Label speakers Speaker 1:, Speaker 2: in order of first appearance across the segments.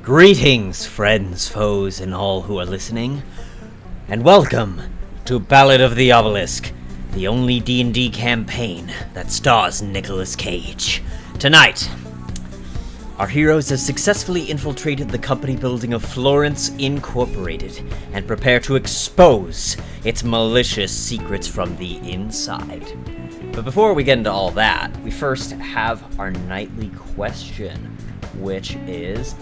Speaker 1: Greetings, friends, foes, and all who are listening, and welcome to Ballad of the Obelisk, the only D&D campaign that stars Nicolas Cage. Tonight, our heroes have successfully infiltrated the company building of Florence Incorporated and prepare to expose its malicious secrets from the inside. But before we get into all that, we first have our nightly question, which is,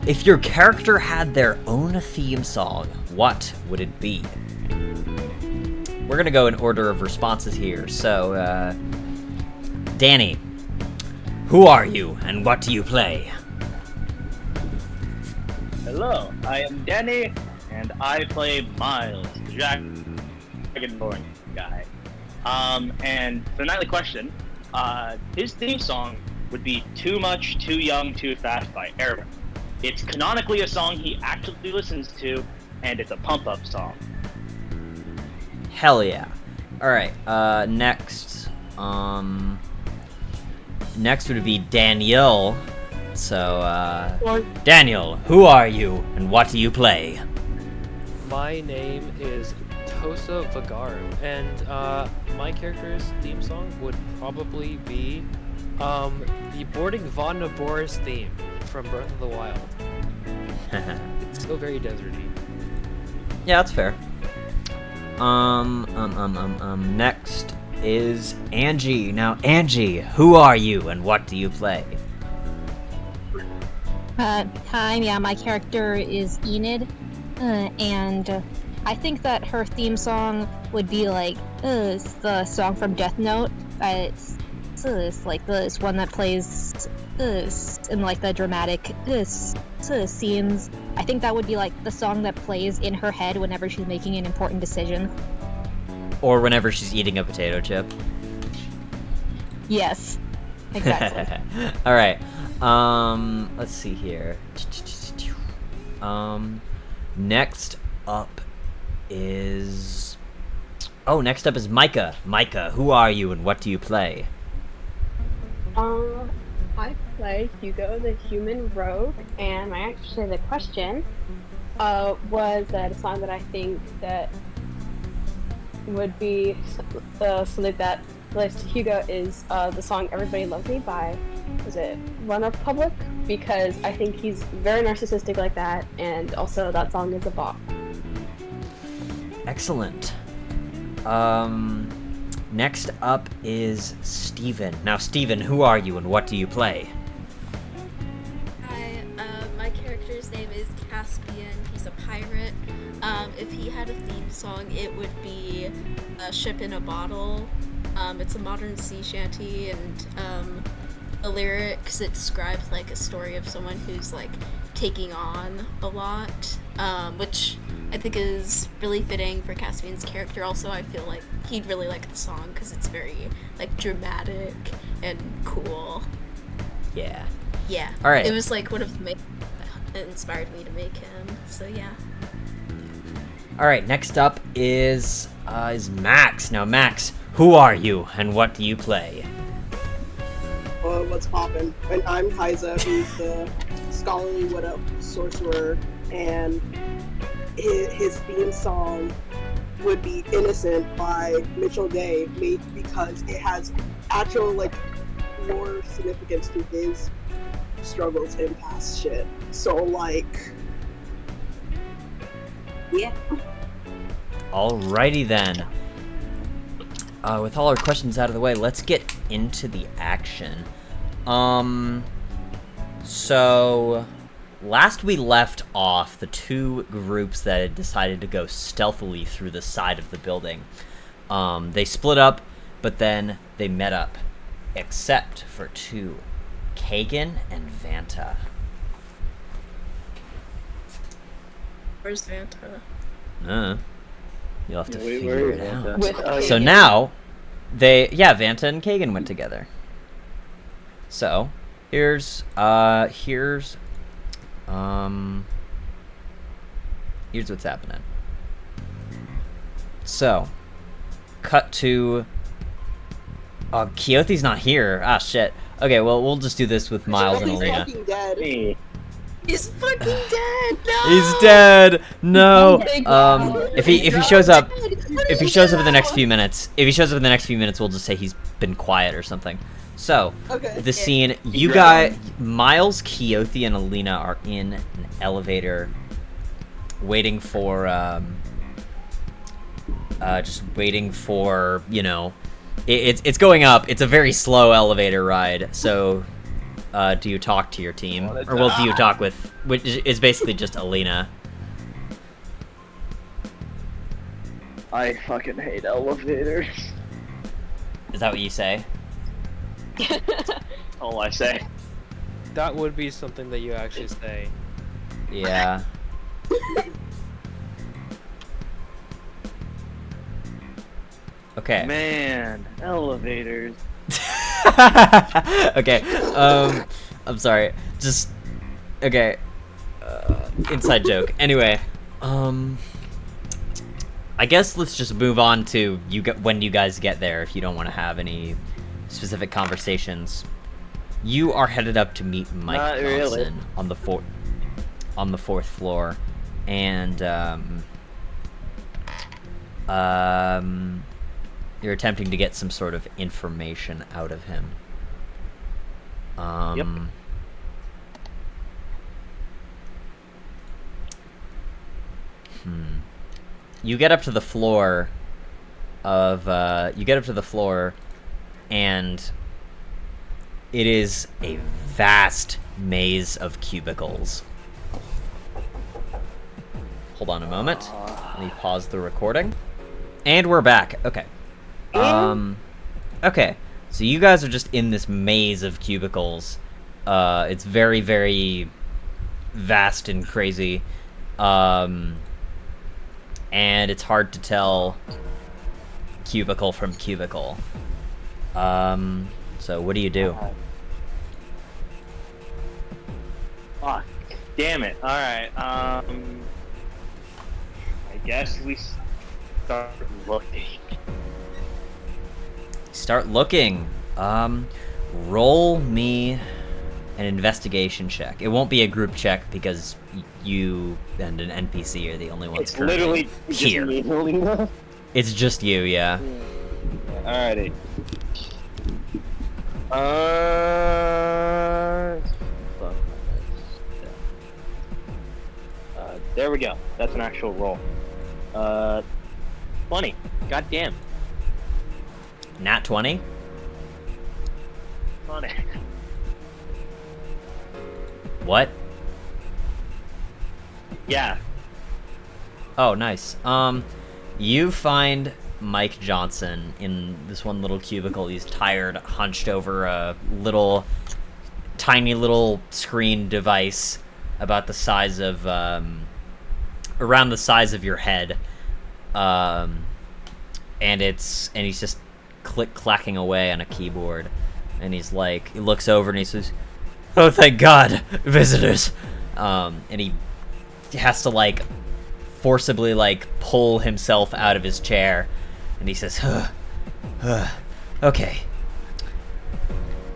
Speaker 1: if your character had their own theme song, what would it be? We're gonna go in order of responses here. So, Danny, who are you and what do you play?
Speaker 2: Hello, I am Danny, and I play Miles, the Dragonborn guy. And the nightly question, his theme song would be Too Much, Too Young, Too Fast by Airborne. It's canonically a song he actually listens to, and it's a pump-up song.
Speaker 1: Hell yeah. Alright, next would be Daniel. So, Daniel, who are you, and what do you play?
Speaker 3: My name is Tosa Vagarum, and my character's theme song would probably be the Boarding Von Nabor's theme from Breath of the Wild. It's so very deserty.
Speaker 1: Yeah, that's fair. Next is Angie. Now, Angie, who are you and what do you play?
Speaker 4: Hi, yeah, my character is Enid, and I think that her theme song would be like the song from Death Note. It's like this one that plays in like the dramatic scenes. I think that would be like the song that plays in her head whenever she's making an important decision.
Speaker 1: Or whenever she's eating a potato chip.
Speaker 4: Yes, exactly.
Speaker 1: All right. Let's see here. Next up is Micah. Micah, who are you and what do you play?
Speaker 5: I play Hugo, the human rogue, and the question was that a song that I think that would be something that relates to Hugo is the song "Everybody Loves Me" by, One Republic? Because I think he's very narcissistic like that, and also that song is a bop.
Speaker 1: Excellent. Next up is Steven. Now, Steven, who are you and what do you play?
Speaker 6: Hi, my character's name is Caspian. He's a pirate. If he had a theme song, it would be A Ship in a Bottle. It's a modern sea shanty, and the lyrics, it describes like a story of someone who's like taking on a lot, which I think is really fitting for Caspian's character. Also, I feel like he'd really like the song because it's very like dramatic and cool.
Speaker 1: Yeah.
Speaker 6: Yeah.
Speaker 1: All right.
Speaker 6: It was like one of the main that inspired me to make him. So yeah.
Speaker 1: All right. Next up is Max. Now, Max, who are you and what do you play?
Speaker 7: What's poppin'? And I'm Kaiza, who's the scholarly widow sorcerer, and his theme song would be "Innocent" by Mitchell Day, made because it has actual lore significance to his struggles and past shit. So yeah.
Speaker 1: Alrighty then. With all our questions out of the way, let's get into the action. So last we left off, the two groups that had decided to go stealthily through the side of the building, they split up, but then they met up, except for two, Kagan and Vanta.
Speaker 6: Where's Vanta?
Speaker 1: You'll have to
Speaker 2: Yeah,
Speaker 1: figure it out.
Speaker 5: With
Speaker 1: So now, Vanta and Kagan went together. So, here's what's happening. So, cut to, Keothi's not here. Ah, shit. Okay, well, we'll just do this with Miles and
Speaker 7: He's
Speaker 1: Alina.
Speaker 7: fucking dead.
Speaker 2: Hey,
Speaker 6: He's fucking dead. No.
Speaker 1: He's dead. No.
Speaker 4: Thank God.
Speaker 1: If he shows up, if he shows up in the next few minutes, we'll just say he's been quiet or something. So,
Speaker 7: Okay.
Speaker 1: the scene, you guys, Miles, Keothi, and Alina are in an elevator, waiting for, just waiting for, you know, it's going up. It's a very slow elevator ride. So, do you talk to your team, or well, do you talk with, which is basically just Alina?
Speaker 2: I fucking hate elevators.
Speaker 1: Is that what you say?
Speaker 2: All I say.
Speaker 3: That would be something that you actually say.
Speaker 1: Yeah. Okay.
Speaker 2: Man, elevators.
Speaker 1: Okay. I'm sorry. Just okay. Inside joke. Anyway, I guess let's just move on to when you guys get there. If you don't want to have any specific conversations, you are headed up to meet Mike
Speaker 2: Not
Speaker 1: Johnson
Speaker 2: really.
Speaker 1: on the fourth floor, and you're attempting to get some sort of information out of him.
Speaker 2: Yep.
Speaker 1: You get up to the floor of and it is a vast maze of cubicles. Hold on a moment. Let me pause the recording. And we're back. Okay. Okay. So you guys are just in this maze of cubicles. It's very, very vast and crazy. And it's hard to tell cubicle from cubicle. So what do you do?
Speaker 2: Fuck. Damn it. Alright, I guess we start looking.
Speaker 1: Start looking. Roll me an investigation check. It won't be a group check because you and an NPC are the only ones
Speaker 2: It's
Speaker 1: currently
Speaker 2: literally just
Speaker 1: here.
Speaker 2: me and Alina.
Speaker 1: It's just you, yeah.
Speaker 2: Alrighty. There we go. That's an actual roll. 20. Goddamn.
Speaker 1: Nat 20?
Speaker 2: 20.
Speaker 1: What?
Speaker 2: Yeah.
Speaker 1: Oh, nice. You find Mike Johnson in this one little cubicle. He's tired, hunched over a tiny little screen device about the size of, around the size of your head. And he's just clacking away on a keyboard. And he looks over and he says, "Oh, thank God, visitors." And he has to forcibly pull himself out of his chair, and he says, "Okay.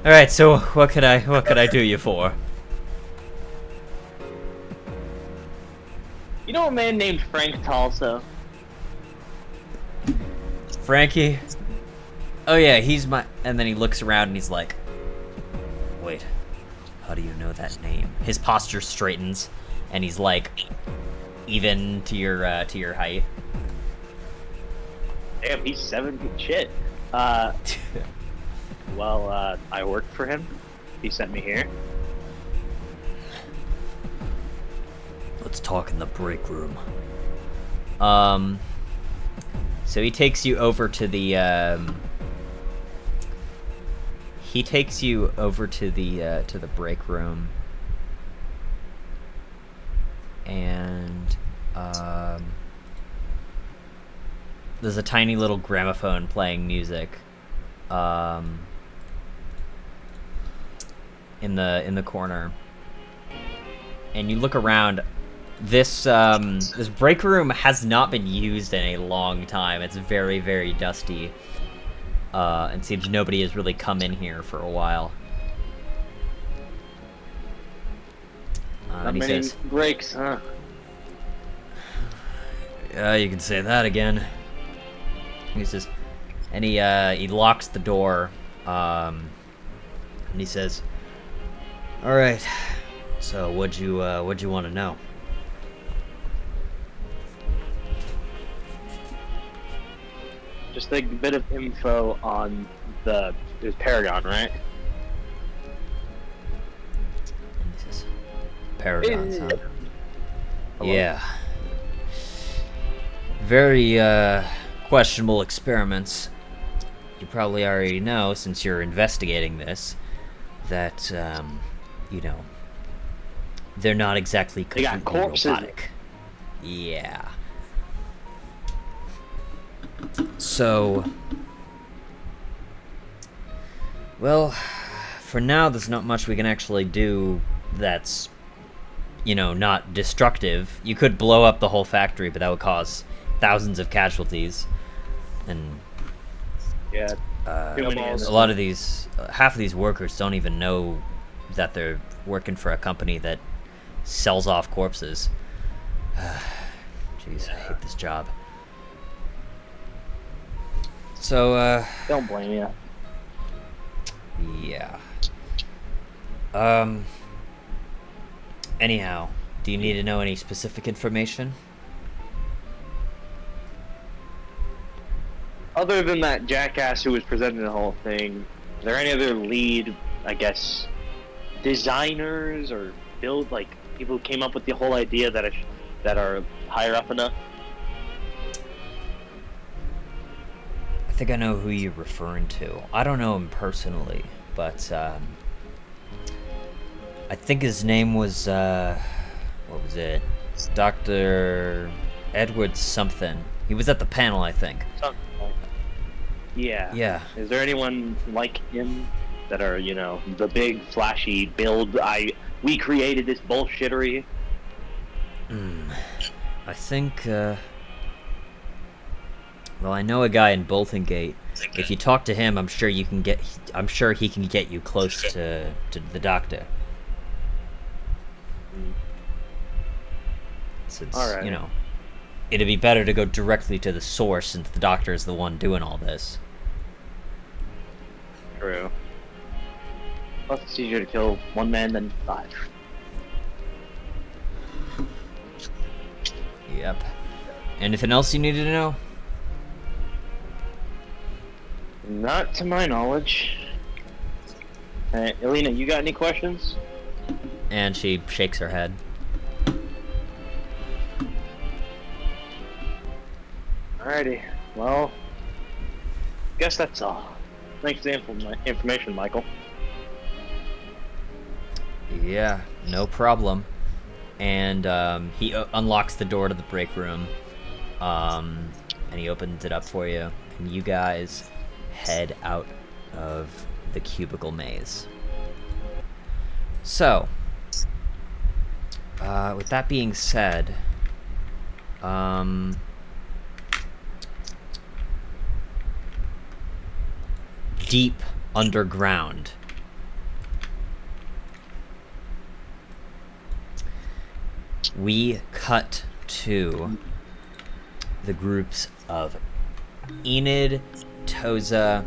Speaker 1: All right. So what could I do you for?"
Speaker 2: You know a man named Frank Tulsa?
Speaker 1: Frankie? Oh yeah, he's my. And then he looks around and he's like, "Wait, how do you know that name?" His posture straightens, and he's even to your height.
Speaker 2: Damn, he's 7 good shit. Well, I worked for him. He sent me here.
Speaker 1: Let's talk in the break room. So he takes you over to the to the break room, and there's a tiny little gramophone playing music in the corner, and you look around. This break room has not been used in a long time. It's very, very dusty, and seems nobody has really come in here for a while.
Speaker 2: Not
Speaker 1: And he
Speaker 2: many
Speaker 1: says,
Speaker 2: breaks, huh?
Speaker 1: "Yeah, you can say that again." He says, and he locks the door, and he says, "All right. So what'd you want to know?"
Speaker 2: Just a bit of info on there's Paragon, right?
Speaker 1: And he says, "Paragons, huh?"
Speaker 2: Hello.
Speaker 1: Yeah. Very questionable experiments. You probably already know, since you're investigating this, that they're not exactly
Speaker 2: They got
Speaker 1: completely
Speaker 2: corpses.
Speaker 1: robotic. Yeah. So, well, for now, there's not much we can actually do that's, not destructive. You could blow up the whole factory, but that would cause thousands of casualties. And
Speaker 2: Yeah. Too many
Speaker 1: a lot of these, half of these workers don't even know that they're working for a company that sells off corpses. Jeez, I hate this job. So,
Speaker 2: Don't blame you.
Speaker 1: yeah. Anyhow, do you need to know any specific information?
Speaker 2: Other than that jackass who was presenting the whole thing, are there any other lead, I guess, designers or people who came up with the whole idea that are higher up enough?
Speaker 1: I think I know who you're referring to. I don't know him personally, but I think his name was what was it? Dr. Edward something. He was at the panel, I think.
Speaker 2: Yeah.
Speaker 1: Yeah.
Speaker 2: Is there anyone like him that are, the big flashy build? We created this bullshittery.
Speaker 1: I think, well, I know a guy in Bolton Gate. If you talk to him, I'm sure he can get you close to the doctor. Since,
Speaker 2: All right.
Speaker 1: It'd be better to go directly to the source, since the doctor is the one doing all this.
Speaker 2: True. Plus, it's easier to kill one man than 5.
Speaker 1: Yep. Anything else you needed to know?
Speaker 2: Not to my knowledge. Elena, you got any questions?
Speaker 1: And she shakes her head.
Speaker 2: Alrighty. Well, guess that's all. Thanks for the information, Michael.
Speaker 1: Yeah, no problem. And he unlocks the door to the break room, and he opens it up for you, and you guys head out of the cubicle maze. So, with that being said, deep underground, we cut to the groups of Enid, Toza,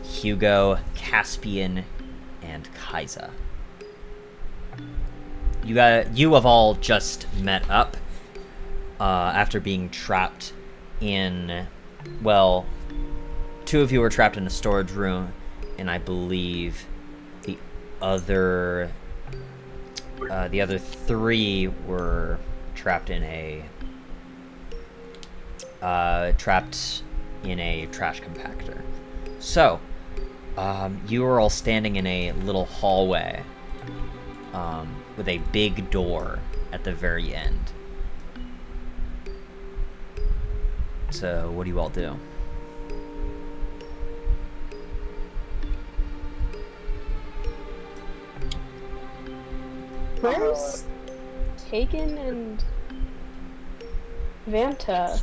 Speaker 1: Hugo, Caspian, and Kaiza. You have all just met up after being trapped in, well, 2 of you were trapped in a storage room, and I believe the other 3 were trapped in a trash compactor. So, you are all standing in a little hallway with a big door at the very end. So, what do you all do?
Speaker 5: Where's Kagan and Vanta?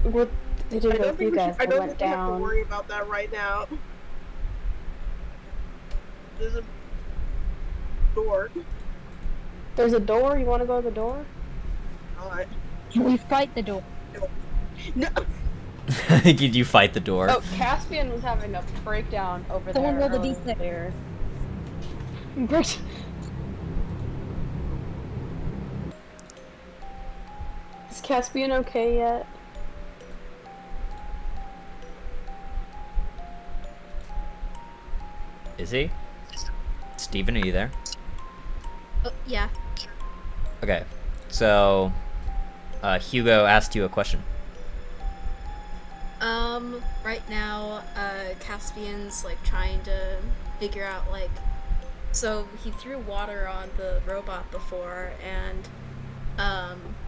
Speaker 5: What they did with you guys?
Speaker 7: I
Speaker 5: They
Speaker 7: don't
Speaker 5: went
Speaker 7: think we have to
Speaker 5: down.
Speaker 7: worry about that right now. There's a Door.
Speaker 5: There's a door. You want to go to the door?
Speaker 7: Alright.
Speaker 4: Can we fight the door?
Speaker 7: No.
Speaker 1: Did you fight the door?
Speaker 5: Oh, Caspian was having a breakdown over
Speaker 4: Someone
Speaker 5: there.
Speaker 4: roll the D6.
Speaker 5: earlier. Is Caspian okay yet?
Speaker 1: Is he? Steven, are you there?
Speaker 6: Yeah.
Speaker 1: Okay, so Hugo asked you a question.
Speaker 6: Right now, Caspian's like trying to figure out like, so he threw water on the robot before, and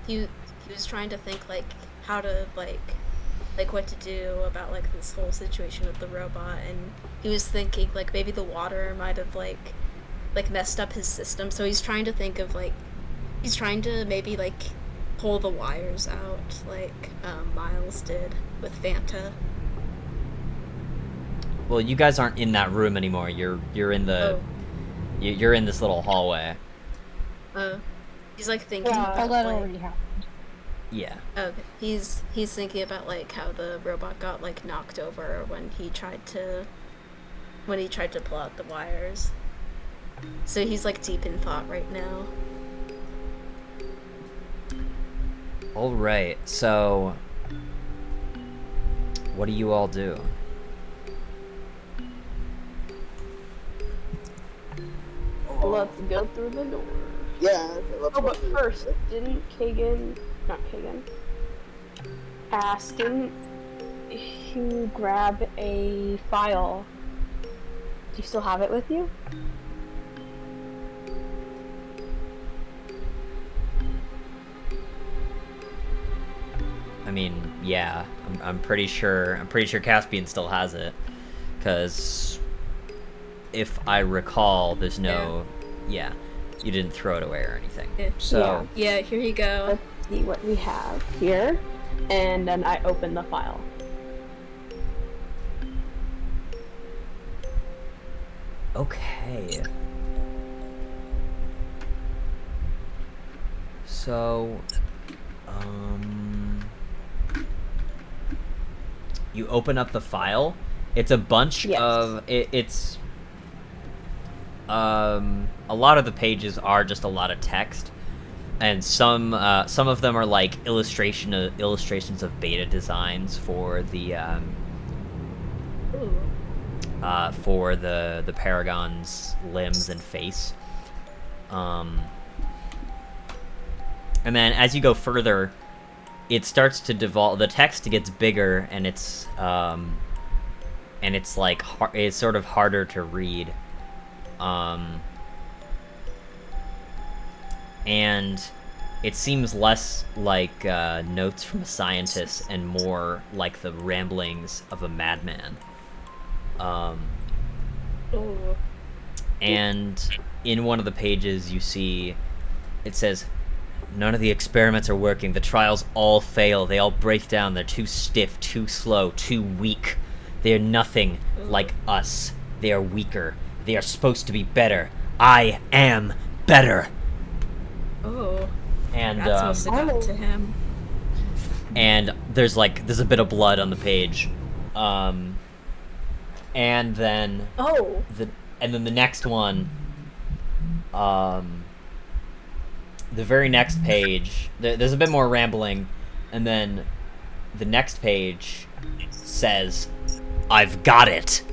Speaker 6: he was trying to think like how to like what to do about like this whole situation with the robot, and he was thinking like maybe the water might have like messed up his system, so he's trying to think of like he's trying to maybe like pull the wires out like Miles did with Fanta.
Speaker 1: Well, you guys aren't in that room anymore. You're in the you're in this little hallway.
Speaker 6: He's like thinking
Speaker 5: Yeah.
Speaker 6: about
Speaker 4: Oh, that
Speaker 6: like,
Speaker 4: already happened.
Speaker 1: Yeah.
Speaker 6: okay. He's thinking about like how the robot got like knocked over when he tried to pull out the wires. So he's like deep in thought right now.
Speaker 1: All right. So, what do you all do?
Speaker 5: Let's go through the door.
Speaker 7: Yeah. Let's
Speaker 5: Oh,
Speaker 7: go
Speaker 5: but
Speaker 7: through.
Speaker 5: first, didn't you grab a file? Do you still have it with you?
Speaker 1: I mean, yeah. I'm pretty sure Caspian still has it, because if I recall, there's no. Yeah, you didn't throw it away or anything.
Speaker 6: Yeah.
Speaker 1: So.
Speaker 6: Yeah, here you go.
Speaker 5: Let's see what we have here. And then I open the file.
Speaker 1: Okay. So, you open up the file. It's a bunch
Speaker 5: Yes.
Speaker 1: of it's a lot of the pages are just a lot of text, and some of them are like illustrations of beta designs for the
Speaker 6: Ooh.
Speaker 1: for the Paragons' limbs and face. And then as you go further, it starts to devolve. The text gets bigger, and it's like it's sort of harder to read. And it seems less like notes from a scientist and more like the ramblings of a madman.
Speaker 6: Ooh.
Speaker 1: And in one of the pages you see, it says, "None of the experiments are working. The trials all fail. They all break down. They're too stiff, too slow, too weak. They're nothing like us. They are weaker. They are supposed to be better. I am better."
Speaker 6: Oh.
Speaker 1: And
Speaker 6: That's must have gotten to him.
Speaker 1: and there's a bit of blood on the page. And then
Speaker 6: Oh.
Speaker 1: the next one, the very next page, there's a bit more rambling, and then the next page says, "I've got it!"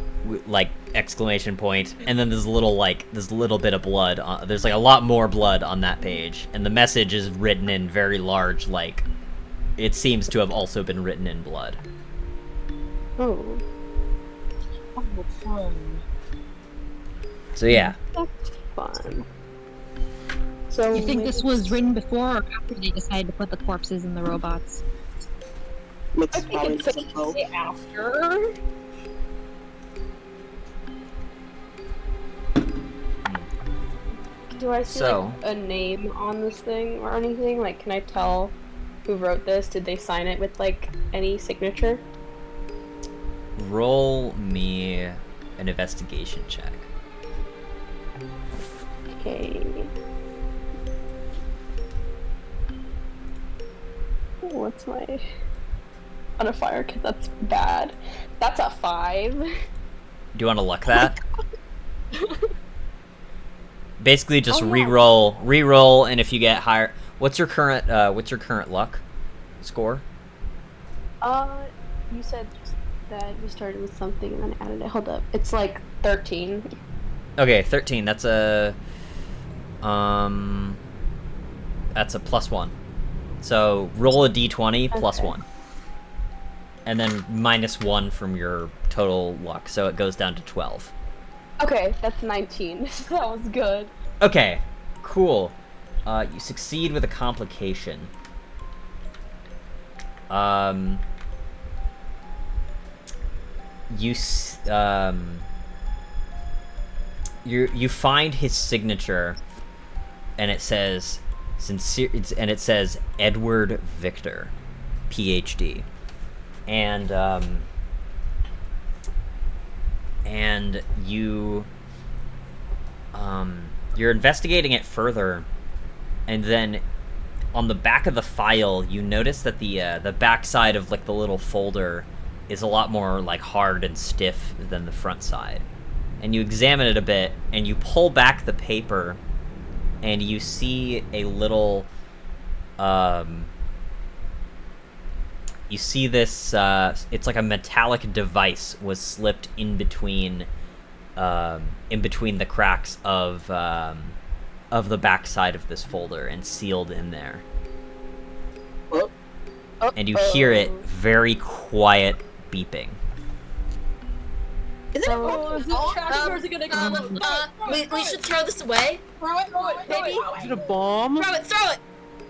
Speaker 1: Like exclamation point, and then there's a little bit of blood. There's like a lot more blood on that page, and the message is written in very large, like it seems to have also been written in blood.
Speaker 5: Oh. Oh, fun.
Speaker 1: So yeah.
Speaker 5: That's fun. So
Speaker 4: You think this was written before or after they decided to put the corpses in the robots?
Speaker 5: I
Speaker 7: It's
Speaker 5: think
Speaker 7: probably
Speaker 5: it's safe to
Speaker 7: both.
Speaker 5: say after. Do I see
Speaker 1: So-
Speaker 5: like a name on this thing or anything? Like, can I tell who wrote this? Did they sign it with like any signature?
Speaker 1: Roll me an investigation check.
Speaker 5: Okay. What's my modifier? Because that's bad. That's a 5.
Speaker 1: Do you want to luck that? Basically, just
Speaker 5: Oh, yeah.
Speaker 1: re-roll, and if you get higher, what's your current luck score?
Speaker 5: You said that you started with something and then added it. Hold up. It's like 13.
Speaker 1: Okay, 13. That's a +1. So roll a d20 plus
Speaker 5: Okay.
Speaker 1: 1, and then -1 from your total luck, so it goes down to 12.
Speaker 5: Okay, that's 19. That was good.
Speaker 1: Okay, cool. You succeed with a complication. You find his signature, and it says and it says Edward Victor, PhD, and you're investigating it further, and then on the back of the file you notice that the backside of like the little folder is a lot more like hard and stiff than the front side. And you examine it a bit, and you pull back the paper, and you see a little you see this it's like a metallic device was slipped in between the cracks of the backside of this folder and sealed in there. And you hear it very quiet beeping.
Speaker 6: Is it
Speaker 5: Is it tracking or is it gonna explode?
Speaker 6: we should throw this away.
Speaker 5: Throw it, maybe.
Speaker 3: Is it a bomb?
Speaker 6: Throw it!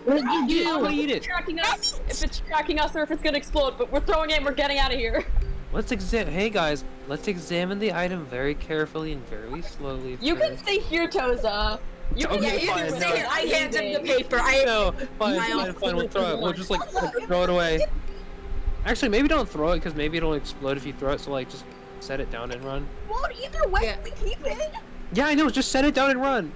Speaker 3: What did you do?
Speaker 5: If
Speaker 3: Eat
Speaker 5: it's
Speaker 3: it.
Speaker 5: tracking us, if it's tracking us, or if it's gonna explode. But we're throwing it and we're getting out of here.
Speaker 3: Hey guys, let's examine the item very carefully and very slowly.
Speaker 5: You can
Speaker 3: first.
Speaker 5: stay here, Toza. You can
Speaker 3: Okay,
Speaker 5: stay
Speaker 3: fine,
Speaker 5: here.
Speaker 3: no.
Speaker 6: Say it, I hand him the paper.
Speaker 3: No, fine,
Speaker 6: I'll-
Speaker 3: we'll throw it. We'll just like throw it away. Actually, maybe don't throw it, because maybe it'll explode if you throw it, so like just set it down and run.
Speaker 7: Well, either way,
Speaker 6: Yeah.
Speaker 7: we keep it.
Speaker 3: Yeah, I know, just set it down and run.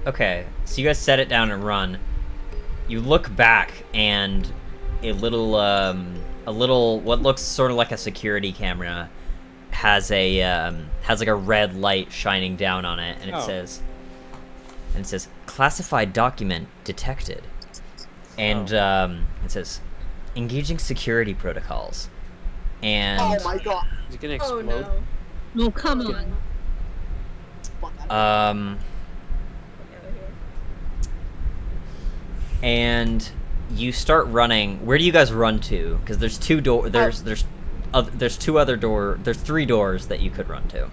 Speaker 1: Okay, so you guys set it down and run. You look back, and a little what looks sort of like a security camera has like a red light shining down on it, and it says classified document detected, and it says engaging security protocols, and
Speaker 7: Oh my god.
Speaker 3: Is it gonna
Speaker 6: Oh
Speaker 3: explode?
Speaker 6: no.
Speaker 4: No, come on.
Speaker 7: Fuck out of here.
Speaker 1: And you start running. Where do you guys run to? Because there's two there's two other there's 3 doors that you could run to.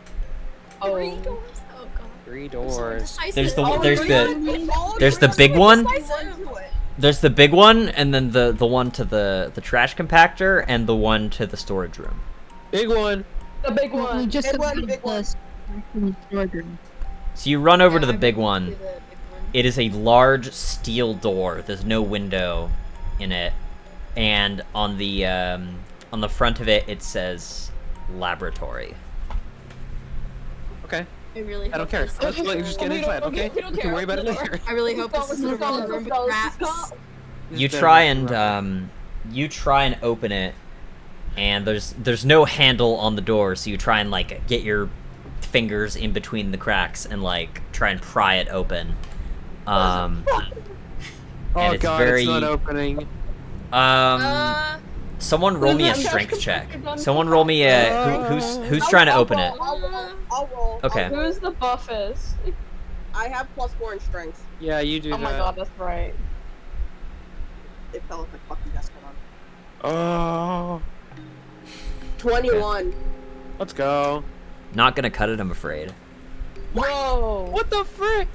Speaker 6: Three doors? Oh god.
Speaker 3: 3
Speaker 6: I'm so
Speaker 3: doors.
Speaker 6: indecisive.
Speaker 1: There's the
Speaker 6: Oh,
Speaker 1: there's
Speaker 6: we're
Speaker 1: the
Speaker 6: gonna-
Speaker 1: there's the
Speaker 6: we're
Speaker 1: big
Speaker 6: so
Speaker 1: one.
Speaker 6: indecisive.
Speaker 1: There's the big one, and then the one to the trash compactor, and the one to the storage room.
Speaker 3: Big one.
Speaker 5: The big
Speaker 4: We
Speaker 5: one.
Speaker 4: just
Speaker 7: Big one,
Speaker 4: completed
Speaker 7: big one.
Speaker 4: the storage room.
Speaker 1: So you run over
Speaker 6: Yeah,
Speaker 1: to the
Speaker 6: I
Speaker 1: big
Speaker 6: would
Speaker 1: one.
Speaker 6: do the big one.
Speaker 1: It is a large steel door. There's no window in it, and on the front of it says laboratory.
Speaker 3: Okay,
Speaker 6: I really
Speaker 3: I don't
Speaker 6: hope
Speaker 3: care.
Speaker 6: this-
Speaker 3: Let's just get inside, okay?
Speaker 5: we don't
Speaker 3: We can
Speaker 5: care.
Speaker 3: worry about it
Speaker 5: Open the
Speaker 3: later.
Speaker 6: I really hope this
Speaker 5: Let's
Speaker 6: isn't
Speaker 5: go,
Speaker 6: a
Speaker 5: let's
Speaker 6: room
Speaker 5: go,
Speaker 6: with
Speaker 5: let's go.
Speaker 6: rats.
Speaker 1: You try and open it, and there's no handle on the door, so you try and like get your fingers in between the cracks and like try and pry it open. And
Speaker 3: Oh
Speaker 1: it's
Speaker 3: god,
Speaker 1: very
Speaker 3: it's not opening.
Speaker 1: someone roll me a strength check. Someone roll me a who's trying to open it.
Speaker 7: I'll roll.
Speaker 1: Okay.
Speaker 5: Who's the buffest?
Speaker 7: I have +4 in strength.
Speaker 3: Yeah, you do
Speaker 5: Oh my
Speaker 3: that.
Speaker 5: god, that's right.
Speaker 7: It fell off my fucking desk. Hold
Speaker 3: Oh,
Speaker 7: on. 21.
Speaker 3: let's go.
Speaker 1: Not gonna cut it, I'm afraid.
Speaker 5: Whoa.
Speaker 3: What the frick?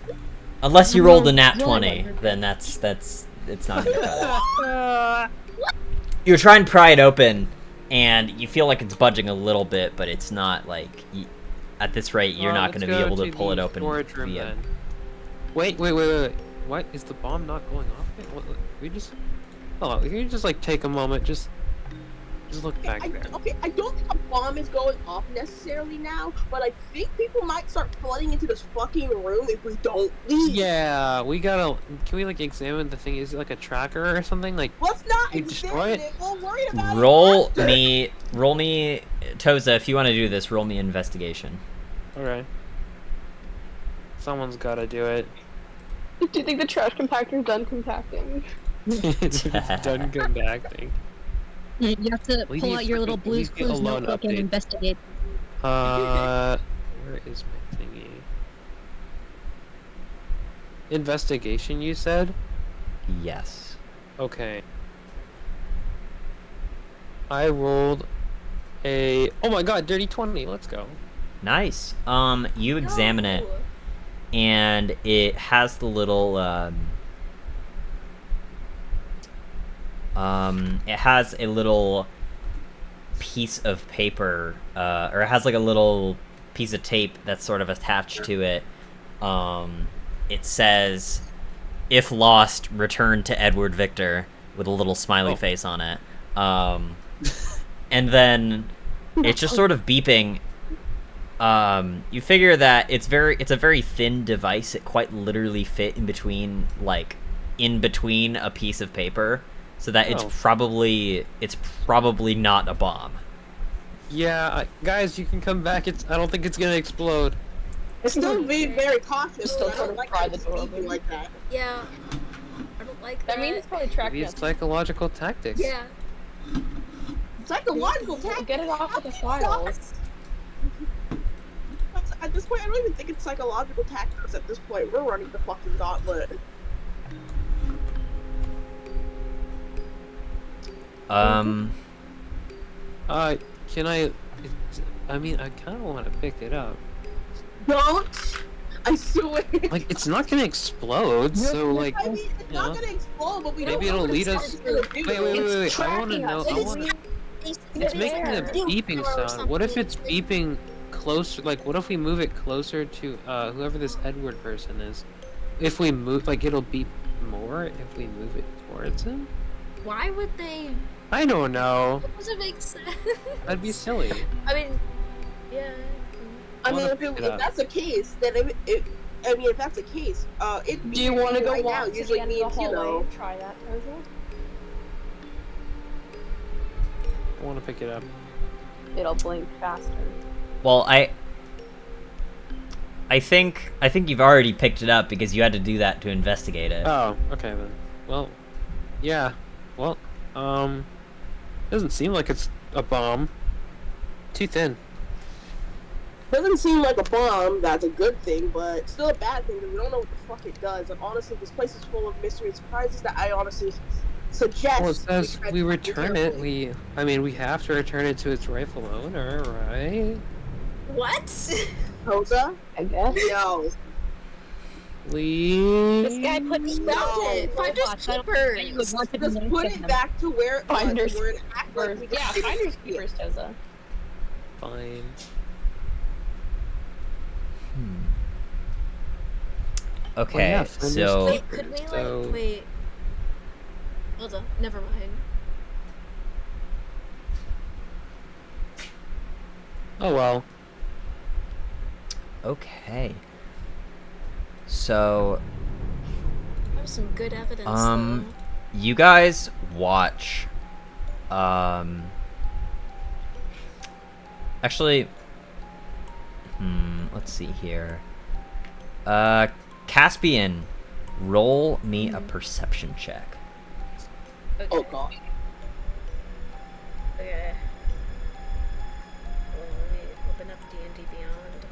Speaker 1: Unless you rolled a nat 20, then it's not gonna cut it. You try and pry it open, and you feel like it's budging a little bit, but it's not like at this rate you're not
Speaker 3: Let's
Speaker 1: gonna be
Speaker 3: go
Speaker 1: able to pull it
Speaker 3: the
Speaker 1: open
Speaker 3: storage room
Speaker 1: via.
Speaker 3: then. Wait. What is the bomb not going off? We just. Oh, can you just like take a moment, just look back there.
Speaker 7: Okay, I don't think I'm bomb is going off necessarily now, but I think people might start flooding into this fucking room if we don't leave.
Speaker 3: Yeah, we gotta. Can we like examine the thing? Is it like a tracker or something? Like,
Speaker 7: Let's not
Speaker 3: you destroy
Speaker 7: examine
Speaker 3: it?
Speaker 7: it. We'll worry about
Speaker 1: Roll
Speaker 7: it after.
Speaker 1: me, Toza, if you want to do this, roll me investigation.
Speaker 3: Okay. Someone's gotta do it.
Speaker 5: Do you think the trash compactor's done compacting?
Speaker 3: It's done compacting.
Speaker 4: You have to
Speaker 3: We
Speaker 4: pull
Speaker 3: need
Speaker 4: out your little
Speaker 3: fucking-
Speaker 4: Blue's
Speaker 3: we need a
Speaker 4: Clues
Speaker 3: loan
Speaker 4: notebook and
Speaker 3: update.
Speaker 4: investigate.
Speaker 3: Where is my thingy? Investigation, you said?
Speaker 1: Yes.
Speaker 3: Okay. I rolled a. Oh my god, dirty 20. Let's go.
Speaker 1: Nice. You examine it,
Speaker 6: No.
Speaker 1: and it has the little, it has a little piece of paper, or it has like a little piece of tape that's sort of attached to it. It says, "If lost, return to Edward Victor," with a little smiley face on it. And then it's just sort of beeping. You figure that it's a very thin device. It quite literally fit in between a piece of paper, so that it's
Speaker 3: Oh.
Speaker 1: probably not a bomb.
Speaker 3: Yeah, guys, you can come back. I don't think it's gonna explode.
Speaker 7: It's still being very cautious.
Speaker 5: Still
Speaker 7: I
Speaker 5: trying
Speaker 7: don't
Speaker 5: to
Speaker 7: like
Speaker 5: pry
Speaker 7: how
Speaker 5: the
Speaker 7: it's
Speaker 5: door
Speaker 7: speaking
Speaker 5: open.
Speaker 7: like that.
Speaker 6: Yeah. I don't like that.
Speaker 5: That means it's probably tracked
Speaker 3: Maybe
Speaker 5: us.
Speaker 3: it's psychological tactics.
Speaker 6: Yeah.
Speaker 7: Psychological tactics.
Speaker 5: Get it off of the files.
Speaker 7: At this point, I don't even think it's psychological tactics. At this point, we're running the fucking gauntlet.
Speaker 3: Can I? I mean, I kind of want to pick it up.
Speaker 7: Don't. I swear.
Speaker 3: Like, it's not gonna explode, so like,
Speaker 7: I mean, it's
Speaker 3: you
Speaker 7: not
Speaker 3: know.
Speaker 7: gonna explode, but we
Speaker 3: Maybe
Speaker 7: don't know
Speaker 3: it'll
Speaker 7: what
Speaker 3: lead
Speaker 7: it's
Speaker 3: us-
Speaker 7: gonna do.
Speaker 3: Wait. I want to know. I
Speaker 6: It's-
Speaker 3: want to.
Speaker 6: It's
Speaker 3: It's making a
Speaker 6: there.
Speaker 3: beeping
Speaker 6: Or
Speaker 3: sound. What if
Speaker 6: something.
Speaker 3: it's beeping closer? Like, what if we move it closer to whoever this Edward person is? If we move, like, it'll beep more if we move it towards him.
Speaker 6: Why would they?
Speaker 3: I don't know.
Speaker 6: That doesn't make sense.
Speaker 3: That'd be silly.
Speaker 6: I mean, yeah.
Speaker 7: I mean,
Speaker 3: wanna
Speaker 7: if
Speaker 3: pick it up.
Speaker 7: that's the case, then if that's the case, it.
Speaker 5: Do you want to go
Speaker 7: right now
Speaker 5: walk to
Speaker 7: usually
Speaker 5: the end of the
Speaker 7: means
Speaker 5: hallway and try that, Toza?
Speaker 3: I want to pick it up.
Speaker 5: It'll blink faster.
Speaker 1: Well, I think you've already picked it up because you had to do that to investigate it.
Speaker 3: Oh, okay then. Well, yeah. Well, doesn't seem like it's a bomb. Too thin.
Speaker 7: Doesn't seem like a bomb. That's a good thing, but it's still a bad thing because we don't know what the fuck it does. And honestly, this place is full of mystery and surprises that I honestly suggest.
Speaker 3: Well, it says
Speaker 7: try to
Speaker 3: we
Speaker 7: be
Speaker 3: return it.
Speaker 7: careful.
Speaker 3: We have to return it to its rightful owner, right?
Speaker 6: What?
Speaker 7: Toza?
Speaker 5: I guess.
Speaker 7: No.
Speaker 3: Please.
Speaker 4: This guy put me
Speaker 7: No.
Speaker 6: Finders
Speaker 4: robots. I don't
Speaker 6: keepers.
Speaker 4: think you would want to
Speaker 7: Just
Speaker 4: know
Speaker 7: put
Speaker 4: of
Speaker 7: it
Speaker 4: them.
Speaker 7: back to where it was.
Speaker 5: Finders
Speaker 7: Where it act like we
Speaker 5: Yeah,
Speaker 7: didn't
Speaker 5: finders
Speaker 7: see it.
Speaker 5: keepers, Toza.
Speaker 3: Fine.
Speaker 1: Okay,
Speaker 3: yeah,
Speaker 1: so
Speaker 6: Wait, could we
Speaker 3: So-
Speaker 6: wait? Hold on. Never mind.
Speaker 3: Oh well.
Speaker 1: okay, so
Speaker 6: That was some good evidence.
Speaker 1: you guys watch. Actually, let's see here. Caspian, roll me a perception check.
Speaker 6: Though.
Speaker 7: Oh
Speaker 6: Okay.
Speaker 7: god.
Speaker 6: Okay. Well, let me open up D&D Beyond.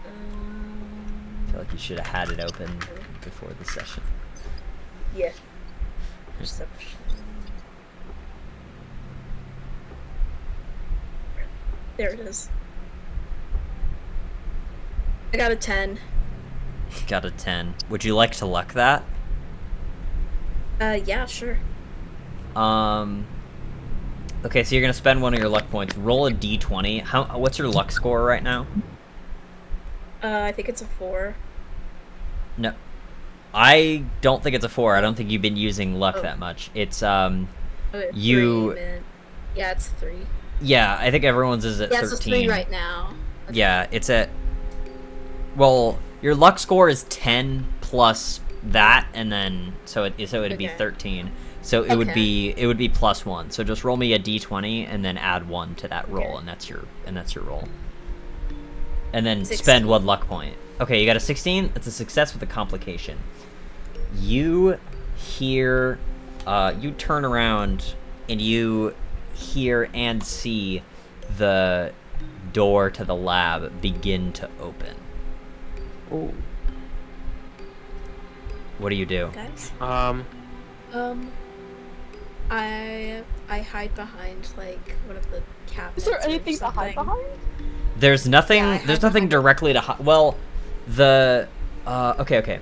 Speaker 1: I feel like you should have had it open before the session.
Speaker 6: Yeah. Perception. There it is. I got a 10.
Speaker 1: Got a 10. Would you like to luck that?
Speaker 6: Yeah, sure.
Speaker 1: Okay, so you're gonna spend one of your luck points. Roll a d20. What's your luck score right now?
Speaker 6: I think it's a 4.
Speaker 1: No, I don't think it's a 4. I don't think you've been using luck that much. It's
Speaker 6: Okay,
Speaker 1: You-
Speaker 6: 3, man. Yeah, it's 3.
Speaker 1: Yeah, I think everyone's is at
Speaker 6: Yeah,
Speaker 1: 13.
Speaker 6: it's a 3 right now. Okay.
Speaker 1: Yeah, it's at. Well, your luck score is 10 plus that, and then it'd be
Speaker 6: Okay.
Speaker 1: 13. So it would
Speaker 6: Okay.
Speaker 1: be plus 1. So just roll me a d20 and then add 1 to that roll,
Speaker 6: Okay.
Speaker 1: and that's your roll. And then
Speaker 6: 16.
Speaker 1: spend 1 luck point. Okay, you got a 16. That's a success with a complication. You hear, you turn around and you hear and see the door to the lab begin to open.
Speaker 3: Ooh.
Speaker 1: What do you do?
Speaker 6: Guys? I hide behind, like, one of the cabinets.
Speaker 5: Is there
Speaker 6: or
Speaker 5: anything to hide
Speaker 6: something.
Speaker 5: behind?
Speaker 1: There's nothing.
Speaker 6: Yeah, I
Speaker 1: there's
Speaker 6: hide
Speaker 1: nothing
Speaker 6: behind-
Speaker 1: directly to hide. Well, the. Okay.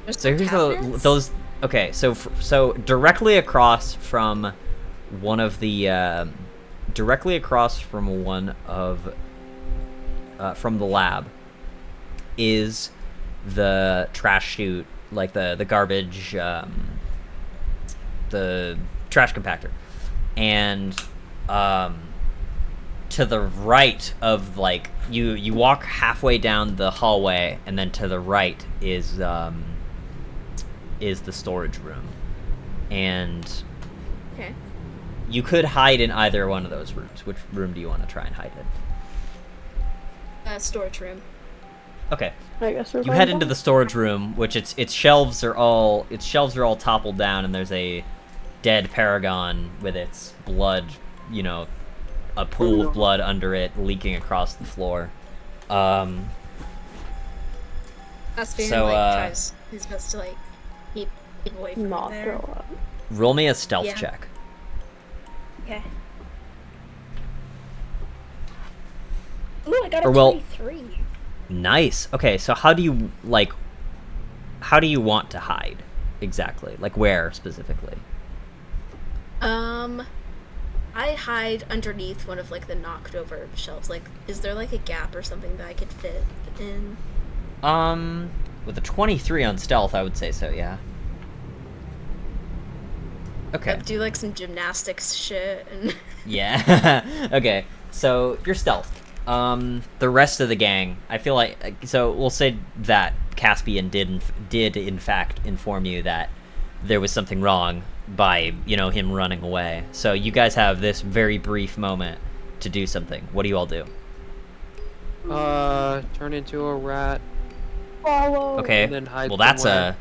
Speaker 6: There's
Speaker 1: So
Speaker 6: no
Speaker 1: here's
Speaker 6: cabinets?
Speaker 1: those. Okay, so directly across from one of the. Directly across from one of. From the lab. Is the trash chute, like the garbage. The trash compactor, and to the right of, like, you walk halfway down the hallway, and then to the right is the storage room, and
Speaker 6: Okay.
Speaker 1: you could hide in either one of those rooms. Which room do you want to try and hide in?
Speaker 6: Storage room.
Speaker 1: Okay.
Speaker 5: I guess we're
Speaker 1: You
Speaker 5: going
Speaker 1: head into
Speaker 5: down.
Speaker 1: the storage room, which its shelves are all toppled down, and there's a dead Paragon with its blood, a pool of blood under it leaking across the floor.
Speaker 6: Caspian,
Speaker 1: So,
Speaker 6: tries his best to, like, keep away from
Speaker 5: Not
Speaker 6: there.
Speaker 5: throw up.
Speaker 1: Roll me a stealth
Speaker 6: Yeah.
Speaker 1: check.
Speaker 6: Okay. Ooh, I got a
Speaker 1: Or, well-
Speaker 6: 23.
Speaker 1: Nice. Okay, so how do you want to hide exactly? Like, where specifically?
Speaker 6: I hide underneath one of, like, the knocked over shelves. Like, is there, like, a gap or something that I could fit in?
Speaker 1: With a 23 on stealth, I would say so, yeah. Okay.
Speaker 6: Do, like, some gymnastics shit and...
Speaker 1: Yeah. Okay. So you're stealth. The rest of the gang, I feel like, so we'll say that Caspian did in fact inform you that there was something wrong by, him running away. So you guys have this very brief moment to do something. What do you all do?
Speaker 3: Turn into a rat.
Speaker 5: Follow.
Speaker 1: Okay.
Speaker 3: And then hide
Speaker 1: Well, that's
Speaker 3: somewhere.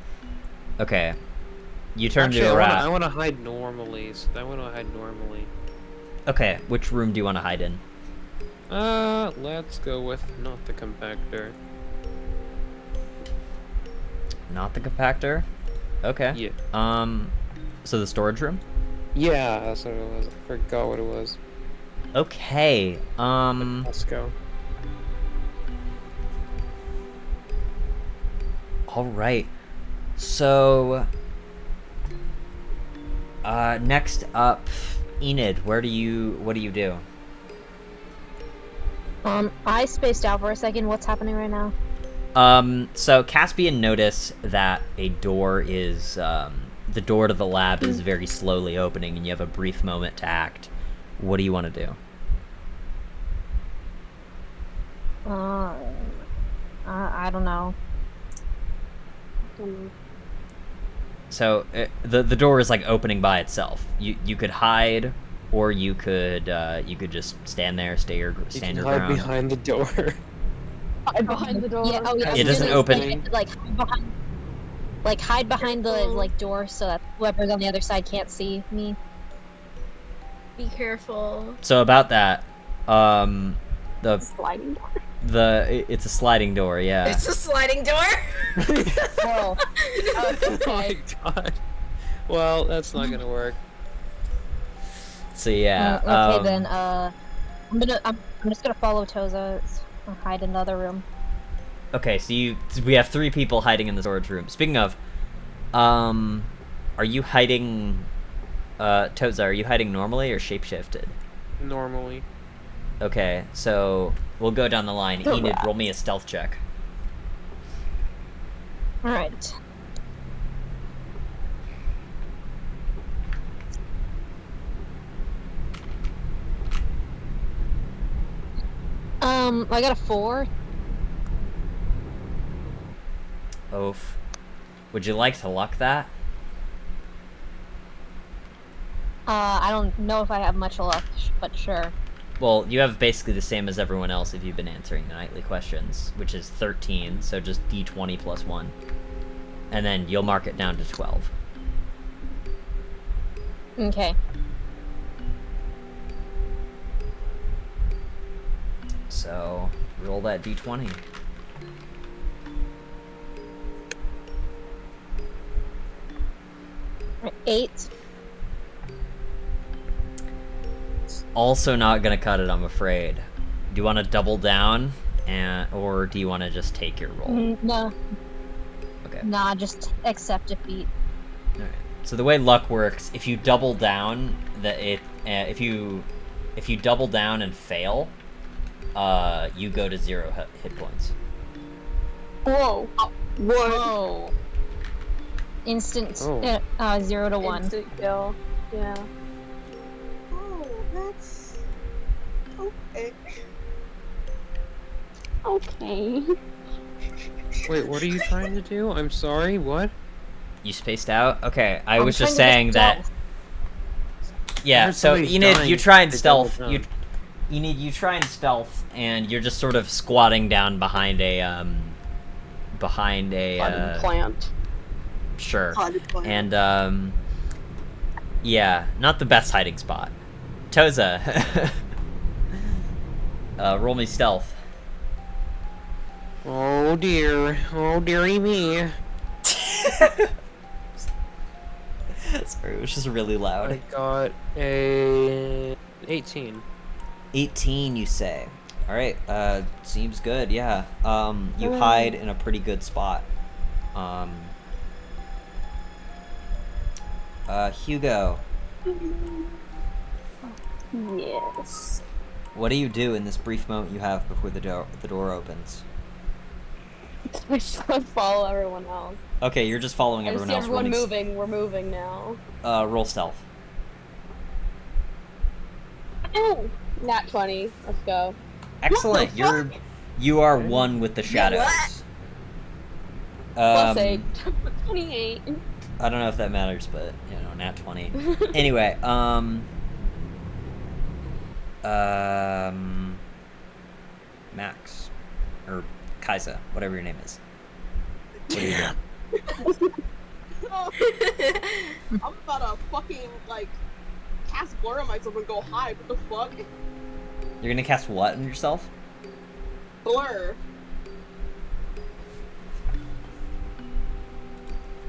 Speaker 1: okay. You turn
Speaker 3: Actually,
Speaker 1: into a rat.
Speaker 3: I want to hide normally. So I want to hide normally.
Speaker 1: Okay. Which room do you want to hide in?
Speaker 3: Let's go with not the compactor.
Speaker 1: Not the compactor. Okay.
Speaker 3: Yeah.
Speaker 1: So the storage room.
Speaker 3: Yeah, that's what it was. I forgot what it was.
Speaker 1: Okay.
Speaker 3: Let's go.
Speaker 1: All right. So, next up, Enid. What do you do?
Speaker 4: I spaced out for a second. What's happening right now?
Speaker 1: So Caspian noticed that a door is, the door to the lab is very slowly opening, and you have a brief moment to act. What do you want to do?
Speaker 4: I don't know.
Speaker 1: So the door is like opening by itself. You could hide, or you could just stand there, stand your
Speaker 3: Hide
Speaker 1: ground.
Speaker 3: behind the door.
Speaker 5: Hide behind the door.
Speaker 4: Yeah. Oh yeah.
Speaker 1: It doesn't open.
Speaker 4: Hide behind the door so that whoever's on the other side can't see me.
Speaker 6: Be careful.
Speaker 1: So about that, the
Speaker 5: Sliding door.
Speaker 1: it's a sliding door, yeah.
Speaker 6: It's a sliding door.
Speaker 4: Whoa.
Speaker 3: Oh my god. Well, that's not gonna work.
Speaker 1: So yeah.
Speaker 4: Okay then. I'm just gonna follow Toza. I'll hide in another room.
Speaker 1: Okay, so we have 3 people hiding in the storage room. Speaking of, are you hiding? Toza, are you hiding normally or shapeshifted?
Speaker 3: Normally.
Speaker 1: Okay, so we'll go down the line.
Speaker 5: The
Speaker 1: Enid,
Speaker 5: rat.
Speaker 1: roll me a stealth check.
Speaker 4: All right. I got a 4.
Speaker 1: Oof. Would you like to luck that?
Speaker 4: I don't know if I have much luck, but sure.
Speaker 1: Well, you have basically the same as everyone else if you've been answering the nightly questions, which is 13, so just d20 plus 1. And then you'll mark it down to 12.
Speaker 4: Okay.
Speaker 1: So, roll that d20.
Speaker 4: Eight.
Speaker 1: Also not gonna cut it, I'm afraid. Do you want to double down, or do you want to just take your roll?
Speaker 4: No.
Speaker 1: Okay.
Speaker 4: Nah, just accept defeat.
Speaker 1: Alright. So the way luck works, if you double down, if you double down and fail, you go to 0 hit points.
Speaker 5: Whoa.
Speaker 4: Whoa. Instant, 0 to 1.
Speaker 5: Instant kill. Yeah.
Speaker 7: Oh, that's okay.
Speaker 5: Okay.
Speaker 3: Wait, what are you trying to do? I'm sorry, what?
Speaker 1: You spaced out? Okay, I
Speaker 4: I'm
Speaker 1: was just
Speaker 4: trying to
Speaker 1: saying
Speaker 4: get
Speaker 1: that. Yeah,
Speaker 3: There's
Speaker 1: so
Speaker 3: somebody
Speaker 1: Enid,
Speaker 3: dying
Speaker 1: you try and
Speaker 3: to
Speaker 1: stealth.
Speaker 3: double
Speaker 1: You
Speaker 3: down.
Speaker 1: you try and stealth, and you're just sort of squatting down behind a
Speaker 5: Plant.
Speaker 1: sure.
Speaker 7: Potted plant.
Speaker 1: And yeah, not the best hiding spot. Toza, roll me stealth.
Speaker 3: Oh dear. Oh dearie me.
Speaker 1: Sorry, it was just really
Speaker 3: I
Speaker 1: loud.
Speaker 3: got a 18.
Speaker 1: 18, you say. All right, seems good. Yeah. You hide in a pretty good spot. Hugo,
Speaker 5: Yes.
Speaker 1: what do you do in this brief moment you have before the door opens?
Speaker 5: I just follow everyone else.
Speaker 1: Okay, you're just following
Speaker 5: I
Speaker 1: everyone
Speaker 5: see
Speaker 1: else.
Speaker 5: everyone
Speaker 1: rolling
Speaker 5: moving. We're moving now.
Speaker 1: roll stealth.
Speaker 5: Oh, nat 20. Let's go.
Speaker 1: Excellent.
Speaker 7: fuck?
Speaker 1: You are one with the shadows.
Speaker 5: Plus 8. 28.
Speaker 1: I don't know if that matters, but you know, nat 20. Anyway, Max or Kaisa, whatever your name is. What are you doing?
Speaker 7: I'm about to fucking like cast blur on myself and go hide. What the fuck?
Speaker 1: You're gonna cast what on yourself?
Speaker 7: Blur.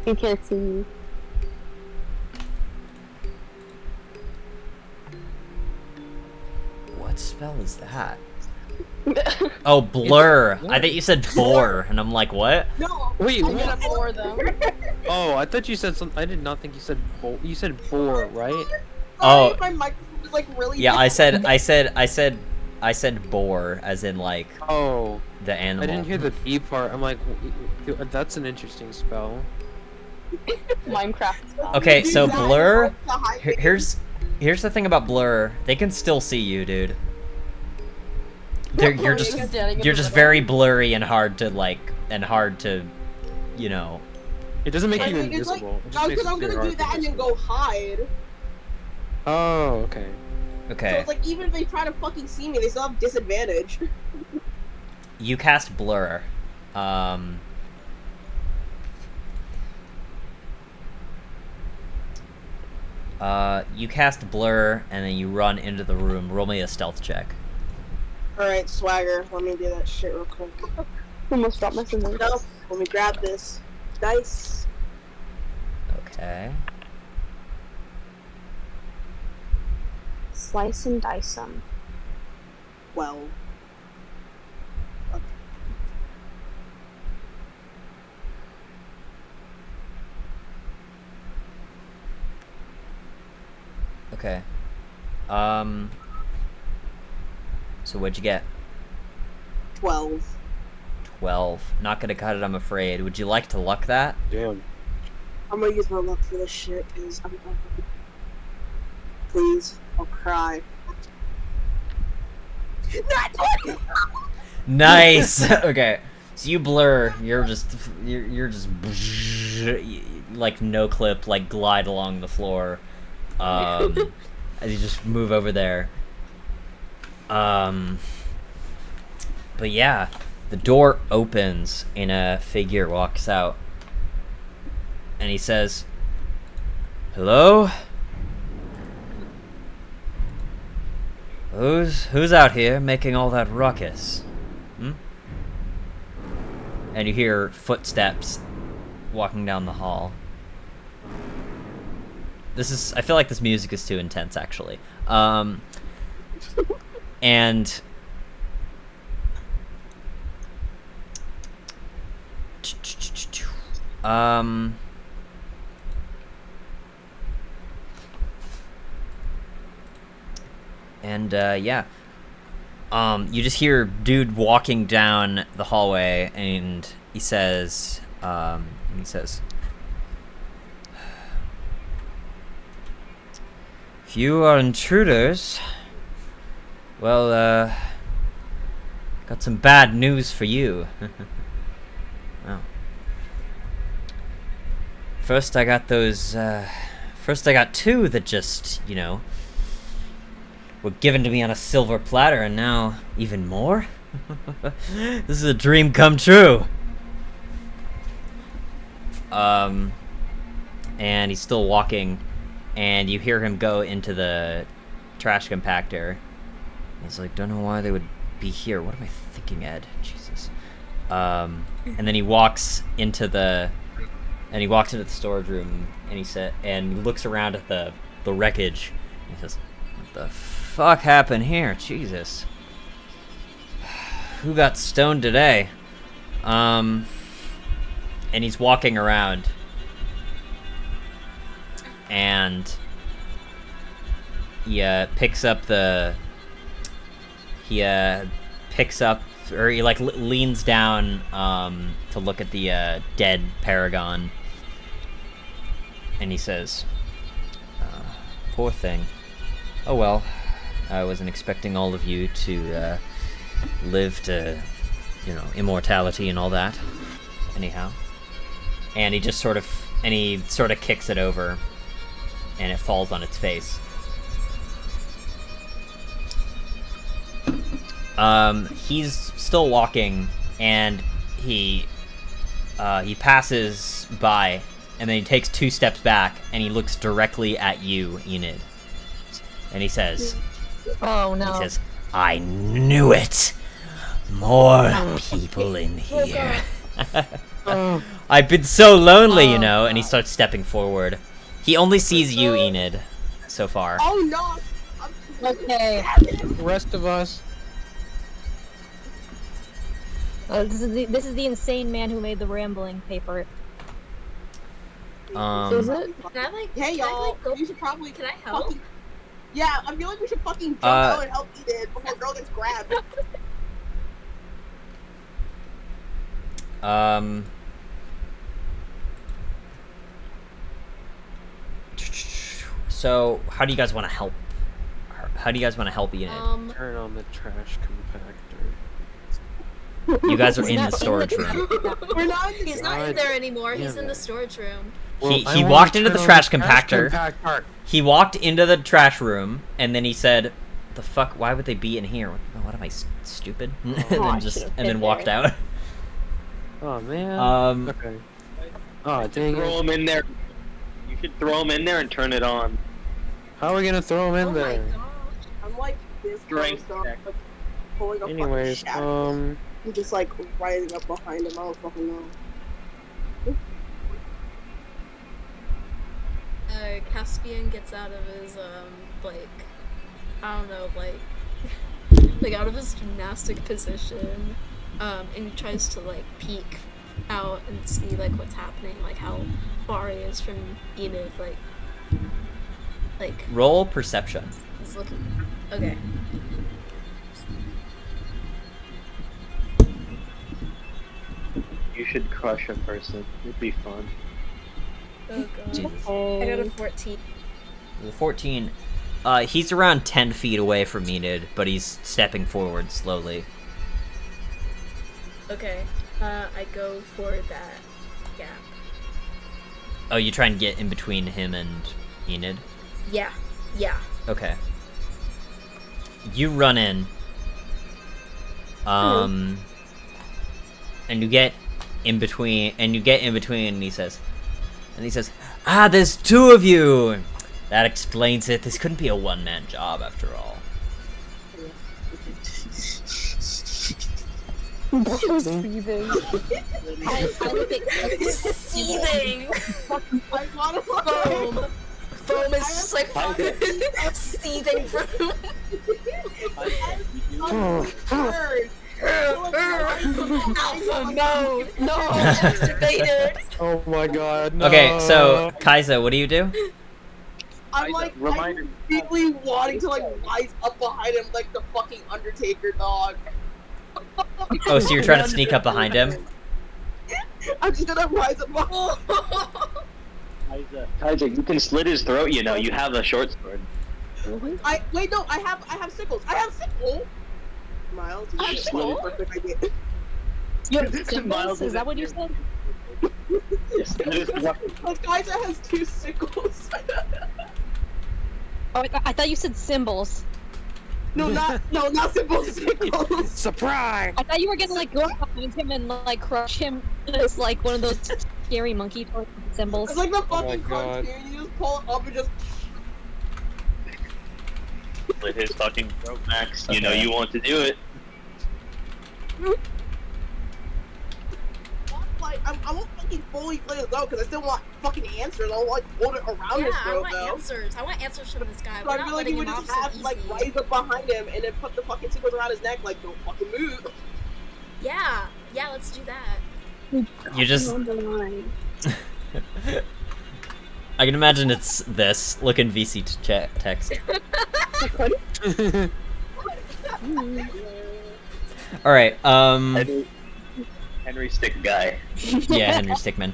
Speaker 5: You can't see me.
Speaker 1: What spell is that? Oh, blur. I think you said bore, and I'm like, what?
Speaker 7: No.
Speaker 3: Wait,
Speaker 7: I'm
Speaker 3: what?
Speaker 7: gonna bore them.
Speaker 3: Oh, I thought you said something. I did not think you said you said boar, right?
Speaker 1: Oh.
Speaker 7: My microphone is like really.
Speaker 1: Yeah, I
Speaker 7: difficult.
Speaker 1: said boar, as in like
Speaker 3: Oh,
Speaker 1: the animal.
Speaker 3: I didn't hear the B part. I'm like, that's an interesting spell.
Speaker 5: Minecraft spell.
Speaker 1: Okay,
Speaker 7: Dude,
Speaker 1: so
Speaker 7: that is
Speaker 1: blur.
Speaker 7: like the high-
Speaker 1: Here's the thing about blur. They can still see you, dude. You're just
Speaker 5: Standing in
Speaker 1: you're
Speaker 5: the
Speaker 1: just
Speaker 5: middle.
Speaker 1: very blurry and hard to you know.
Speaker 3: It doesn't make you
Speaker 7: It's like,
Speaker 3: invisible. It just
Speaker 7: no,
Speaker 3: makes
Speaker 7: because
Speaker 3: it
Speaker 7: I'm
Speaker 3: very
Speaker 7: gonna do
Speaker 3: hard to
Speaker 7: that and then
Speaker 3: invisible.
Speaker 7: go hide.
Speaker 3: Oh, okay.
Speaker 7: So
Speaker 1: Okay,
Speaker 7: it's like even if they try to fucking see me, they still have disadvantage.
Speaker 1: you cast blur. You cast blur and then you run into the room. Roll me a stealth check.
Speaker 7: Alright, swagger. Let me do that shit real quick.
Speaker 5: Almost dropped my scissors.
Speaker 7: No, let me grab this dice.
Speaker 1: Okay.
Speaker 5: Slice and dice them.
Speaker 7: 12.
Speaker 1: Okay. So what'd you get?
Speaker 7: 12.
Speaker 1: 12. Not gonna cut it, I'm afraid. Would you like to luck that?
Speaker 3: Damn.
Speaker 7: I'm gonna use my luck for this shit, because I'm please, I'll cry. Not 20!
Speaker 1: Nice. Okay, so you blur. You're just like no clip, like glide along the floor. As you just move over there. But yeah, the door opens and a figure walks out, and he says, "Hello? Who's out here making all that ruckus?" And you hear footsteps walking down the hall. I feel like this music is too intense, actually. And yeah. You just hear dude walking down the hallway, and he says, "If you are intruders, well, got some bad news for you." Well, first I got two that just, were given to me on a silver platter, and now even more? This is a dream come true. And he's still walking, and you hear him go into the trash compactor. He's like, "Don't know why they would be here. What am I thinking, Ed? Jesus." And then he walks into the storage room, and he looks around at the wreckage. And he says, "What the fuck happened here? Jesus. Who got stoned today?" And he's walking around, and he leans down to look at the dead Paragon, and he says, "Poor thing. Oh well, I wasn't expecting all of you to live to, immortality and all that. Anyhow." And he just sort of kicks it over, and it falls on its face. He's still walking, and he passes by, and then he takes 2 steps back, and he looks directly at you, Enid. And he says,
Speaker 4: Oh no.
Speaker 1: He says, "I knew it! More people in here. I've been so lonely, and he starts stepping forward. He only sees you, Enid, so far.
Speaker 7: Oh no!
Speaker 4: Okay.
Speaker 3: The rest of us.
Speaker 4: This is the insane man who made the rambling paper.
Speaker 5: Is it?
Speaker 6: Can I
Speaker 7: Hey y'all,
Speaker 6: go?
Speaker 7: you should probably.
Speaker 6: Can I help?
Speaker 7: Yeah, I feel like we should fucking jump out and help Enid before girl gets grabbed.
Speaker 1: So, how do you guys want to help her? How do you guys want to help Enid?
Speaker 3: Turn on the trash compactor.
Speaker 1: You guys are
Speaker 4: He's
Speaker 1: in
Speaker 4: not
Speaker 1: the storage
Speaker 4: in the-
Speaker 1: room.
Speaker 7: We're not.
Speaker 6: He's not in there anymore. He's in
Speaker 3: Damn
Speaker 6: the
Speaker 3: it.
Speaker 6: storage room.
Speaker 1: He walked into the trash compactor. He walked into the trash room, and then he said, "The fuck? Why would they be in here? What am I, stupid?" And then walked out.
Speaker 3: Oh man. Okay. Oh dang
Speaker 2: Throw
Speaker 3: it.
Speaker 2: him in there. You should throw him in there and turn it on.
Speaker 3: How are we gonna throw him in
Speaker 6: Oh my
Speaker 3: there?
Speaker 6: gosh.
Speaker 7: I'm like this
Speaker 2: Strength
Speaker 7: close up,
Speaker 2: check.
Speaker 7: like, pulling a
Speaker 3: Anyways,
Speaker 7: fucking shadow. I'm just like rising up behind him. I don't fucking know.
Speaker 6: Caspian gets out of his out of his gymnastic position, and he tries to peek out and see what's happening, how far he is from Enid,
Speaker 1: Roll perception.
Speaker 6: he's looking. Okay.
Speaker 2: You should crush a person. It'd be fun.
Speaker 6: Oh god.
Speaker 1: Jesus.
Speaker 6: I got a 14.
Speaker 1: The 14. He's around 10 feet away from Enid, but he's stepping forward slowly.
Speaker 6: Okay. I go for that gap.
Speaker 1: Oh, you try and get in between him and Enid?
Speaker 6: Yeah. Yeah.
Speaker 1: Okay. You run in. And you get in between, and he says, "Ah, there's two of you! That explains it. This couldn't be a one-man job after all."
Speaker 5: Seething.
Speaker 6: Seething.
Speaker 7: I want to
Speaker 6: Foam. Foam is just like seething from. Alpha mode. No, activated.
Speaker 3: Oh my god, no.
Speaker 1: Okay, so, Kaiza, what do you do?
Speaker 7: I'm like, I'm really wanting to like rise up behind him like the fucking Undertaker dog.
Speaker 1: Oh, so you're trying to sneak up behind him?
Speaker 7: I'm just gonna rise up behind
Speaker 2: Kaiser, you can slit his throat, you know, you have a short sword.
Speaker 7: Wait, no, I have sickles. I have sickles. Miles, you
Speaker 6: have
Speaker 7: should
Speaker 6: sickles?
Speaker 7: perfect idea.
Speaker 4: You have sickles? Is that what you said?
Speaker 2: Yes,
Speaker 7: Well, Kaiser has 2 sickles.
Speaker 4: Oh, I thought you said symbols.
Speaker 7: No, not sickles, sickles.
Speaker 3: Surprise!
Speaker 4: I thought you were gonna like go up behind him and like crush him as like one of those scary monkey toy symbols.
Speaker 7: It's like the
Speaker 3: my
Speaker 7: fucking
Speaker 3: God.
Speaker 7: cartoon. You just pull it up and just.
Speaker 2: slit his fucking throat, Max. You know you want to do it.
Speaker 7: Like, I won't fucking fully play this out because I still want fucking answers. I'll like hold it around
Speaker 6: Yeah,
Speaker 7: his
Speaker 6: I
Speaker 7: throat
Speaker 6: want
Speaker 7: though.
Speaker 6: answers. I want answers from this guy.
Speaker 7: So
Speaker 6: We're
Speaker 7: I
Speaker 6: not
Speaker 7: feel like he
Speaker 6: letting
Speaker 7: would
Speaker 6: him
Speaker 7: just
Speaker 6: off
Speaker 7: have
Speaker 6: so
Speaker 7: like
Speaker 6: easy.
Speaker 7: rise up behind him and then put the fucking sickles around his neck like don't fucking move.
Speaker 6: Yeah, let's do that.
Speaker 1: You just...
Speaker 5: On the line.
Speaker 1: I can imagine it's this. Look in VC text. Alright,
Speaker 2: Henry Stick guy.
Speaker 1: yeah, Henry Stickmin.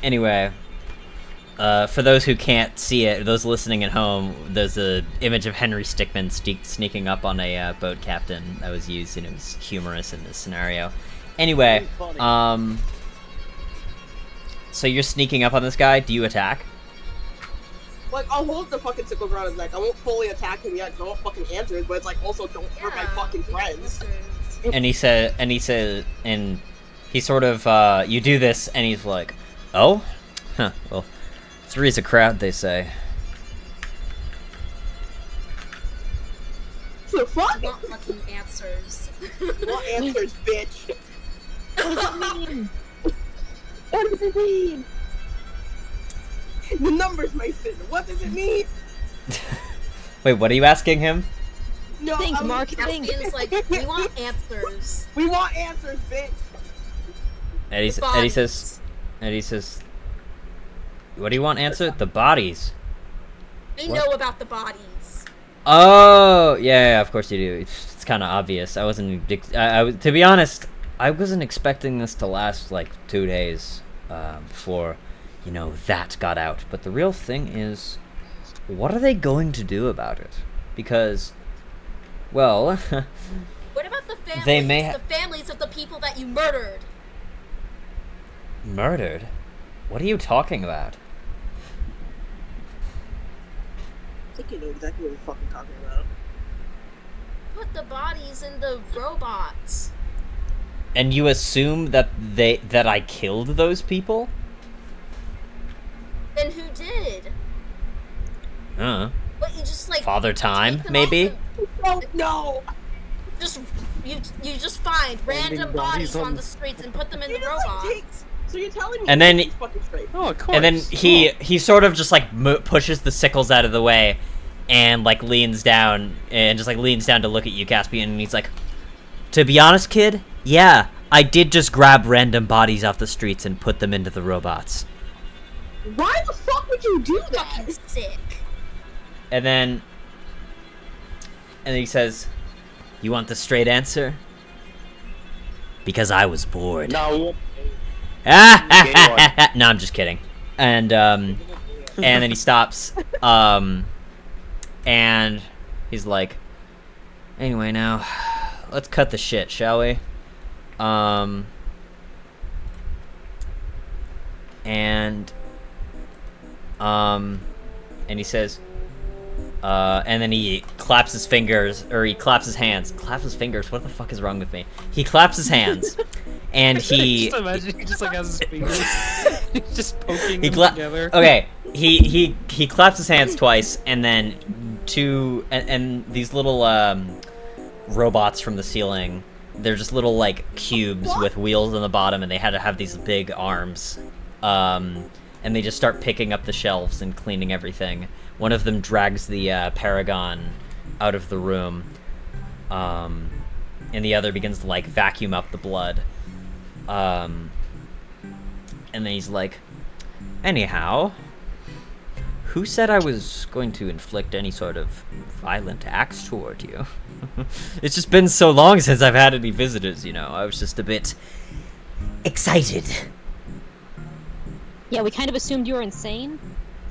Speaker 1: Anyway, for those who can't see it, those listening at home, there's a image of Henry Stickmin sneaking up on a boat captain that was used, and it was humorous in this scenario. Anyway, so you're sneaking up on this guy. Do you attack?
Speaker 7: Like I'll hold the fucking sickles around his neck. I won't fully attack him yet. Don't fucking answer it, but it's like also don't hurt my fucking friends.
Speaker 1: And he said, and he sort of, you do this, and he's like, "Oh, huh. Well, three's a crowd, they say."
Speaker 7: The fuck?
Speaker 6: I want fucking answers.
Speaker 7: Want answers, bitch.
Speaker 5: What does it mean?
Speaker 7: The numbers, Mason. What does it mean?
Speaker 1: Wait, what are you asking him?
Speaker 7: No,
Speaker 4: Think,
Speaker 7: I'm-
Speaker 4: Mark, think.
Speaker 6: Caspian's like, we want answers.
Speaker 7: We want answers, bitch.
Speaker 1: And he says, "What do you want answered? The bodies."
Speaker 6: We
Speaker 1: What?
Speaker 6: know about the bodies.
Speaker 1: Oh, yeah, of course you do. It's kind of obvious. I wasn't, to be honest, I wasn't expecting this to last like 2 days before, you know, that got out. But the real thing is, what are they going to do about it? Because, well,
Speaker 6: What about the families?
Speaker 1: They may
Speaker 6: the families of the people that you murdered.
Speaker 1: murdered? What are you talking about?
Speaker 7: I think you know exactly what we're fucking talking about.
Speaker 6: Put the bodies in the robots.
Speaker 1: And you assume that I killed those people?
Speaker 6: Then who did? What, you just like
Speaker 1: Father Time,
Speaker 6: take them
Speaker 1: maybe?
Speaker 6: off
Speaker 7: Oh no!
Speaker 6: Just you just find random bodies
Speaker 3: bodies
Speaker 6: on
Speaker 3: on-
Speaker 6: the streets and put them in the
Speaker 7: You just, like,
Speaker 6: robots.
Speaker 7: So you're telling me?
Speaker 1: And then-
Speaker 7: he's fucking straight.
Speaker 3: Oh, of course.
Speaker 1: And then he sort of just like pushes the sickles out of the way, and like leans down to look at you, Caspian, and he's like, "To be honest, kid, yeah, I did just grab random bodies off the streets and put them into the robots."
Speaker 7: Why the fuck would you do that?
Speaker 6: Fucking sick.
Speaker 1: And then he says, "You want the straight answer?" Because I was bored.
Speaker 2: No,
Speaker 1: No, I'm just kidding. And then he stops. And he's like, anyway, now, let's cut the shit, shall we? And he says, and then he claps his fingers, or he claps his hands. Claps his fingers? What the fuck is wrong with me? He claps his hands, and he...
Speaker 3: Just imagine he just like has his fingers just poking them together.
Speaker 1: Okay, he claps his hands twice, and then and these little robots from the ceiling, they're just little like cubes with wheels on the bottom, and they had to have these big arms. And they just start picking up the shelves and cleaning everything. One of them drags the Paragon out of the room, and the other begins to like vacuum up the blood. And then he's like, anyhow, who said I was going to inflict any sort of violent acts toward you? It's just been so long since I've had any visitors, you know. I was just a bit excited.
Speaker 4: Yeah, we kind of assumed you were insane.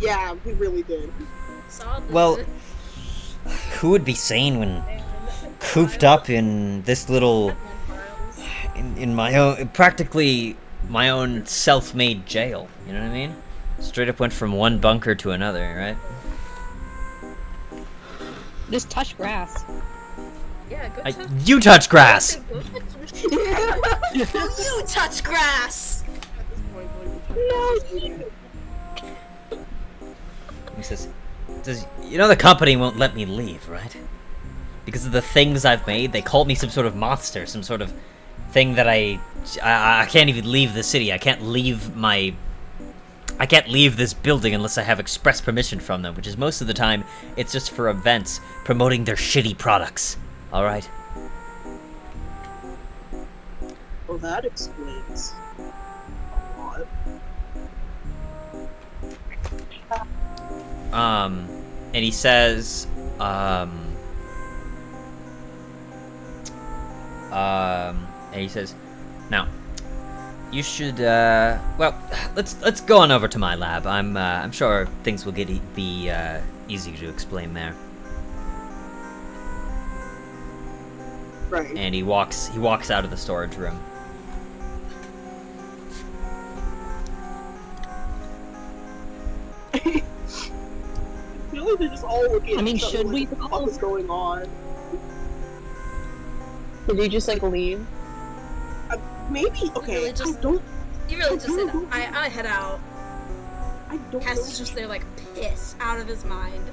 Speaker 7: Yeah, we really did.
Speaker 1: Well, who would be sane when cooped up in this little, in my own, practically my own self-made jail? You know what I mean? Straight up went from one bunker to another, right?
Speaker 4: Just touch grass.
Speaker 6: Yeah, go touch.
Speaker 1: You touch grass.
Speaker 6: You touch grass.
Speaker 1: He says, you know the company won't let me leave, right? Because of the things I've made. They called me some sort of monster, some sort of thing that I can't even leave the city. I can't leave this building unless I have express permission from them, which is most of the time it's just for events promoting their shitty products. All right.
Speaker 7: Well, that explains a lot.
Speaker 1: And he says, and he says, now, you should, well, let's go on over to my lab. I'm sure things will be easy to explain there.
Speaker 7: Right.
Speaker 1: And he walks out of the storage room.
Speaker 7: I feel like they're just all looking at each other
Speaker 4: should
Speaker 7: like,
Speaker 4: we
Speaker 7: what the fuck is going on?
Speaker 5: Did you just like leave?
Speaker 7: Maybe, okay,
Speaker 6: Really just- You really just said, I head out.
Speaker 7: I don't
Speaker 6: Cass
Speaker 7: know.
Speaker 6: is just there, like, pissed out of his mind.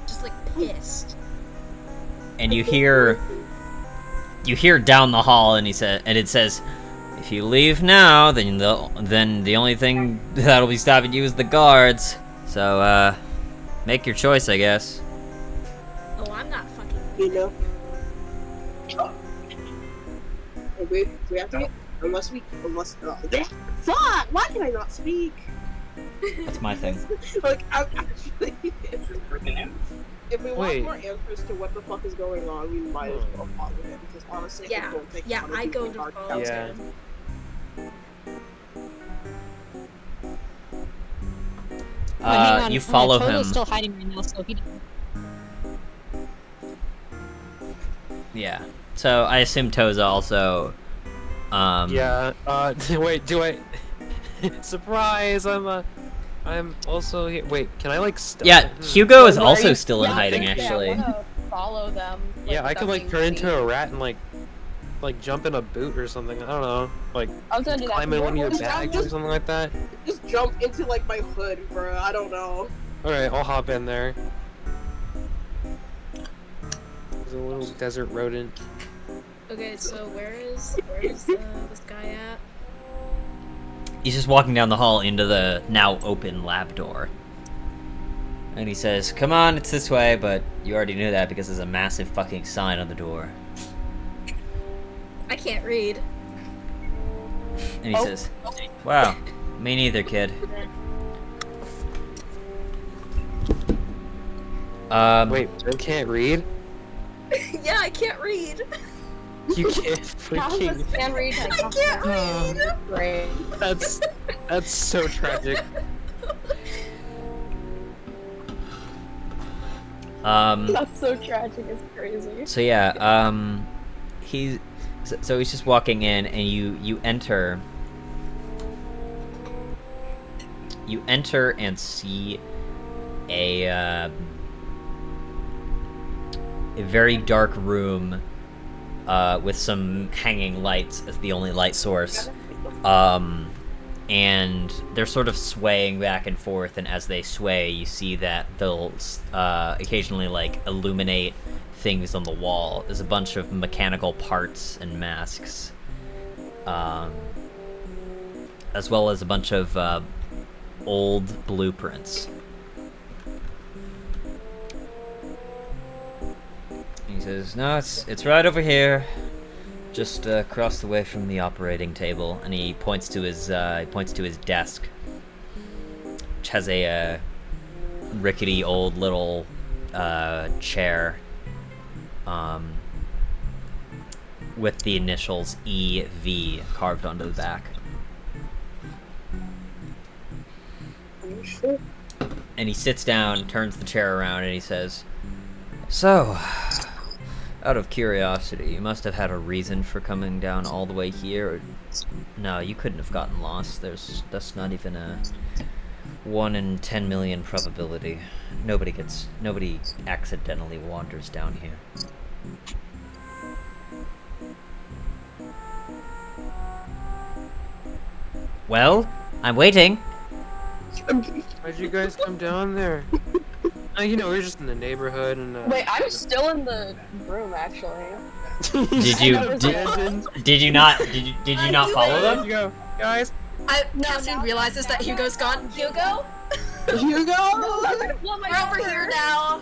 Speaker 6: Just, like, pissed.
Speaker 1: And you hear down the hall, and it says, if you leave now, then the only thing that'll be stopping you is the guards. So, make your choice, I guess.
Speaker 6: Oh, I'm not fucking.
Speaker 7: You know? We have to get, unless, yeah. Fuck! Why can I not speak?
Speaker 1: That's my thing.
Speaker 7: Like, I'm actually, if we want
Speaker 3: Wait.
Speaker 7: more answers to what the fuck is going on, we might as well follow him, because honestly, I
Speaker 6: Yeah,
Speaker 7: don't think
Speaker 6: yeah, I go to
Speaker 7: hard
Speaker 6: follow
Speaker 3: Yeah.
Speaker 6: him.
Speaker 4: Hang on,
Speaker 1: You follow
Speaker 4: Toto's
Speaker 1: him.
Speaker 4: still hiding right now, so he.
Speaker 1: Yeah. So I assume Toza also.
Speaker 3: Yeah. Wait. Do I? Surprise! I'm also here. Wait. Can I like?
Speaker 1: Yeah, Hugo is also still in hiding,
Speaker 5: Yeah,
Speaker 1: actually.
Speaker 5: I wanna follow them.
Speaker 3: Yeah, I could like
Speaker 5: without
Speaker 3: turn
Speaker 5: being
Speaker 3: into a
Speaker 5: seen.
Speaker 3: rat and like jump in a boot or something. I don't know. Like
Speaker 5: I was gonna do that.
Speaker 3: climb in one of your
Speaker 7: Just-
Speaker 3: bags or something like that.
Speaker 7: Just jump into, like, my hood, bro. I don't know.
Speaker 3: All right, I'll hop in there. There's a little desert rodent.
Speaker 6: Okay, so where is this guy at?
Speaker 1: He's just walking down the hall into the now open lab door. And he says, come on, it's this way, but you already knew that because there's a massive fucking sign on the door.
Speaker 6: I can't read.
Speaker 1: And he says, wow, me neither, kid.
Speaker 3: Wait, I can't read.
Speaker 6: Yeah, I can't read.
Speaker 3: You can't
Speaker 5: How does
Speaker 3: freaking.
Speaker 5: this man read? Like,
Speaker 6: I can't read.
Speaker 5: Great.
Speaker 3: That's so tragic.
Speaker 5: That's so tragic. It's crazy.
Speaker 1: So yeah, he's just walking in, and you enter. You enter and see a very dark room with some hanging lights as the only light source. And they're sort of swaying back and forth, and as they sway, you see that they'll occasionally, like, illuminate things on the wall. There's a bunch of mechanical parts and masks, as well as a bunch of old blueprints. He says, "No, it's right over here, just across the way from the operating table." And he points to his desk, which has a rickety old little chair with the initials EV carved onto the back. And he sits down, turns the chair around, and he says, "So, out of curiosity, you must have had a reason for coming down all the way here. No, you couldn't have gotten lost. That's not even a 1 in 10 million probability. Nobody accidentally wanders down here." Well, I'm waiting.
Speaker 3: Why'd you guys come down there? You know, we're just in the neighborhood and.
Speaker 5: Wait, I'm still in the room actually.
Speaker 1: Did you not follow them?
Speaker 3: Go, guys.
Speaker 6: Cassian realizes that Hugo's gone. Hugo?
Speaker 5: Hugo!
Speaker 6: We're over here now.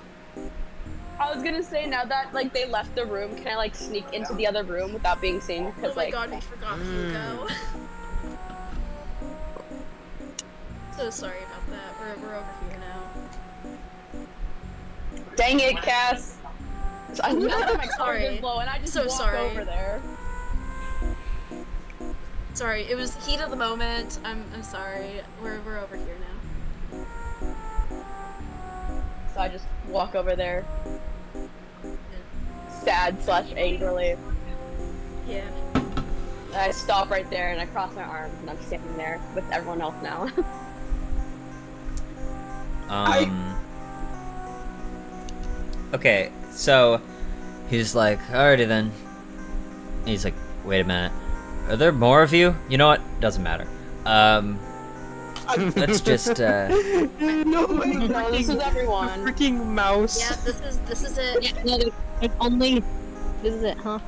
Speaker 5: I was gonna say, now that like they left the room, can I like sneak into the other room without being seen?
Speaker 6: Oh
Speaker 5: Because
Speaker 6: my
Speaker 5: like,
Speaker 6: god, we forgot Hugo. So sorry about that. We're over here now.
Speaker 5: dang it, Cass! I know that my car
Speaker 6: Sorry.
Speaker 5: is low, and I just
Speaker 6: So
Speaker 5: walked
Speaker 6: sorry.
Speaker 5: over there.
Speaker 6: Sorry, it was heat of the moment. I'm sorry. We're over here now.
Speaker 5: So I just walk over there, sad/angrily.
Speaker 6: Yeah.
Speaker 5: And I stop right there, and I cross my arms, and I'm standing there with everyone else now.
Speaker 1: Okay, so he's like, "Alrighty then." And he's like, "Wait a minute. Are there more of you? You know what? Doesn't matter. Let's just
Speaker 7: No, wait,
Speaker 5: No, this is everyone.
Speaker 3: Freaking mouse.
Speaker 6: Yeah, this is it.
Speaker 4: Yeah, no, there's only. This is it, huh?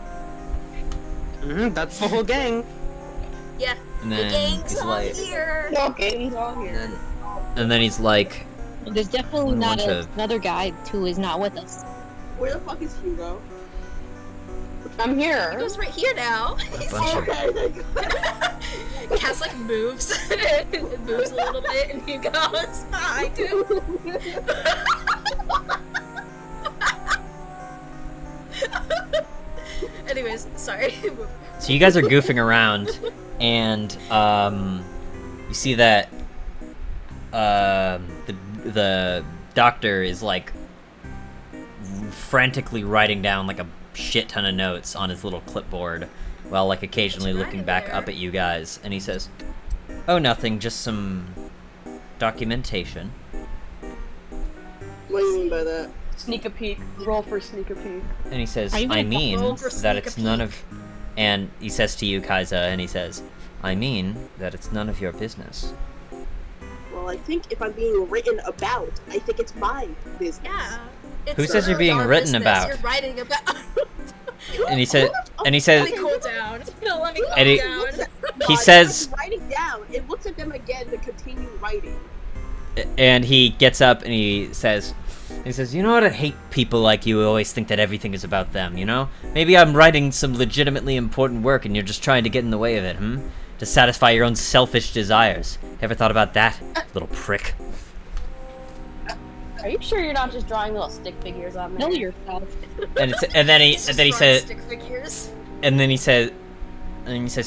Speaker 3: That's the whole gang.
Speaker 6: Yeah.
Speaker 1: And
Speaker 6: The
Speaker 1: then
Speaker 6: gang's
Speaker 1: he's
Speaker 6: all
Speaker 1: like,
Speaker 6: here.
Speaker 5: Okay, he's all here.
Speaker 1: and then he's like,
Speaker 4: There's definitely
Speaker 1: A
Speaker 4: not
Speaker 1: bunch of-
Speaker 4: another guy who is not with us.
Speaker 7: where the fuck is Hugo?
Speaker 5: I'm here.
Speaker 6: Hugo's right here now. He's
Speaker 1: bunch
Speaker 6: here.
Speaker 1: of-
Speaker 7: Okay, thank God.
Speaker 6: Cass like moves. It moves a little bit, and he goes, "I do." Anyways, sorry.
Speaker 1: so you guys are goofing around, and you see that the doctor is like frantically writing down like a shit ton of notes on his little clipboard, while like occasionally
Speaker 6: What's
Speaker 1: looking
Speaker 6: wrong
Speaker 1: back
Speaker 6: there?
Speaker 1: up at you guys, and he says, "Oh, nothing, just some documentation."
Speaker 7: What do you mean by that?
Speaker 5: Sneak a peek. Roll for sneak a peek.
Speaker 1: And he says,
Speaker 4: Are you
Speaker 1: "I
Speaker 4: gonna
Speaker 1: mean
Speaker 6: roll for
Speaker 1: that
Speaker 6: sneak a
Speaker 1: it's none
Speaker 6: peek?
Speaker 1: of," and he says to you, Kaiza, and he says, "I mean that it's none of your business."
Speaker 7: Well, I think if I'm being written about, I think it's my business.
Speaker 6: Yeah. It's
Speaker 1: Who says you're being
Speaker 6: your
Speaker 1: written
Speaker 6: business.
Speaker 1: about?
Speaker 6: You're writing about.
Speaker 1: And he said, and he
Speaker 6: Let
Speaker 1: says,
Speaker 6: me cool down. Let me
Speaker 1: And he-
Speaker 6: calm down.
Speaker 1: he says,
Speaker 7: writing down. It looks at them again to continue writing.
Speaker 1: and he gets up and he says, "You know what? I hate people like you who always think that everything is about them. You know, maybe I'm writing some legitimately important work, and you're just trying to get in the way of it, to satisfy your own selfish desires. Ever thought about that, little prick?"
Speaker 5: Are you sure you're not just drawing little stick figures on there?
Speaker 4: Know yourself.
Speaker 1: And then he
Speaker 6: It's just
Speaker 1: said,
Speaker 6: drawing stick figures.
Speaker 1: and then he says,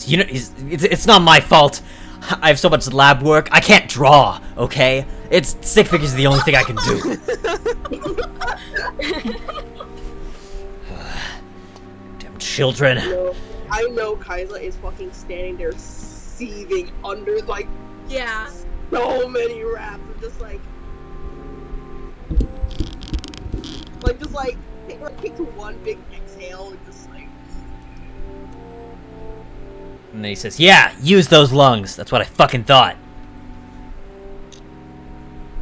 Speaker 1: "You know, it's not my fault. I have so much lab work. I can't draw, okay? It's stick figures are the only thing I can do. Damn children.
Speaker 7: I know Kaiser is fucking standing there seething under like
Speaker 6: Yeah.
Speaker 7: so many raps and just take to one big exhale and just like.
Speaker 1: And then he says, "Yeah, use those lungs. That's what I fucking thought."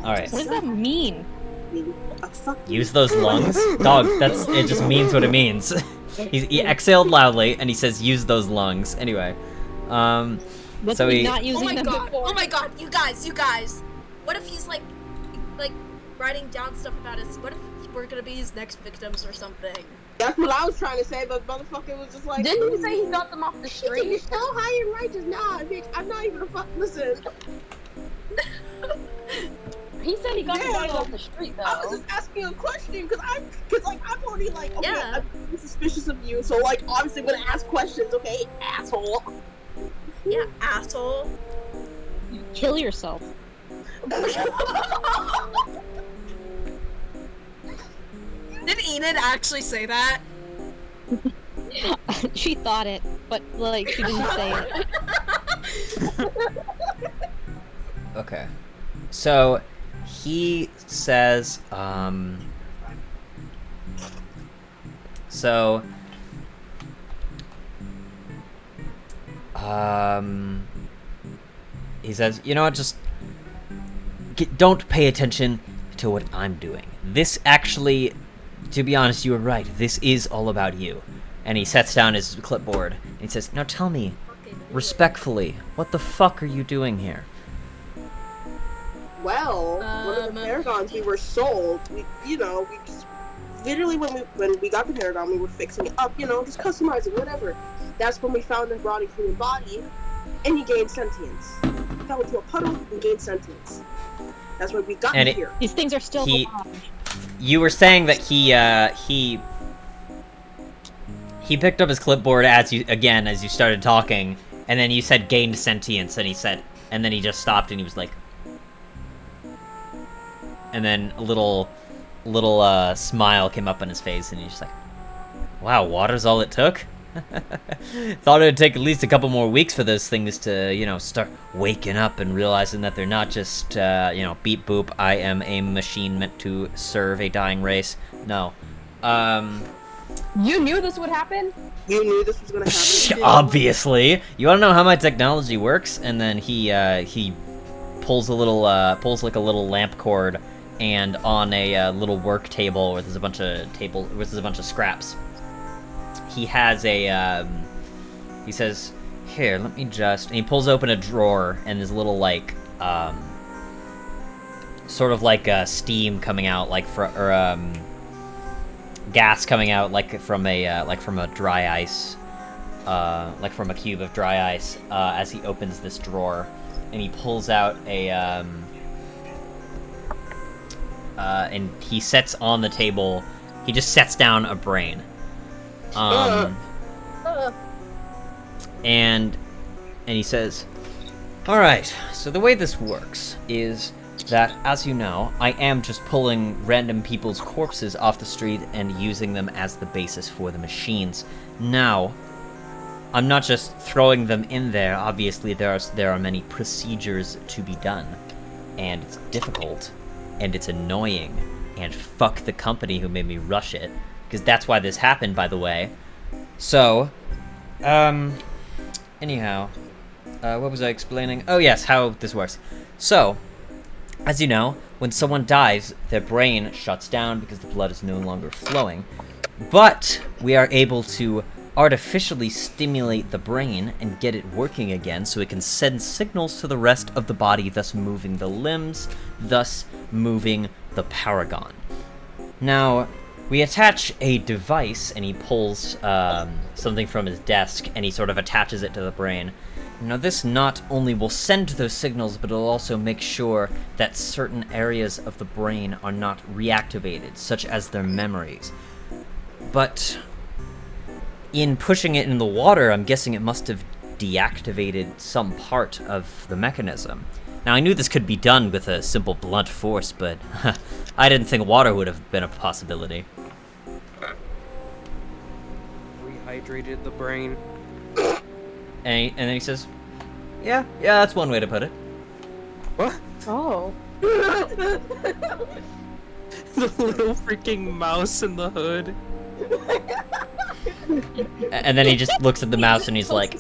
Speaker 1: All right.
Speaker 4: What does that mean?
Speaker 1: Use those lungs, dog. It just means what it means. He exhaled loudly and he says, "Use those lungs." Anyway,
Speaker 4: What's
Speaker 1: so he.
Speaker 4: not using
Speaker 6: Oh my
Speaker 4: them
Speaker 6: god!
Speaker 4: before?
Speaker 6: Oh my god! You guys! What if he's like writing down stuff about us? What if we're gonna be his next victims or something?
Speaker 7: That's what I was trying to say, but motherfucker was just like.
Speaker 5: Didn't he say he got them off the street?
Speaker 7: You're so high and righteous. Nah, bitch, I'm not even a fuck. Listen.
Speaker 5: He said he got the
Speaker 7: Yeah.
Speaker 5: bodies off the street though.
Speaker 7: I was just asking a question because I'm already like, okay,
Speaker 6: Yeah.
Speaker 7: I'm suspicious of you, so like obviously I'm gonna ask questions, okay, asshole.
Speaker 6: Yeah, asshole.
Speaker 4: Kill yourself.
Speaker 6: Did Enid actually say that?
Speaker 4: She thought it, but like she didn't say it.
Speaker 1: Okay. So he says, he says, "You know what, just don't pay attention to what I'm doing. This actually, to be honest, you were right. This is all about you." And he sets down his clipboard and he says, "Now tell me, respectfully, what the fuck are you doing here?"
Speaker 7: Well, one of the Paragons we were sold, we just literally when we got the Paragon, we were fixing it up, just customizing, whatever. That's when we found the rotting human body, and he gained sentience. He fell into a puddle and gained sentience. That's when we got
Speaker 1: And
Speaker 7: here.
Speaker 4: These things are still alive.
Speaker 1: You were saying that he picked up his clipboard as you started talking, and then you said gained sentience, and then he just stopped and he was like, and then a little smile came up on his face, and he's just like, "Wow, water's all it took? Thought it would take at least a couple more weeks for those things to, start waking up and realizing that they're not just, beep boop, I am a machine meant to serve a dying race. No.
Speaker 5: You knew this would happen?
Speaker 7: You knew this was gonna happen.
Speaker 1: Obviously. You wanna know how my technology works?" And then he pulls a little, like a little lamp cord, and on a little work table where there's a bunch of scraps, he has he says, "Here, let me just," and he pulls open a drawer, and there's a little, like, sort of like steam coming out, gas coming out, like from a dry ice, like from a cube of dry ice, as he opens this drawer, and he pulls out and he sets on the table, he just sets down a brain. And he says, "Alright, so the way this works is that, as you know, I am just pulling random people's corpses off the street and using them as the basis for the machines. Now, I'm not just throwing them in there. Obviously, there are many procedures to be done, and it's difficult, and it's annoying, and fuck the company who made me rush it, because that's why this happened, by the way. So, anyhow, what was I explaining? Oh yes, how this works. So, as you know, when someone dies, their brain shuts down because the blood is no longer flowing, but we are able to artificially stimulate the brain and get it working again so it can send signals to the rest of the body, thus moving the limbs, thus moving the Paragon. Now, we attach a device, and he pulls something from his desk, and he sort of attaches it to the brain. Now, this not only will send those signals, but it'll also make sure that certain areas of the brain are not reactivated, such as their memories. But in pushing it in the water, I'm guessing it must have deactivated some part of the mechanism. Now, I knew this could be done with a simple blunt force, but I didn't think water would have been a possibility.
Speaker 3: Rehydrated the brain.
Speaker 1: And then he says, yeah, that's one way to put it.
Speaker 3: What?
Speaker 5: Oh.
Speaker 3: The little freaking mouse in the hood.
Speaker 1: And then he just looks at the mouse and he's like,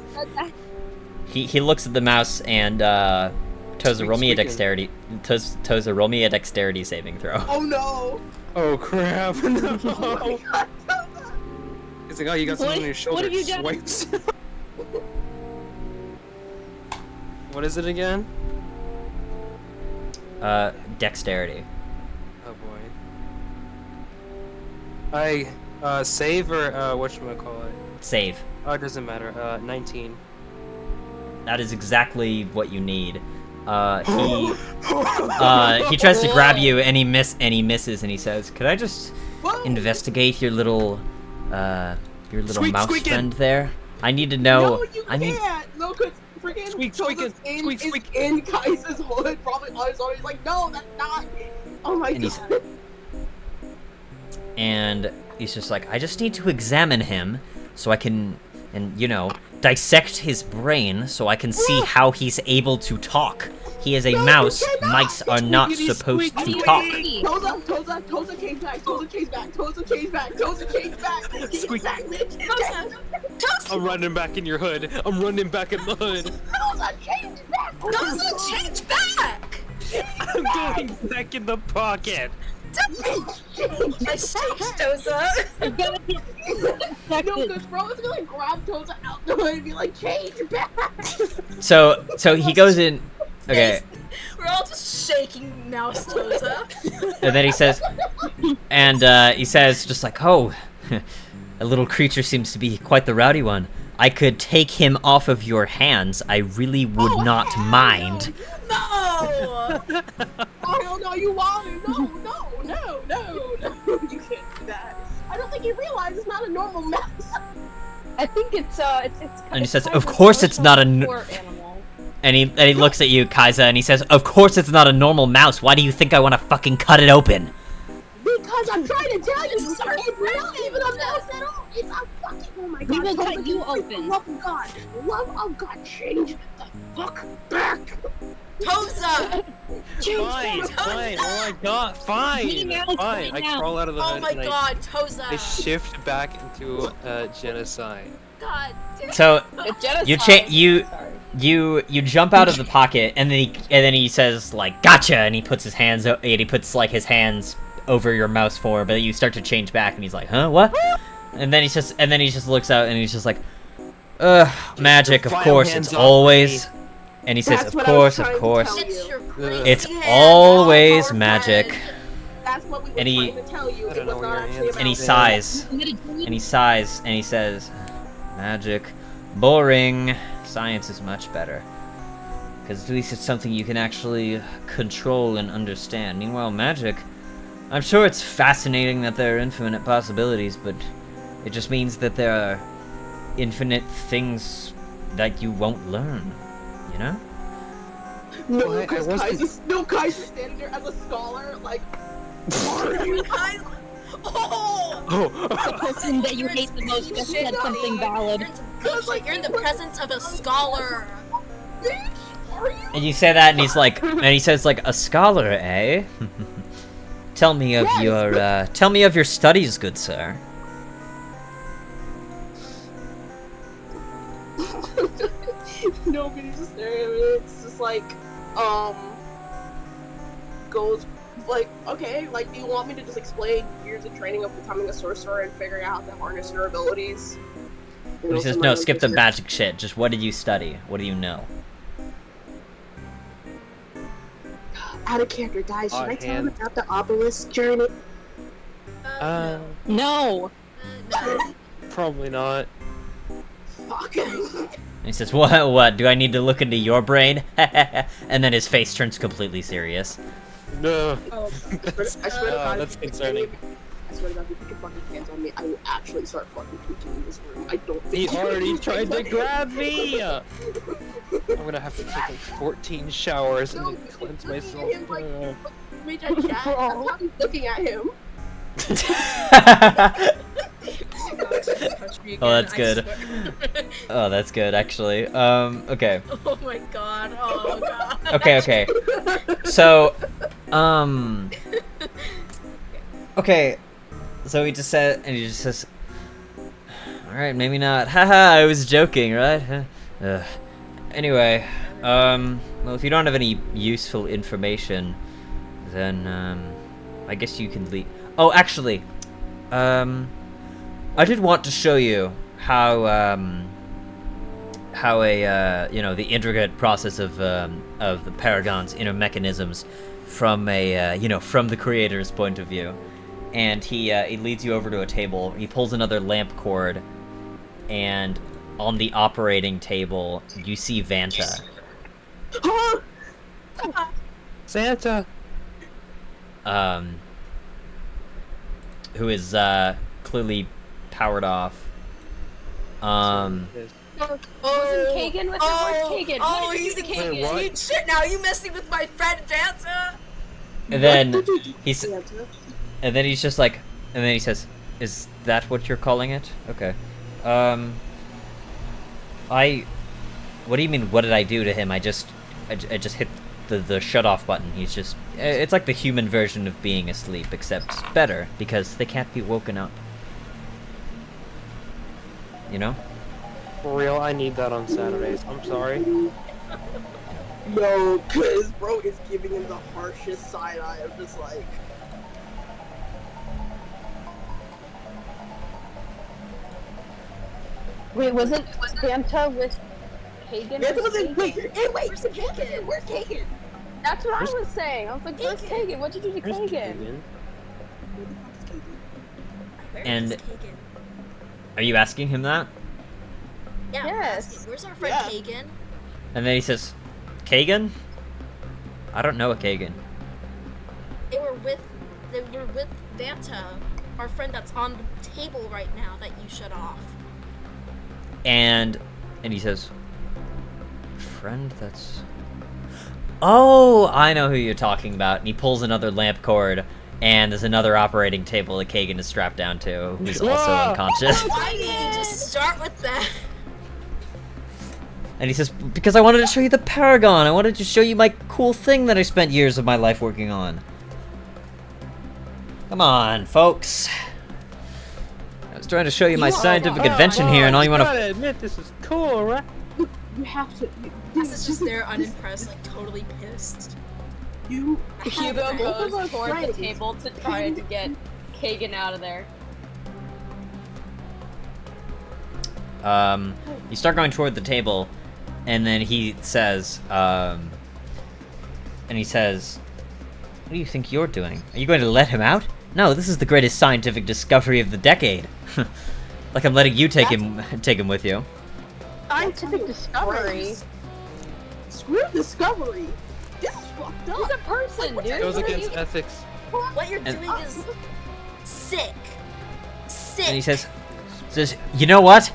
Speaker 1: he looks at the mouse and Toza, roll me a dexterity. Toza, roll me a dexterity saving throw.
Speaker 7: Oh no!
Speaker 3: Oh crap! No.
Speaker 7: Oh my god, Toza!
Speaker 3: He's like, oh, you got something on your shoulder.
Speaker 4: What have you done?
Speaker 3: Swipes. What is it again?
Speaker 1: Dexterity.
Speaker 3: Oh boy. I save or whatchamacallit?
Speaker 1: Save.
Speaker 3: Oh, it doesn't matter. 19.
Speaker 1: That is exactly what you need. He tries to grab you and he misses and he says, "Could I just
Speaker 7: Whoa.
Speaker 1: investigate your little
Speaker 3: Squeak,
Speaker 1: mouse
Speaker 3: squeaking.
Speaker 1: friend there? I need to know.
Speaker 7: No, you
Speaker 1: I need
Speaker 7: can't! No, because freaking
Speaker 3: Squeak,
Speaker 7: Toza's
Speaker 3: squeaking, squeak,
Speaker 7: is in Kai's hood, probably on his own. He's like, no, that's not! Oh my
Speaker 1: And he's-
Speaker 7: god.
Speaker 1: and he's just like, I just need to examine him so I can, and dissect his brain so I can see how he's able to talk. He is a
Speaker 7: No,
Speaker 1: mouse.
Speaker 7: you cannot.
Speaker 1: Mice are not
Speaker 3: Squeakity,
Speaker 1: supposed to
Speaker 3: squeaky.
Speaker 1: talk.
Speaker 7: Toza came back, Toza came back, Toza came back, Toza came back!
Speaker 3: Squeak.
Speaker 7: Back, bitch!
Speaker 6: Toza! Toza!
Speaker 3: I'm running back in your hood. I'm running back in the hood.
Speaker 7: Toza, change back!
Speaker 6: Toza, change back!
Speaker 3: I'm going back in the pocket.
Speaker 6: I changed Toza!
Speaker 7: No, because bro is gonna grab Toza out the way and be like, change back!
Speaker 1: So he goes in. Okay,
Speaker 6: We're all just shaking Mouse Toza.
Speaker 1: and then he says, just like, oh, a little creature seems to be quite the rowdy one. I could take him off of your hands. I really would not mind.
Speaker 6: No!
Speaker 7: Oh, hell no, you want it? No, you can't do that. I don't think you realize it's not a normal mouse.
Speaker 5: I think it's
Speaker 1: And he says, "Of course it's not a
Speaker 5: poor animal.
Speaker 1: And he looks at you, Kaiza, and he says, of course it's not a normal mouse. Why do you think I want to fucking cut it open?
Speaker 7: Because I'm trying to tell you,
Speaker 6: It's
Speaker 7: it's not even a mouse at all. It's a fucking, oh my god.
Speaker 4: We will
Speaker 7: Toza,
Speaker 4: cut you
Speaker 7: for the
Speaker 4: open.
Speaker 7: love of God. Love of God, change the fuck back.
Speaker 6: Toza!
Speaker 3: Fine. Oh my god, fine.
Speaker 4: Meow,
Speaker 3: Fine. I
Speaker 4: meow.
Speaker 3: crawl out of the
Speaker 6: Oh
Speaker 3: hood
Speaker 6: my
Speaker 3: and
Speaker 6: god,
Speaker 3: I
Speaker 6: Toza!
Speaker 3: shift back into genocide.
Speaker 6: God damn.
Speaker 1: So
Speaker 5: You
Speaker 1: you jump out of the pocket, and then he says like, gotcha, and he puts his hands his hands over your mouse form, but you start to change back, and he's like, huh, what? And then he just looks out, and he's just like, magic, of
Speaker 3: Vile
Speaker 1: course,
Speaker 3: hands
Speaker 1: it's
Speaker 3: off
Speaker 1: always. And he says,
Speaker 7: That's
Speaker 1: of
Speaker 7: what I was
Speaker 1: course,
Speaker 7: trying to tell you.
Speaker 6: It's your crazy
Speaker 1: It's
Speaker 6: hands
Speaker 1: always
Speaker 6: off our
Speaker 1: magic.
Speaker 6: friend.
Speaker 7: That's what we were
Speaker 1: And he-
Speaker 7: trying to tell you.
Speaker 3: I
Speaker 7: It
Speaker 3: don't know
Speaker 7: was
Speaker 3: where
Speaker 7: not
Speaker 3: your
Speaker 7: actually a
Speaker 3: hands
Speaker 7: mouse.
Speaker 1: And he
Speaker 3: Yeah.
Speaker 1: sighs.
Speaker 4: I'm gonna do
Speaker 1: And he sighs, and he says, magic, boring, science is much better. Because at least it's something you can actually control and understand. Meanwhile, magic, I'm sure it's fascinating that there are infinite possibilities, but it just means that there are infinite things that you won't learn, you know?
Speaker 7: No,
Speaker 3: What? I
Speaker 7: because
Speaker 3: wasn't-
Speaker 7: Kai's standing there as a scholar, like, what are you?
Speaker 6: Guys- Oh!
Speaker 3: Oh.
Speaker 4: the person that you hate the most just said something valid.
Speaker 6: You're in the presence of a scholar.
Speaker 7: Bitch, are you?
Speaker 1: And you say that, and he's like, and he says like, a scholar, eh? Tell me of your studies, good sir.
Speaker 7: Nobody's just staring at me. It's just like, goes like, okay, like, do you want me to just explain years of training of becoming a sorcerer and figuring out how to harness your abilities?
Speaker 1: He says, no, skip the magic shit. Just what did you study? What do you know?
Speaker 7: Out of character, guys. Should I tell him
Speaker 3: Offhand.
Speaker 7: about the Obelisk journey?
Speaker 4: No.
Speaker 6: No.
Speaker 3: Probably not.
Speaker 7: Fuck.
Speaker 1: And he says, what? Do I need to look into your brain? And then his face turns completely serious.
Speaker 3: No.
Speaker 7: I swear to
Speaker 3: Oh,
Speaker 7: God,
Speaker 3: that's
Speaker 7: if
Speaker 3: concerning.
Speaker 7: I swear to God, if you put your fucking hands on me, I will actually start fucking puking in this room. I don't think
Speaker 3: He
Speaker 7: you
Speaker 3: already
Speaker 7: can
Speaker 3: tried to
Speaker 7: funny.
Speaker 3: grab me! I'm gonna have to take like 14 showers and
Speaker 7: No,
Speaker 3: then cleanse
Speaker 7: looking at
Speaker 3: myself.
Speaker 7: him like Major Jack. That's how he's looking at him.
Speaker 6: Touch me
Speaker 1: Oh,
Speaker 6: again,
Speaker 1: that's
Speaker 6: I
Speaker 1: good.
Speaker 6: swear.
Speaker 1: Oh, that's good, actually. Okay.
Speaker 6: Oh my god. Oh god.
Speaker 1: Okay. So, okay. So he just says, alright, maybe not. Haha, I was joking, right? Anyway, well, if you don't have any useful information, then, I guess you can leave. Oh, actually, I did want to show you how the intricate process of the Paragons' inner mechanisms from from the creator's point of view. And he leads you over to a table. He pulls another lamp cord, and on the operating table, you see Vanta.
Speaker 3: Santa!
Speaker 1: Who is clearly powered off.
Speaker 5: Wasn't Kagan with him? Where's Kagan?
Speaker 6: Oh,
Speaker 5: What did
Speaker 6: he's
Speaker 5: you
Speaker 6: a
Speaker 5: do to
Speaker 3: Wait,
Speaker 5: Kagan?
Speaker 3: what?
Speaker 6: Dude, shit, now you messing with my friend Vanta?
Speaker 1: And then he's
Speaker 7: Santa?
Speaker 1: and then he's just like, and then he says, "Is that what you're calling it? Okay. What do you mean? What did I do to him? I just hit the shut off button. He's just, it's like the human version of being asleep, except better because they can't be woken up. You know?
Speaker 3: For real, I need that on Saturdays. I'm sorry.
Speaker 7: No, cause bro is giving him the harshest side eye of just like.
Speaker 5: Wait, wasn't Santa with Kagan?
Speaker 7: Vanta was in. Wait,
Speaker 6: Where's Kagan?
Speaker 7: where's Kagan?
Speaker 5: That's what I was saying. I was like, where's Kagan? What'd you do to
Speaker 3: Where's
Speaker 5: Kagan?
Speaker 3: Kagan?
Speaker 6: Where
Speaker 1: And-
Speaker 6: is Kagan?
Speaker 1: Are you asking him that?
Speaker 6: Yeah,
Speaker 5: Yes.
Speaker 6: asking, where's our friend
Speaker 7: Yeah.
Speaker 6: Kagan?
Speaker 1: And then he says, "Kagan? I don't know a Kagan."
Speaker 6: They were with Vanta, our friend that's on the table right now that you shut off.
Speaker 1: And he says, "Friend, that's." Oh, I know who you're talking about. And he pulls another lamp cord, and there's another operating table that Kagan is strapped down to, who's also
Speaker 3: Ah!
Speaker 1: unconscious.
Speaker 6: Why did you just start with that?
Speaker 1: And he says, "Because I wanted to show you the Paragon. I wanted to show you my cool thing that I spent years of my life working on." Come on, folks. I was trying to show you my scientific invention here, and all you want to.
Speaker 3: gotta admit, this is cool, right?
Speaker 7: You have to.
Speaker 6: This is just there unimpressed, like totally pissed.
Speaker 7: You.
Speaker 5: Hugo
Speaker 7: Both of
Speaker 5: goes
Speaker 7: our
Speaker 5: toward the
Speaker 7: friends.
Speaker 5: table to try to get Kagan out of there.
Speaker 1: You start going toward the table, and then he says, "What do you think you're doing? Are you going to let him out? No, this is the greatest scientific discovery of the decade. Like I'm letting you take him with you."
Speaker 5: Scientific discovery.
Speaker 7: Screw discovery. This is fucked up.
Speaker 5: He's a person, dude.
Speaker 3: Goes
Speaker 5: What are
Speaker 3: against
Speaker 5: you-
Speaker 3: ethics.
Speaker 6: What you're doing is sick. Sick.
Speaker 1: And he says, "You know what?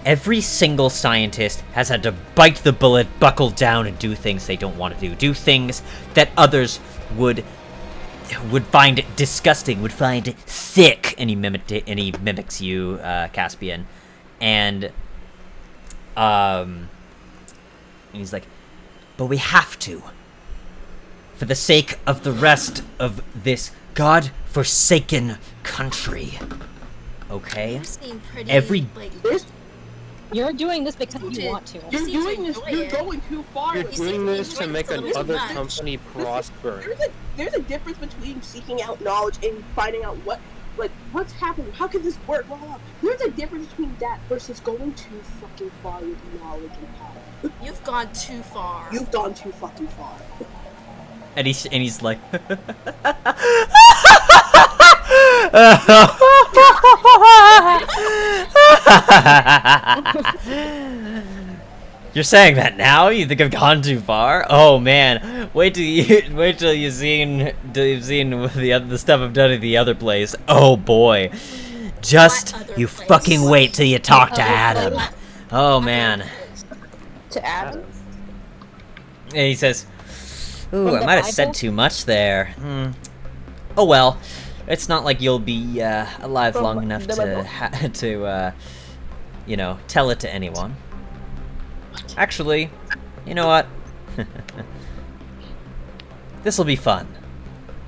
Speaker 1: Every single scientist has had to bite the bullet, buckle down, and do things they don't want to do. Do things that others would find disgusting, would find sick." And he mimics you, Caspian. And he's like, "But we have to. For the sake of the rest of this god-forsaken country. Okay?
Speaker 6: You seem pretty,
Speaker 1: Every-
Speaker 6: like,
Speaker 4: You're doing this because you
Speaker 6: Dude.
Speaker 4: want to.
Speaker 7: You're
Speaker 6: seem to
Speaker 7: doing this.
Speaker 6: enjoy
Speaker 7: You're
Speaker 6: it.
Speaker 7: going too far.
Speaker 3: You're
Speaker 6: You
Speaker 3: doing
Speaker 6: seem
Speaker 3: this
Speaker 6: to
Speaker 3: to
Speaker 6: enjoy
Speaker 3: make
Speaker 6: it a little
Speaker 3: another
Speaker 6: much.
Speaker 3: company prosper.
Speaker 7: There's a difference between seeking out knowledge and finding out what's happening. How can this work? Blah, blah, blah. There's a difference between that versus going too fucking far with knowledge and power.
Speaker 6: You've gone too far.
Speaker 7: You've gone too fucking far.
Speaker 1: And he's like, You're saying that now? You think I've gone too far? Oh man, wait till you've seen the stuff I've done at the other place. Oh boy, just you
Speaker 6: place?
Speaker 1: fucking wait till you talk to Adam. Oh man.
Speaker 5: To Adam?
Speaker 1: And he says, "Ooh,
Speaker 4: From
Speaker 1: I
Speaker 4: the
Speaker 1: might have said
Speaker 4: Bible?
Speaker 1: too much there. Oh well, it's not like you'll be alive
Speaker 5: From
Speaker 1: long enough
Speaker 5: the Bible.
Speaker 1: to tell it to anyone. Actually, you know what? This'll be fun.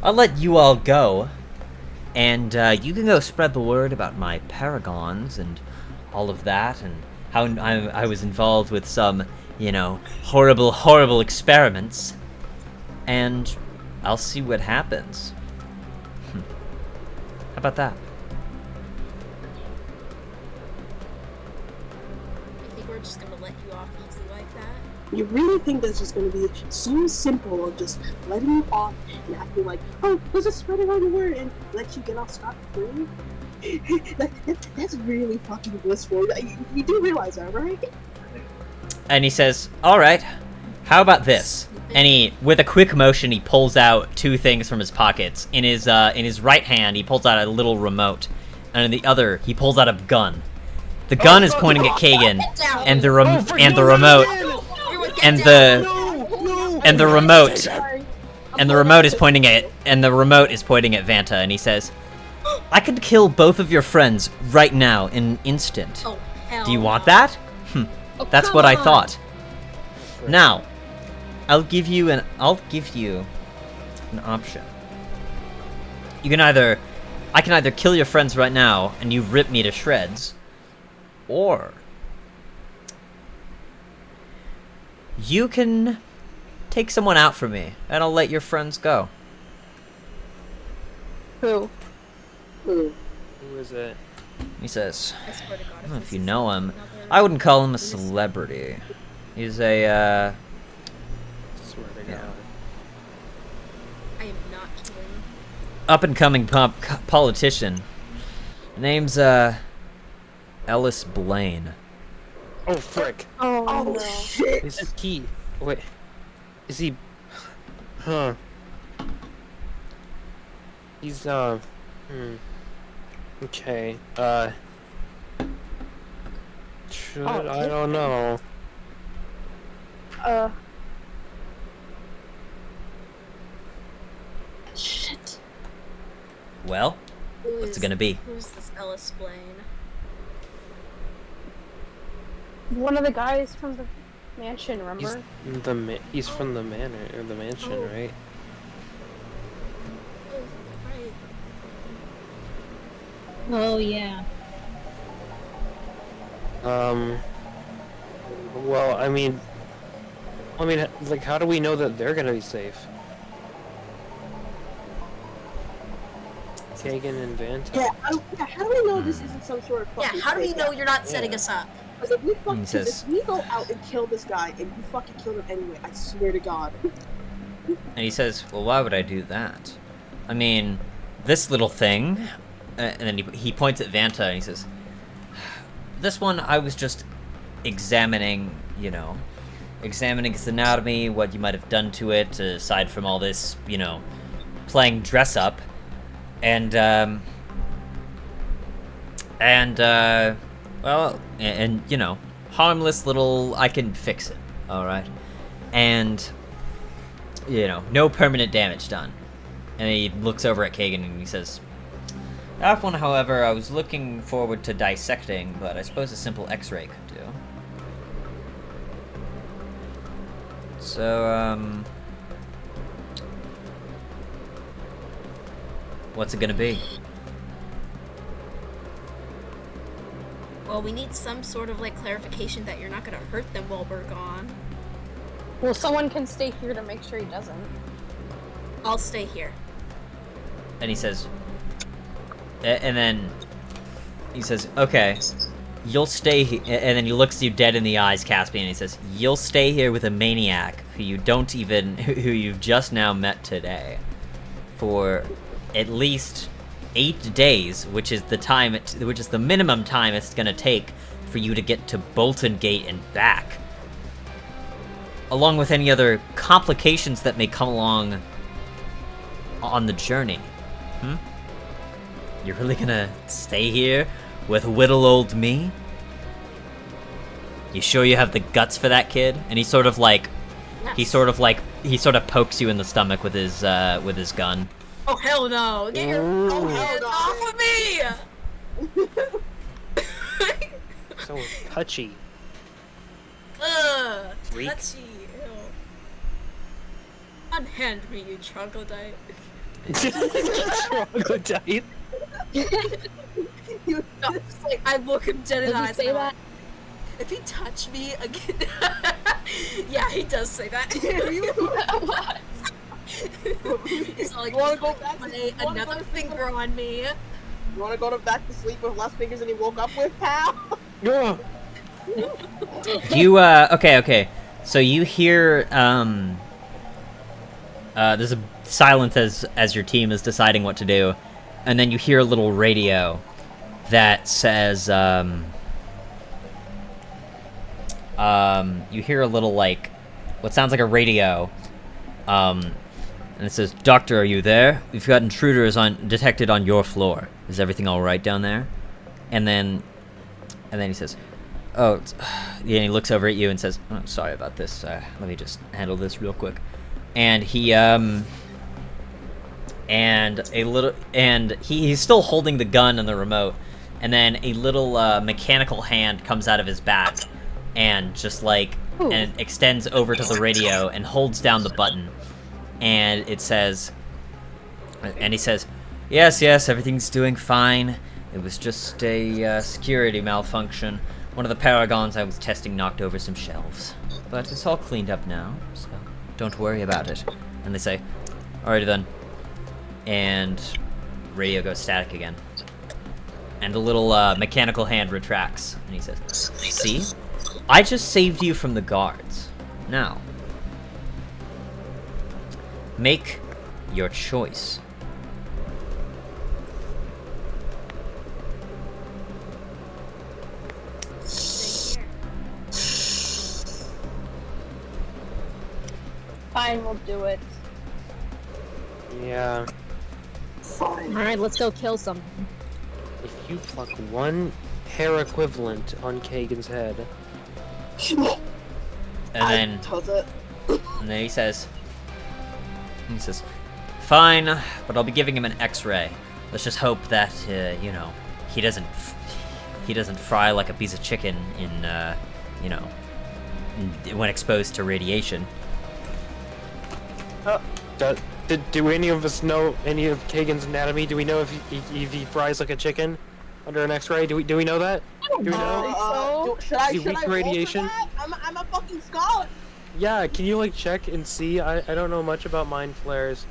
Speaker 1: I'll let you all go, and you can go spread the word about my Paragons and all of that, and how I was involved with some, horrible, horrible experiments, and I'll see what happens. How about that?
Speaker 6: I think we're just gonna let you off easy like that.
Speaker 7: You really think that's just going to be so simple of just letting you off and acting like, oh, let's just spread around the word and let you get off scot-free? That's really fucking blissful. You do realize that, right?
Speaker 1: And he says, "Alright, how about this?" And he, with a quick motion, he pulls out two things from his pockets. In his right hand, he pulls out a little remote, and in the other, he pulls out a gun. The gun is pointing at Kagan, and the remote, and the remote is pointing at Vanta, and he says, "I could kill both of your friends right now in an instant.
Speaker 6: Oh, hell
Speaker 1: Do you want
Speaker 6: no.
Speaker 1: that? That's what I thought. Now, I'll give you an option. I can either kill your friends right now and you rip me to shreds, or you can take someone out for me and I'll let your friends go."
Speaker 5: Who?
Speaker 3: Who is it?
Speaker 1: He says,
Speaker 6: I swear to God,
Speaker 1: I don't know if
Speaker 6: this
Speaker 1: you
Speaker 6: is
Speaker 1: know him.
Speaker 6: another-
Speaker 1: I wouldn't call him a celebrity. He's a,
Speaker 3: Swear to
Speaker 1: Yeah.
Speaker 3: God.
Speaker 6: I am not killing.
Speaker 1: up-and-coming politician. Name's, Ellis Blaine.
Speaker 3: Oh frick!
Speaker 5: Oh,
Speaker 7: Oh,
Speaker 5: no.
Speaker 7: shit!
Speaker 3: Is he? Wait. Is he? Huh. He's Okay. Should I don't know.
Speaker 5: Shit.
Speaker 1: Well, what's it gonna be?
Speaker 6: Who's this Ellis Blaine?
Speaker 5: One of the guys from the mansion,
Speaker 3: He's
Speaker 5: remember?
Speaker 3: he's from the manor or the mansion,
Speaker 6: Oh.
Speaker 3: right?
Speaker 6: Oh, right.
Speaker 4: Oh yeah.
Speaker 3: Well, I mean, like, how do we know that they're gonna be safe? Kagan and Vanta.
Speaker 7: Yeah, how do we know this isn't some sort of
Speaker 6: Yeah,
Speaker 7: fucking
Speaker 6: how do we
Speaker 7: fake
Speaker 6: know
Speaker 7: out?
Speaker 6: you're not setting us up?
Speaker 7: Because if we
Speaker 1: He says-
Speaker 7: if we go out and kill this guy and you fucking kill him anyway, I swear to God.
Speaker 1: And he says, "Well, why would I do that? I mean, this little thing," and then he points at Vanta and he says, "This one, I was just examining its anatomy, what you might have done to it, aside from all this, playing dress up, and harmless little, I can fix it, alright? And, no permanent damage done." And he looks over at Kagan and he says, "That one, however, I was looking forward to dissecting, but I suppose a simple x-ray could do. So, what's it gonna be?"
Speaker 6: Well, we need some sort of clarification that you're not gonna hurt them while we're gone.
Speaker 5: Well, someone can stay here to make sure he doesn't.
Speaker 6: I'll stay here.
Speaker 1: And he says, and then he says, "Okay, you'll stay here." And then he looks you dead in the eyes, Caspian, and he says, "You'll stay here with a maniac who you've just now met today, for at least 8 days, which is the minimum time it's gonna take for you to get to Bolton Gate and back. along with any other complications that may come along on the journey. You're really gonna stay here with little old me? You sure you have the guts for that, kid? And he sort of pokes you in the stomach with his gun.
Speaker 6: Oh hell no! Get your hands off of me!
Speaker 3: So touchy.
Speaker 6: Ugh,
Speaker 3: Freak.
Speaker 6: touchy. Ew. Unhand me, you troglodyte.
Speaker 3: Troglodyte.
Speaker 7: You
Speaker 6: No, it's like, I look him dead in the
Speaker 4: Does he
Speaker 6: eyes.
Speaker 4: say
Speaker 6: and I'm
Speaker 4: that?
Speaker 6: like, if he touch me again, yeah, he does say that.
Speaker 5: What?
Speaker 6: He's like,
Speaker 7: You wanna go back to-
Speaker 6: lay
Speaker 7: you wanna
Speaker 6: another
Speaker 7: go to
Speaker 6: finger on me.
Speaker 7: You wanna go to back to sleep with less fingers than you woke up with, pal?
Speaker 3: Ugh.
Speaker 1: You, okay. So you hear, there's a silence as your team is deciding what to do, and then you hear a little radio that says, you hear a little, like, what sounds like a radio, and it says, "Doctor, are you there? We've got intruders detected on your floor. Is everything alright down there?" And then he says, "Oh," yeah, and he looks over at you and says, "Oh, sorry about this, let me just handle this real quick." And he's still holding the gun and the remote, and then a little mechanical hand comes out of his back and just like and extends over to the radio and holds down the button, and it says, and he says, yes, everything's doing fine. It was just a security malfunction. One of the Paragons I was testing knocked over some shelves, but it's all cleaned up now, so don't worry about it." And they say, "Alrighty then." And radio goes static again. And the little mechanical hand retracts, and he says, "See? I just saved you from the guards. Now, make your choice."
Speaker 5: Fine, we'll do it.
Speaker 3: Yeah.
Speaker 4: Alright, let's go kill some.
Speaker 3: If you pluck one hair equivalent on Kagan's head,
Speaker 1: And then he says, "Fine, but I'll be giving him an X-ray. Let's just hope that he doesn't fry like a piece of chicken when exposed to radiation."
Speaker 3: do any of us know any of Kagan's anatomy? Do we know if he fries like a chicken under an X-ray? Do we know that? Do we know?
Speaker 7: Should I
Speaker 3: weak
Speaker 7: roll for
Speaker 3: radiation?
Speaker 7: that? I'm a fucking scholar.
Speaker 3: Yeah, can you like check and see? I don't know much about mind flares.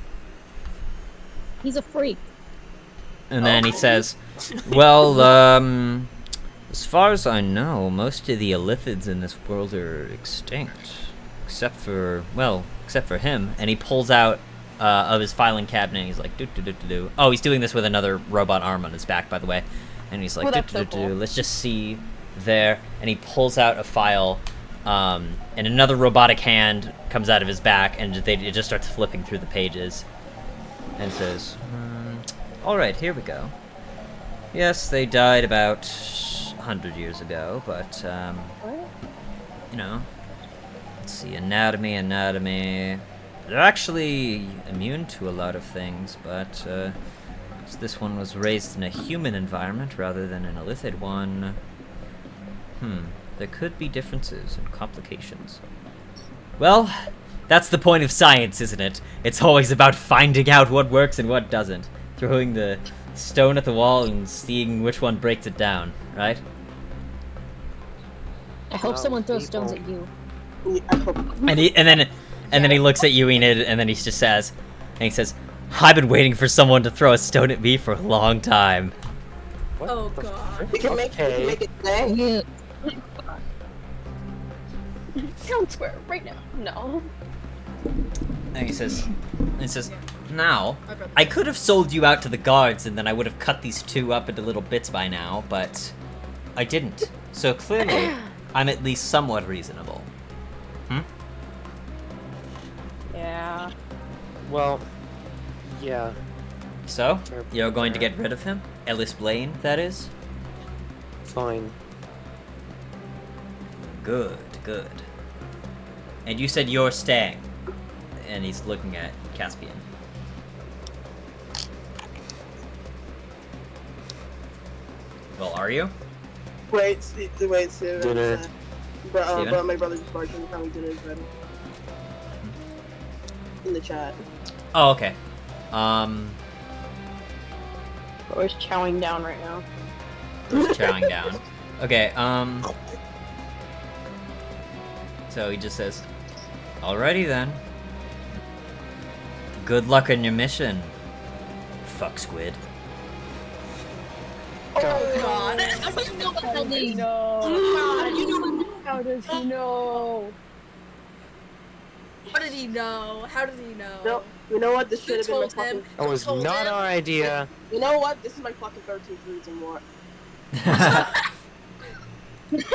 Speaker 4: He's a freak.
Speaker 1: And then he says, "Well, as far as I know, most of the elithids in this world are extinct, except for him." And he pulls out of his filing cabinet, and he's like, "Do." Oh, he's doing this with another robot arm on his back, by the way. And he's like,
Speaker 5: that's so cool.
Speaker 1: Let's just see there. And he pulls out a file, and another robotic hand comes out of his back, and it just starts flipping through the pages, and says, "All right, here we go. Yes, they died about 100 years ago, but let's see, anatomy. They're actually immune to a lot of things, but this one was raised in a human environment rather than an illithid one. There could be differences and complications." Well, that's the point of science, isn't it? It's always about finding out what works and what doesn't. Throwing the stone at the wall and seeing which one breaks it down, right?
Speaker 4: I hope someone throws stones at you.
Speaker 1: And then he looks at you, Enid, and then he just says, "I've been waiting for someone to throw a stone at me for a long time."
Speaker 3: What
Speaker 6: Oh
Speaker 3: the
Speaker 6: god.
Speaker 3: frick?
Speaker 7: We can make it today.
Speaker 4: Yeah.
Speaker 5: Town square right now. No.
Speaker 1: And he says, "Now, I could have sold you out to the guards, and then I would have cut these two up into little bits by now, but I didn't. So clearly, I'm at least somewhat reasonable.
Speaker 3: Well, yeah.
Speaker 1: So, you're going to get rid of him? Ellis Blaine, that is?
Speaker 3: Fine.
Speaker 1: Good, good. And you said you're staying. And he's looking at Caspian. Well, are you?
Speaker 7: Wait, Steven.
Speaker 3: Dinner.
Speaker 7: But my brother just barged in and we dinner is ready. In the chat.
Speaker 1: Oh, okay.
Speaker 5: We're chowing down right now.
Speaker 1: Chowing down. Okay, so he just says, alrighty then. Good luck on your mission. Fuck squid.
Speaker 6: Oh god.
Speaker 5: No. How does he know?
Speaker 6: How did he know? How did he know?
Speaker 7: No, you know what? This should have been my
Speaker 6: told
Speaker 7: fucking.
Speaker 6: him?
Speaker 3: That was
Speaker 6: Told
Speaker 3: not
Speaker 6: him?
Speaker 3: our idea.
Speaker 7: You know what? This is my fucking 13th reason why.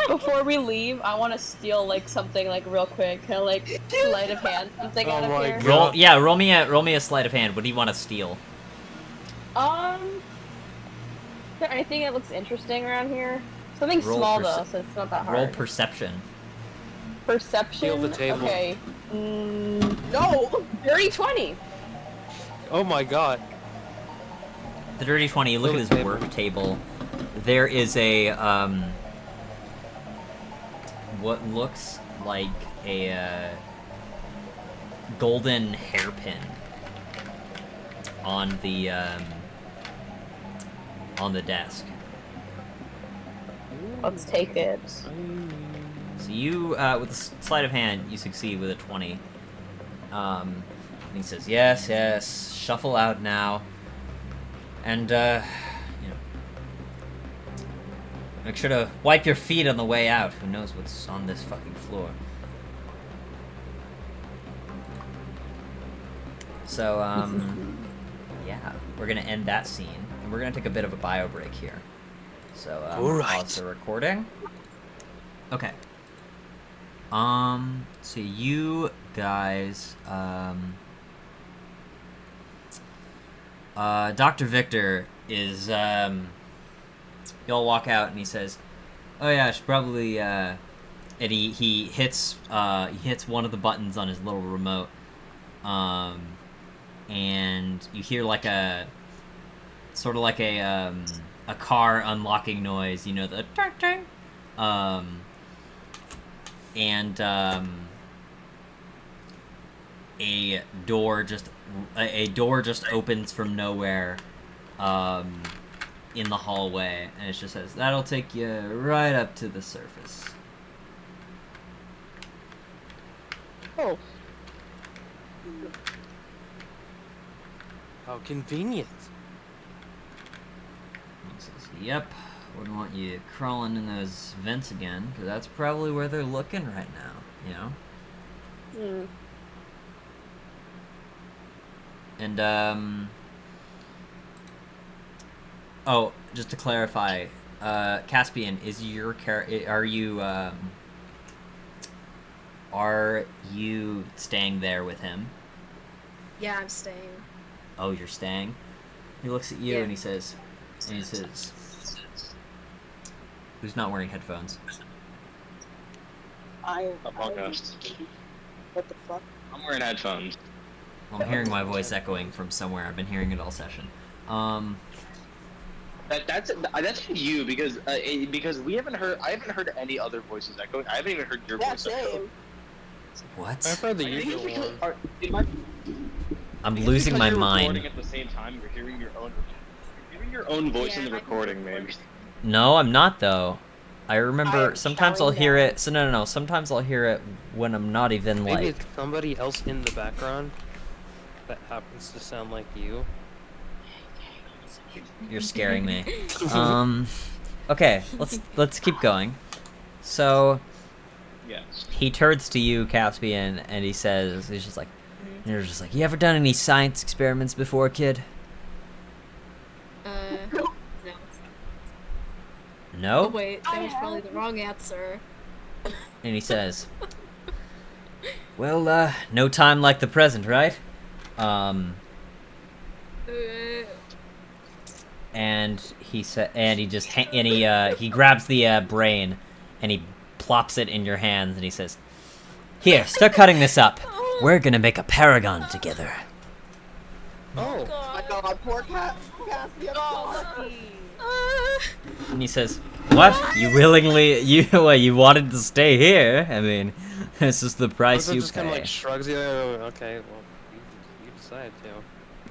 Speaker 5: Before we leave, I want to steal like something like real quick, kind of like sleight of hand, something out of
Speaker 3: my
Speaker 5: here.
Speaker 3: God.
Speaker 1: roll me a sleight of hand. What do you want to steal?
Speaker 5: Is there anything that looks interesting around here? Something
Speaker 1: Roll
Speaker 5: small though, so it's not that hard.
Speaker 1: Roll perception.
Speaker 5: Perception.
Speaker 3: Steal the table.
Speaker 5: Okay.
Speaker 7: No!
Speaker 5: Dirty 20.
Speaker 3: Oh my god.
Speaker 1: The dirty 20, you look at his work table. There is a, what looks like a, golden hairpin on the desk.
Speaker 5: Let's take it.
Speaker 1: So you, with a sleight of hand, you succeed with a 20. And he says, yes, shuffle out now. And, you know, make sure to wipe your feet on the way out. Who knows what's on this fucking floor. So, yeah, we're gonna end that scene. And we're gonna take a bit of a bio break here. So, pause the recording. Okay. So you guys, Dr. Victor is, you'll walk out and he says, oh yeah, I should probably, and he hits one of the buttons on his little remote, and you hear like a, sort of like a car unlocking noise, you know, the ting, and a door just opens from nowhere in the hallway, and it just says, that'll take you right up to the surface.
Speaker 5: Oh.
Speaker 3: How convenient.
Speaker 1: He says, yep, wouldn't want you crawling in those vents again, because that's probably where they're looking right now, you know? And, oh, just to clarify, Caspian, is your are you staying there with him?
Speaker 6: Yeah, I'm staying.
Speaker 1: Oh, you're staying? He looks at you
Speaker 6: Yeah.
Speaker 1: and he says, who's not wearing headphones?
Speaker 2: Among Us.
Speaker 7: What the fuck?
Speaker 2: I'm wearing headphones.
Speaker 1: Well, I'm hearing my voice echoing from somewhere. I've been hearing it all session.
Speaker 2: That's you because I haven't heard any other voices echoing. I haven't even heard your
Speaker 7: Yeah,
Speaker 2: voice echo.
Speaker 7: same.
Speaker 1: What?
Speaker 3: I've heard the
Speaker 2: I think
Speaker 3: usual
Speaker 2: it's
Speaker 3: one.
Speaker 1: I'm losing my mind.
Speaker 2: At the same time, you're hearing your own voice in the recording, maybe.
Speaker 1: No, I'm not though. I remember
Speaker 7: I'm
Speaker 1: sometimes I'll
Speaker 7: shouting
Speaker 1: hear
Speaker 7: down.
Speaker 1: it. So no. Sometimes I'll hear it when I'm not even
Speaker 3: Maybe
Speaker 1: like.
Speaker 3: it's somebody else in the background that happens to sound like you.
Speaker 1: You're scaring me. Okay, let's keep going. So
Speaker 2: Yes.
Speaker 1: he turns to you, Caspian, and he's just like, you're just like, you ever done any science experiments before, kid?
Speaker 6: No.
Speaker 1: No?
Speaker 6: Oh wait, that was probably the wrong answer.
Speaker 1: And he says, well, no time like the present, right? And he grabs the brain, and he plops it in your hands, and he says, "Here, start cutting this up. We're gonna make a paragon together."
Speaker 3: Oh.
Speaker 7: My God, poor Cassie, I'm so lucky.
Speaker 1: And he says, "What? You wanted to stay here? I mean, this is the price you
Speaker 3: just kind of
Speaker 1: pay."
Speaker 3: like shrugs you. Okay, well, you decide,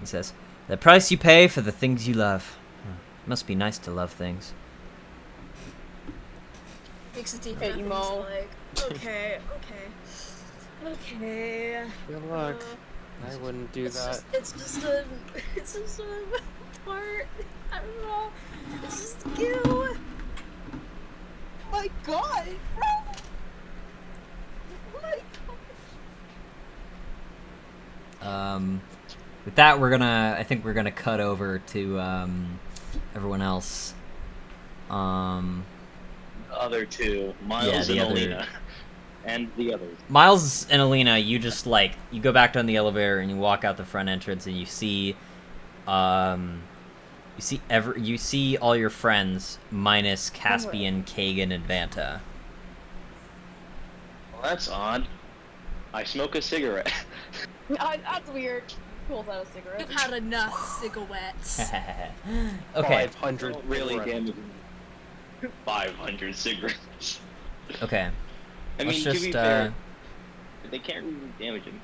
Speaker 1: He says, "The price you pay for the things you love. Must be nice to love things."
Speaker 6: Makes a deep
Speaker 5: Hey,
Speaker 6: breath and
Speaker 5: Emo.
Speaker 6: he's like, okay.
Speaker 3: Good luck. I wouldn't do that.
Speaker 6: It's just a part. I don't know. It's just a skill.
Speaker 7: My God, bro.
Speaker 1: With that, I think we're gonna cut over to everyone else.
Speaker 2: The other two, Miles
Speaker 1: Yeah,
Speaker 2: and
Speaker 1: the
Speaker 2: Alina. And the others.
Speaker 1: Miles and Alina, you just you go back down the elevator and you walk out the front entrance and you see all your friends minus Caspian, Kagan, and Vanta.
Speaker 2: Well, that's odd. I smoke a cigarette.
Speaker 5: That's weird. Pulls out a cigarette.
Speaker 6: You've had enough cigarettes.
Speaker 1: Okay.
Speaker 3: 500
Speaker 2: really
Speaker 3: cigarettes.
Speaker 2: damage 500 cigarettes.
Speaker 1: Okay.
Speaker 2: I
Speaker 1: Let's
Speaker 2: mean,
Speaker 1: just,
Speaker 2: to be fair, they can't really damage him.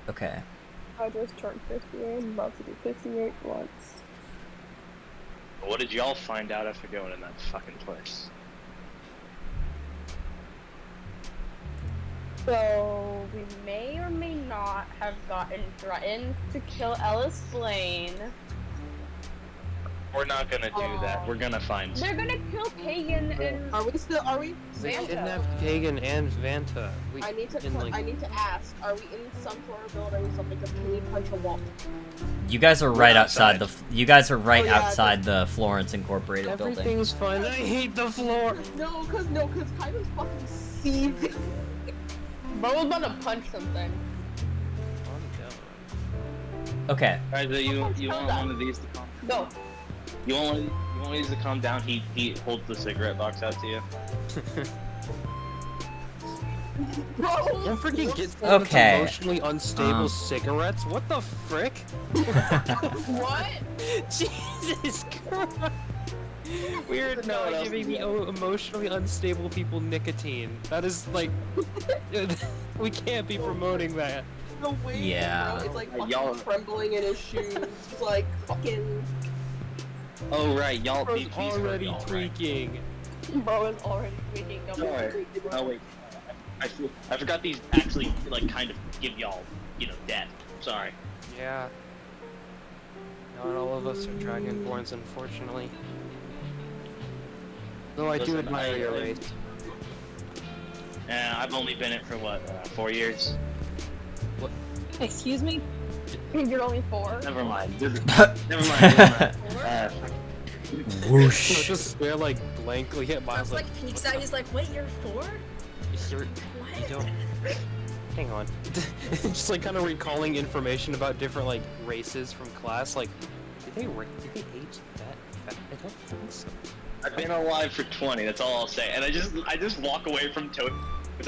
Speaker 1: Okay.
Speaker 5: I just turned 58. I'm about to do 58 once.
Speaker 2: What did y'all find out after going in that fucking place?
Speaker 5: So, we may or may not have gotten threatened to kill Ellis Blaine.
Speaker 2: We're not gonna do that. We're gonna find.
Speaker 5: They're gonna kill Kagan and
Speaker 7: Are we?
Speaker 3: They
Speaker 5: Vanta.
Speaker 3: kidnapped Kagan and Vanta.
Speaker 7: I need to ask, are we in some sort of building or something? Because can we punch a wall?
Speaker 1: You guys are right outside outside the Florence Incorporated building.
Speaker 3: Everything's fine. I hate the floor.
Speaker 7: No, cause Kyler's fucking seething.
Speaker 5: Bro was about to punch something.
Speaker 1: Okay.
Speaker 2: Alright, so you want one of these to calm?
Speaker 5: Go.
Speaker 2: You want these to calm down? He holds the cigarette box out to you.
Speaker 7: Bro,
Speaker 3: Don't forget get
Speaker 1: Okay.
Speaker 3: emotionally unstable cigarettes. What the frick?
Speaker 5: What?
Speaker 3: Jesus Christ. We're not giving the emotionally unstable people nicotine. That is like, we can't be promoting that.
Speaker 7: the way,
Speaker 1: Yeah.
Speaker 7: bro, it's like
Speaker 2: Y'all-
Speaker 7: fucking trembling in his shoes. He's like fucking.
Speaker 2: Oh right, y'all.
Speaker 3: Bro's
Speaker 2: these were
Speaker 3: already
Speaker 2: y'all, right?
Speaker 3: tweaking.
Speaker 5: Bro is already tweaking.
Speaker 2: Sorry. Oh wait. I forgot these actually like kind of give y'all, death. Sorry.
Speaker 3: Yeah. Not all of us are dragonborns, unfortunately. Though I do
Speaker 2: Listen,
Speaker 3: admire your race.
Speaker 2: I've only been it for 4 years.
Speaker 4: Excuse me?
Speaker 5: You're only 4.
Speaker 2: Never mind. Never mind.
Speaker 1: Whoosh.
Speaker 3: I just stare like blankly at Miles
Speaker 6: Miles like peeks out. He's like, "Wait, you're 4?
Speaker 3: You don't. Hang on. Just like kind of recalling information about different like races from class. Like, did they age that fast? I don't think so.
Speaker 2: I've been alive for 20. That's all I'll say. And I just walk away from Toad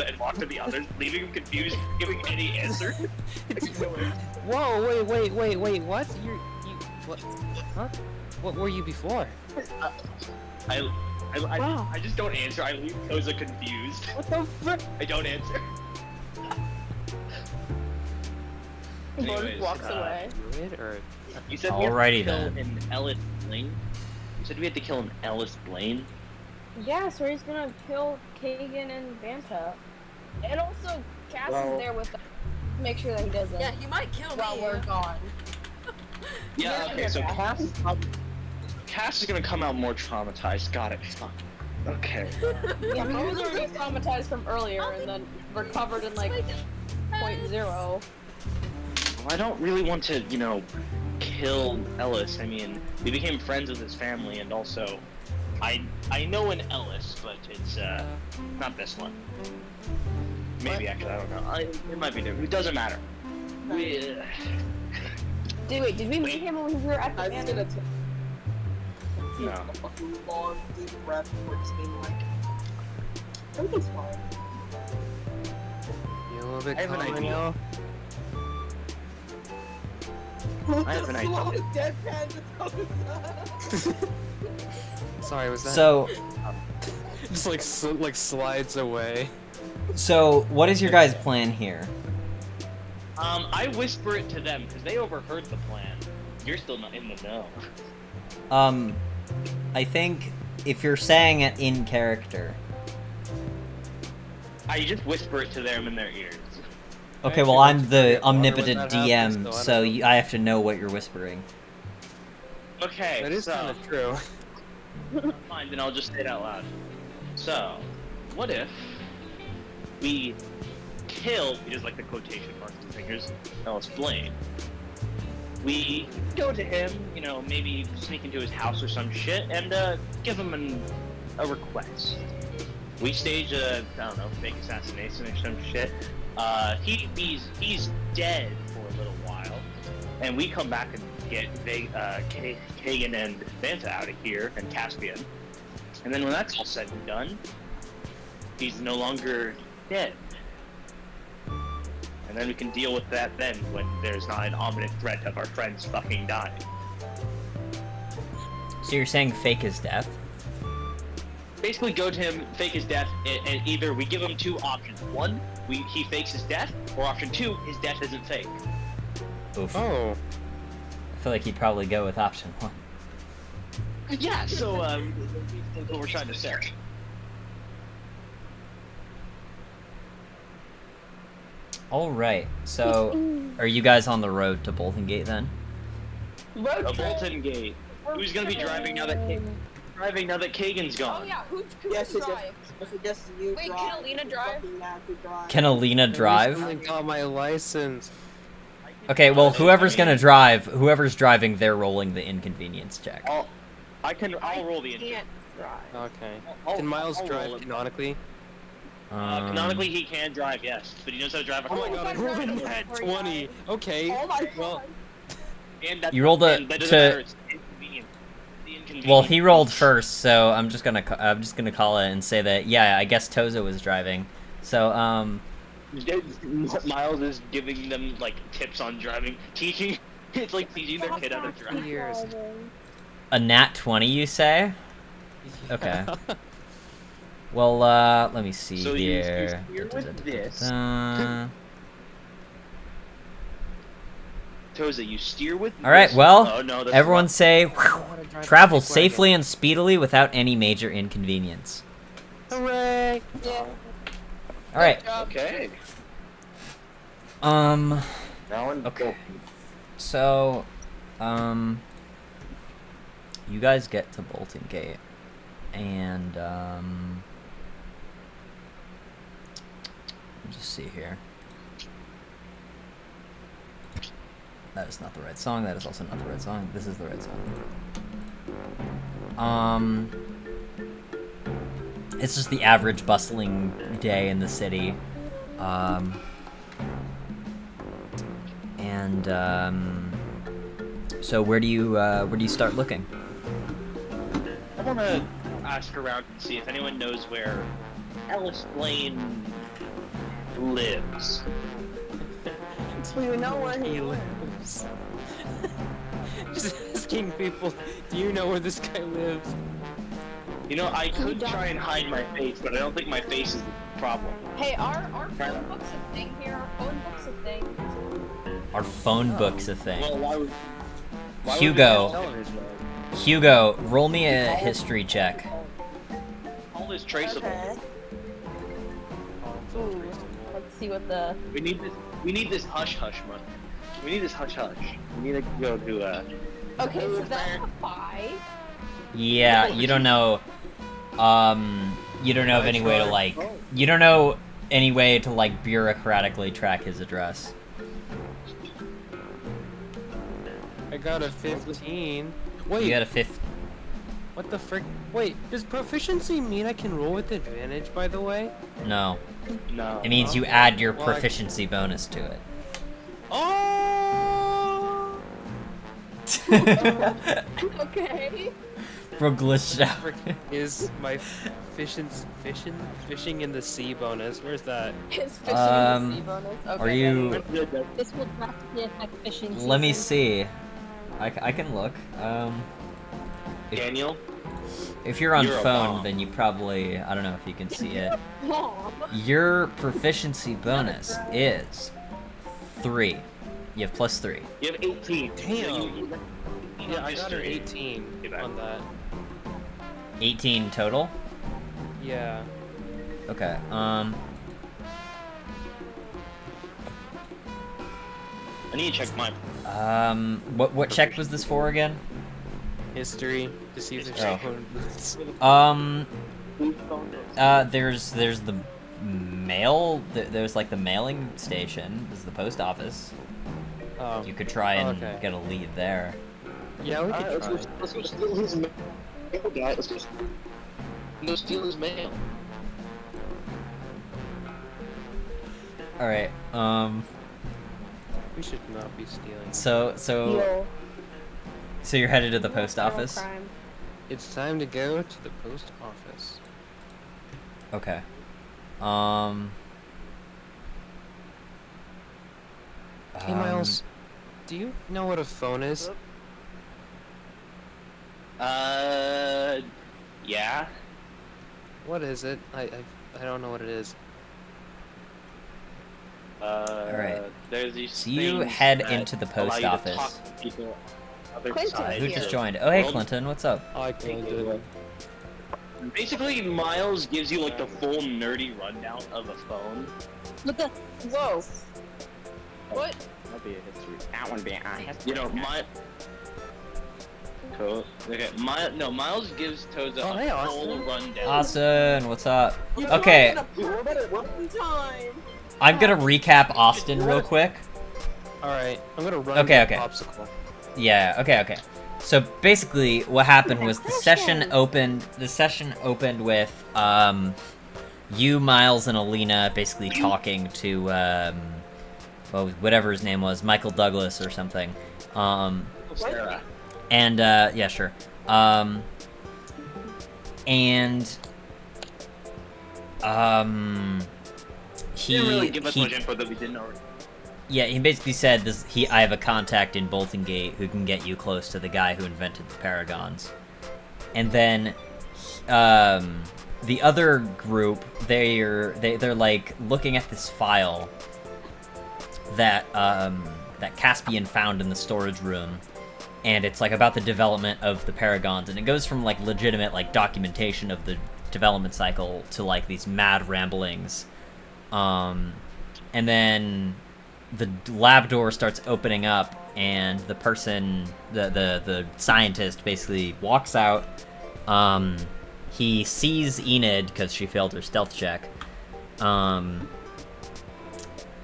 Speaker 2: and walk to the others, leaving him confused, giving any answer.
Speaker 3: Whoa! Wait! What? You? What? Huh? What were you before?
Speaker 2: I just don't answer. I leave Koza confused.
Speaker 3: What the frick?
Speaker 2: I don't answer.
Speaker 5: Bro just
Speaker 2: Anyways,
Speaker 5: walks away.
Speaker 3: Druid or?
Speaker 2: You said
Speaker 1: Alrighty
Speaker 2: we had to
Speaker 1: then.
Speaker 2: kill an Ellis Blaine? You said we had to kill an Ellis Blaine?
Speaker 5: Yeah, so he's gonna kill Kagan and Vanta. And also, Cass is there with us. Make sure that he doesn't.
Speaker 6: Yeah, he might kill
Speaker 5: while
Speaker 6: me."
Speaker 5: we're gone.
Speaker 2: Yeah, okay, so Cass is gonna come out more traumatized. Got it. Okay.
Speaker 5: Yeah, he was already traumatized from earlier and then recovered in like 0.0.
Speaker 2: Well, I don't really want to, kill Ellis. I mean, we became friends with his family, and also, I know an Ellis, but it's not this one. Maybe actually, I don't know. It might be different. It doesn't matter. We-
Speaker 5: Did we meet him when we were at the
Speaker 7: I'm
Speaker 5: band?
Speaker 7: gonna take
Speaker 2: No.
Speaker 7: a fucking long, deep breath before just being like, everything's fine.
Speaker 3: You a little bit
Speaker 2: I have an
Speaker 3: calmer
Speaker 2: idea.
Speaker 3: now?
Speaker 2: I have an idea.
Speaker 7: Slow deadpan just goes,
Speaker 3: Sorry, was that
Speaker 1: So,
Speaker 3: just like slides away?
Speaker 1: so what is your guys' plan here?
Speaker 2: I whisper it to them because they overheard the plan. You're still not in the know.
Speaker 1: I think if you're saying it in character.
Speaker 2: I just whisper it to them in their ears.
Speaker 1: Okay,
Speaker 3: actually
Speaker 1: well,
Speaker 3: went
Speaker 1: I'm
Speaker 3: to
Speaker 1: the
Speaker 3: forget water when
Speaker 1: omnipotent
Speaker 3: that
Speaker 1: DM,
Speaker 3: happened, so I
Speaker 1: so
Speaker 3: don't know.
Speaker 1: I have to know what you're whispering.
Speaker 2: Okay,
Speaker 3: That is
Speaker 2: so
Speaker 3: kind of true.
Speaker 2: fine, then I'll just say it out loud. So, what if we kill? He does like the quotation marks and fingers. I'll explain. We go to him, you know, maybe sneak into his house or some shit, and give him a request. We stage a, I don't know, fake assassination or some shit. He's dead for a little while, and we come back and get Kagan and Vanta out of here, and Caspian. And then when that's all said and done, he's no longer dead. And then we can deal with that then, when there's not an ominous threat of our friends fucking dying.
Speaker 1: So you're saying fake is death?
Speaker 2: Basically go to him, fake his death, and either we give him two options. One, he fakes his death, or option two, his death isn't fake.
Speaker 1: Oof.
Speaker 3: Oh.
Speaker 1: I feel like he'd probably go with option one.
Speaker 2: Yeah, so, that's what we're trying to say.
Speaker 1: Alright, so are you guys on the road to Bolton Gate then?
Speaker 5: Road
Speaker 2: A
Speaker 5: trip.
Speaker 2: Bolton Gate. Who's gonna be driving now that Kagan's gone?
Speaker 5: Oh yeah, who's
Speaker 7: Yes,
Speaker 5: gonna
Speaker 7: it
Speaker 5: drive?
Speaker 7: I suggest you
Speaker 5: Wait,
Speaker 7: drive.
Speaker 5: can Alina drive?
Speaker 7: You have to drive.
Speaker 1: Can Alina
Speaker 3: I
Speaker 1: drive?
Speaker 3: recently got my license.
Speaker 1: Okay, well, whoever's gonna drive, whoever's driving, they're rolling the inconvenience check.
Speaker 2: I'll roll the engine.
Speaker 5: Can't drive.
Speaker 3: Okay.
Speaker 2: I'll-
Speaker 3: Can Miles
Speaker 2: I'll
Speaker 3: drive
Speaker 2: roll it.
Speaker 3: canonically?
Speaker 2: Canonically, he can drive, yes, but he knows how to drive a
Speaker 3: Oh
Speaker 2: car.
Speaker 3: my god, I
Speaker 5: God,
Speaker 3: rolled a
Speaker 5: drive
Speaker 3: nat
Speaker 5: before he
Speaker 3: 20. Okay.
Speaker 7: Oh my
Speaker 3: Well,
Speaker 7: god.
Speaker 2: And that,
Speaker 1: You rolled a-
Speaker 2: and that doesn't
Speaker 1: to-
Speaker 2: matter, it's inconvenient. The inconvenience.
Speaker 1: Well, he rolled first, so I'm just gonna call it and say that yeah, I guess Toza was driving. So
Speaker 2: Miles is giving them like tips on driving, teaching. It's like teaching their kid how to drive.
Speaker 3: years.
Speaker 1: a nat 20, you say? Okay. Well, let me see
Speaker 2: So you
Speaker 1: here.
Speaker 2: steer with this. Toza, you steer with.
Speaker 1: All right.
Speaker 2: this.
Speaker 1: Well,
Speaker 2: Oh, no, that's
Speaker 1: everyone
Speaker 2: not-
Speaker 1: say
Speaker 3: I wanna drive a
Speaker 1: travel
Speaker 3: big wagon.
Speaker 1: safely and speedily without any major inconvenience.
Speaker 3: Hooray!
Speaker 5: Yeah.
Speaker 1: All right.
Speaker 2: Okay.
Speaker 1: Um.
Speaker 2: Now I'm
Speaker 1: Okay. So, you guys get to Bolton Gate, and let me just see here. That is not the right song. That is also not the right song. This is the right song. It's just the average bustling day in the city. So where do you start looking?
Speaker 2: I want to ask around and see if anyone knows where Alice Blaine lives.
Speaker 5: Do you know where
Speaker 3: He lives. Just asking people, do you know where this guy lives?
Speaker 2: You know, I could try and hide my face, but I don't think my face is the problem.
Speaker 5: Hey, our phone book's a thing here. Our phone book's a thing.
Speaker 1: Our phone book's a thing.
Speaker 2: Well, why would
Speaker 1: Hugo.
Speaker 2: we have television?
Speaker 1: Hugo, roll me a history check.
Speaker 2: All is traceable.
Speaker 5: Okay. Ooh, let's see what the.
Speaker 2: We need this hush hush month. We need this hush hush. We need to go to
Speaker 5: Okay, so that's a 5.
Speaker 1: Yeah, you don't know. You don't know of any way to like. You don't know any way to like bureaucratically track his address.
Speaker 3: I got a 15. Wait,
Speaker 1: You got a fifth.
Speaker 3: what the frick? Wait, does proficiency mean I can roll with advantage, by the way?
Speaker 1: No,
Speaker 2: no.
Speaker 1: it means you add your
Speaker 3: Well, I-
Speaker 1: proficiency bonus to it.
Speaker 3: Oh!
Speaker 5: Okay.
Speaker 1: Bluegillz.
Speaker 3: Is my fishing in the sea bonus? Where's that?
Speaker 5: His fishing
Speaker 1: Um,
Speaker 5: in the sea bonus. Okay,
Speaker 1: are you-
Speaker 4: This will drastically affect fishing
Speaker 1: Let me
Speaker 4: season.
Speaker 1: see. I can look. If-
Speaker 2: Daniel,
Speaker 1: If you're on
Speaker 2: You're a
Speaker 1: phone,
Speaker 2: bomb.
Speaker 1: then you probably, I don't know if you can see it.
Speaker 5: Mom.
Speaker 1: Your proficiency bonus is 3. You have +3.
Speaker 2: you have 18.
Speaker 3: Damn. Yeah, I got an
Speaker 2: History.
Speaker 3: 18
Speaker 2: Get back.
Speaker 3: on that.
Speaker 1: 18 total?
Speaker 3: Yeah.
Speaker 1: Okay,
Speaker 2: I need to check my.
Speaker 1: what check was this for again?
Speaker 3: History to see if there's
Speaker 1: Oh.
Speaker 3: someone.
Speaker 1: There's the mail, there's like the mailing station, there's the post office.
Speaker 3: Oh.
Speaker 1: You could try and
Speaker 3: Okay.
Speaker 1: get a lead there.
Speaker 3: Yeah, we could try.
Speaker 2: Let's go steal his mail, guy. Let's go steal his mail.
Speaker 1: Alright,
Speaker 3: We should not be stealing.
Speaker 1: so
Speaker 5: Deal.
Speaker 1: you're headed to the post office?
Speaker 5: Crime.
Speaker 3: It's time to go to the post office.
Speaker 1: Okay.
Speaker 3: Hey Miles, do you know what a phone is?
Speaker 2: Yeah.
Speaker 3: What is it? I don't know what it is.
Speaker 1: Alright.
Speaker 2: There's these.
Speaker 1: So you
Speaker 2: things
Speaker 1: head
Speaker 2: that
Speaker 1: into the
Speaker 2: allow
Speaker 1: post
Speaker 2: you to
Speaker 1: office.
Speaker 2: talk to people other
Speaker 5: Clinton,
Speaker 2: side.
Speaker 1: Who
Speaker 5: here.
Speaker 1: just joined? Oh, hey,
Speaker 2: World-
Speaker 1: Clinton, what's up?
Speaker 3: I can't.
Speaker 2: Basically, Miles gives you like the full nerdy rundown of a phone.
Speaker 4: Look at
Speaker 5: Whoa. What?
Speaker 2: That'd be a history. That one be you know, Miles gives Toza
Speaker 3: Oh, hey,
Speaker 2: a full
Speaker 3: Austin.
Speaker 2: rundown.
Speaker 1: Austin, what's up? Okay,
Speaker 5: Time.
Speaker 1: I'm gonna recap Austin real quick.
Speaker 3: Alright, I'm gonna run
Speaker 1: Okay,
Speaker 3: to
Speaker 1: okay.
Speaker 3: popsicle.
Speaker 1: Yeah, okay. So basically, what happened was the session opened with, you, Miles, and Alina basically talking to, well, whatever his name was, Michael Douglas or something.
Speaker 2: Sarah.
Speaker 1: And, yeah, sure. And,
Speaker 2: He didn't really give us much info that we didn't already.
Speaker 1: Yeah, he basically said I have a contact in Bolton Gate who can get you close to the guy who invented the Paragons. And then, the other group, they're like looking at this file that Caspian found in the storage room, and it's like about the development of the Paragons, and it goes from like legitimate like documentation of the development cycle to like these mad ramblings, and then the lab door starts opening up, and the person, the scientist, basically walks out. He sees Enid because she failed her stealth check,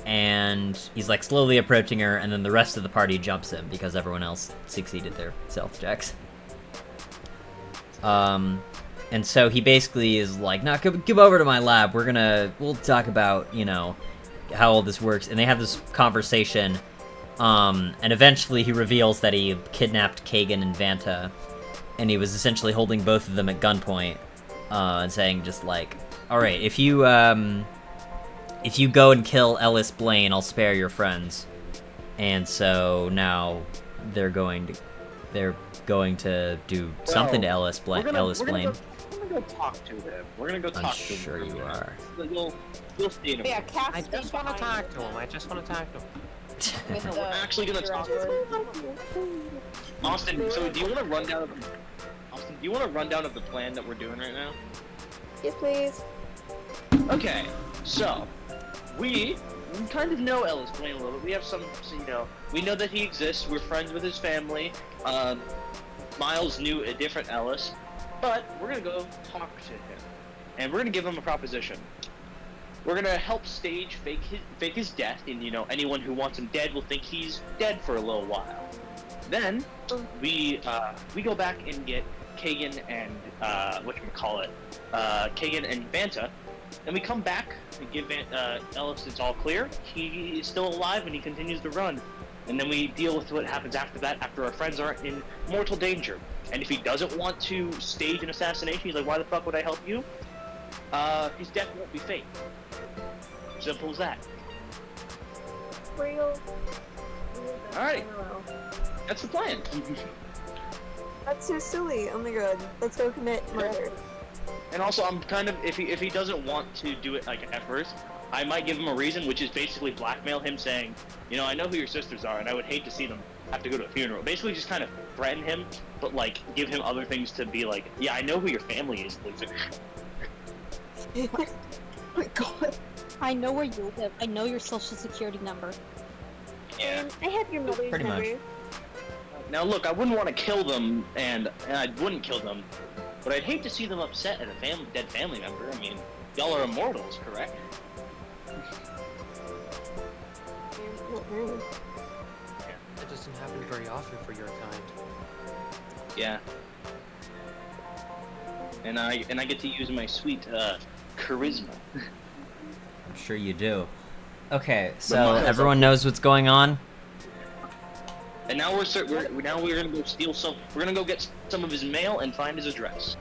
Speaker 1: and he's like slowly approaching her, and then the rest of the party jumps him because everyone else succeeded their stealth checks. And so he basically is like, "No, come over to my lab. We'll talk about, you know, how all this works." And they have this conversation, and eventually he reveals that he kidnapped Kagan and Vanta, and he was essentially holding both of them at gunpoint, and saying just like, "Alright, if you go and kill Ellis Blaine, I'll spare your friends." And so now they're going to do something to Ellis Blaine.
Speaker 2: We're gonna go talk to him. We're gonna go
Speaker 1: I'm
Speaker 2: talk to him.
Speaker 1: sure you are.
Speaker 2: You'll see him.
Speaker 5: Yeah, Cass.
Speaker 3: I just want to talk to him. I just want to talk to him.
Speaker 5: With
Speaker 2: We're actually gonna talk. Austin, so do you want to run down? Austin, do you want to run down of the plan that we're doing right now?
Speaker 5: Yes, please.
Speaker 2: Okay, so we kind of know Ellis Blaine a little bit. We have some, you know, we know that he exists. We're friends with his family. Miles knew a different Ellis, but we're gonna go talk to him, and we're gonna give him a proposition. We're gonna help stage fake his death, and you know, anyone who wants him dead will think he's dead for a little while. Then we go back and get Kagan and Kagan and Vanta. Then we come back and give Ellis it's all clear. He is still alive and he continues to run. and then we deal with what happens after that, after our friends are in mortal danger. And if he doesn't want to stage an assassination, he's like, why the fuck would I help you? His death won't be fake. Simple as that.
Speaker 5: Real.
Speaker 2: Alright. That's the plan.
Speaker 8: That's so silly. Oh my god. Let's go commit murder.
Speaker 2: And also, I'm kind of, if he doesn't want to do it like at first, I might give him a reason, which is basically blackmail him, saying, you know, I know who your sisters are, and I would hate to see them have to go to a funeral. Basically, just kind of threaten him, but like give him other things to be like, yeah, I know who your family is, loser.
Speaker 8: Oh my god.
Speaker 4: I know where you live. I know your social security number.
Speaker 2: Yeah.
Speaker 8: I have your mother's
Speaker 1: Pretty much.
Speaker 8: number.
Speaker 2: Now look, I wouldn't want to kill them, and I wouldn't kill them, but I'd hate to see them upset at a dead family member. I mean, y'all are immortals, correct?
Speaker 3: That doesn't happen very often for your kind.
Speaker 2: Yeah. And I get to use my sweet charisma.
Speaker 1: I'm sure you do. Okay, so
Speaker 2: Miles,
Speaker 1: everyone knows what's going on.
Speaker 2: And now we're gonna go steal some. We're gonna go get some of his mail and find his address.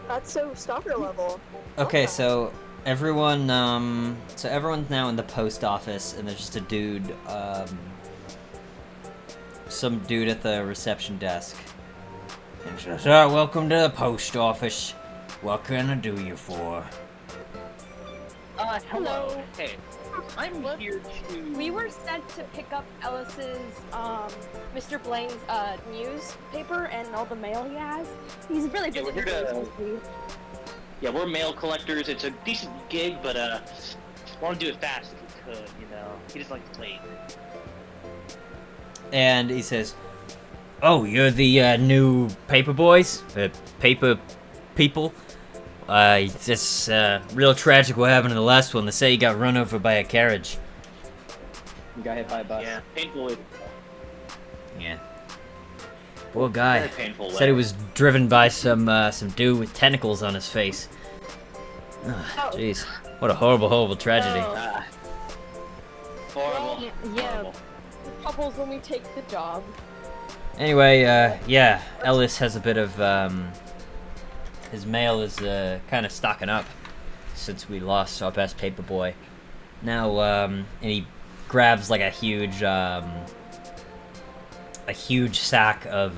Speaker 8: That's so stalker level.
Speaker 1: Okay, so everyone's now in the post office, and there's just a dude, some dude at the reception desk. And he says, welcome to the post office. What can I do you for?
Speaker 2: Hello. Hey, I'm here to.
Speaker 5: We were sent to pick up Ellis's, Mr. Blaine's, newspaper and all the mail he has. He's really busy.
Speaker 2: we're here to- Yeah, we're mail collectors. It's a decent gig, but want to do it fast if we could. You know, he just likes to wait.
Speaker 1: And he says, "Oh, you're the new paper boys, paper people. It's real tragic what happened in the last one. They say you got run over by a carriage."
Speaker 9: You got hit by a bus.
Speaker 2: Yeah, painful.
Speaker 1: Yeah. Poor guy.
Speaker 2: Very painful.
Speaker 1: Said he was driven by some dude with tentacles on his face.
Speaker 5: Oh.
Speaker 1: Jeez, what a horrible, horrible tragedy.
Speaker 5: Oh.
Speaker 2: Horrible.
Speaker 5: Yeah.
Speaker 2: Horrible.
Speaker 5: Couples when we take the job.
Speaker 1: Anyway, yeah, Ellis has a bit of, his mail is, kind of stocking up since we lost our best paper boy. Now, and he grabs, like, a huge sack of,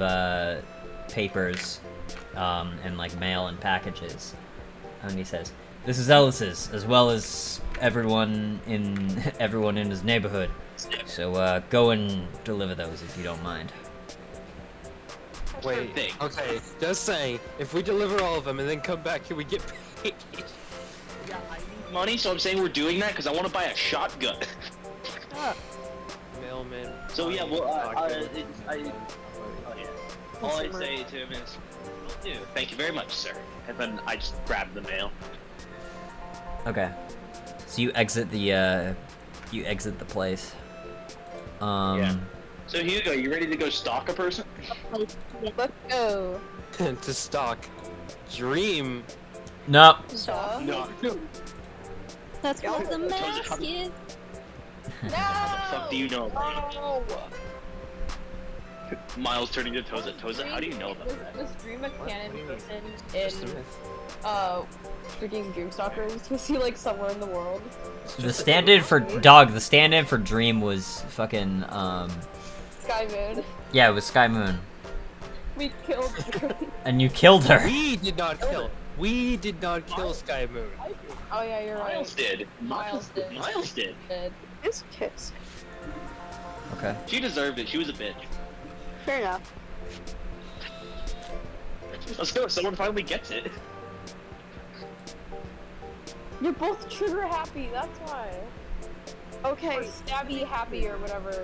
Speaker 1: papers, and, like, mail and packages. And he says, "This is Ellis's, as well as everyone in his neighborhood. So, go and deliver those if you don't mind."
Speaker 3: Wait,
Speaker 2: thing.
Speaker 3: okay, just saying, if we deliver all of them and then come back, can we get paid?
Speaker 2: Yeah, I need money, so I'm saying we're doing that because I want to buy a shotgun.
Speaker 3: Mailman.
Speaker 2: So yeah, well, oh yeah. All I
Speaker 3: Consumer.
Speaker 2: say to him is, "Will do. Thank you very much, sir." And then I just grab the mail.
Speaker 1: Okay. So you exit the place.
Speaker 2: Yeah. So Hugo, you ready to go stalk a person?
Speaker 5: Let's go.
Speaker 3: To stalk. Dream.
Speaker 1: No.
Speaker 5: So.
Speaker 2: No.
Speaker 4: That's what the
Speaker 2: Toes,
Speaker 4: mask
Speaker 2: how-
Speaker 4: is.
Speaker 2: What the fuck do you know about
Speaker 5: Oh.
Speaker 2: it? Miles turning to Toza. Toza, how do you know about that?
Speaker 5: Was Dream a canon
Speaker 3: What do you
Speaker 5: person
Speaker 3: Just a
Speaker 5: in
Speaker 3: myth.
Speaker 5: freaking Dreamstalkers? Was he like somewhere in the world?
Speaker 1: The stand-in for Dream was fucking
Speaker 5: Sky Moon.
Speaker 1: yeah, it was Sky Moon.
Speaker 5: We killed Dream.
Speaker 1: And you killed her.
Speaker 3: We did not kill. We did not kill Sky Moon.
Speaker 5: Oh yeah, you're right.
Speaker 2: Miles did.
Speaker 5: Miles did.
Speaker 2: Miles did.
Speaker 8: It's kiss.
Speaker 1: Okay.
Speaker 2: She deserved it. She was a bitch.
Speaker 8: Fair enough.
Speaker 2: Let's go. Someone finally gets it.
Speaker 5: You're both trigger happy, that's why.
Speaker 8: Okay.
Speaker 5: Or stabby happy or whatever.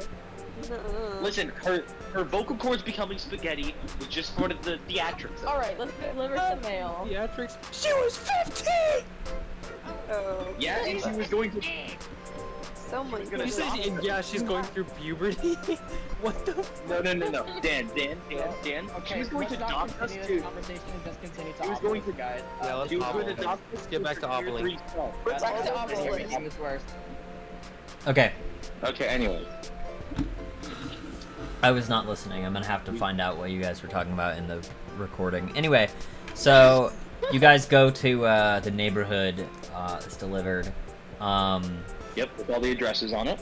Speaker 2: Listen, her vocal cords becoming spaghetti was just part of the theatrics.
Speaker 5: Alright, let's deliver some mail.
Speaker 3: Theatrics. She was 15!
Speaker 8: Oh.
Speaker 2: Yeah, and she was going to.
Speaker 8: Someone's
Speaker 2: Gonna
Speaker 3: You
Speaker 8: gonna
Speaker 3: said, and yeah, she's going through puberty? What the f-
Speaker 2: No. Dan. She was going to dock us too.
Speaker 9: Conversation and just continue to
Speaker 2: She was going to
Speaker 9: guys.
Speaker 3: Yeah, let's
Speaker 2: She was going to
Speaker 3: obelisk.
Speaker 2: dock us.
Speaker 3: Let's get back to obelisk.
Speaker 8: Back to
Speaker 9: Obelisk.
Speaker 8: obelisk.
Speaker 9: This worst.
Speaker 1: Okay.
Speaker 2: Okay, anyway.
Speaker 1: I was not listening. I'm gonna have to find out what you guys were talking about in the recording. Anyway, so you guys go to the neighborhood that's delivered.
Speaker 2: Yep, with all the addresses on it.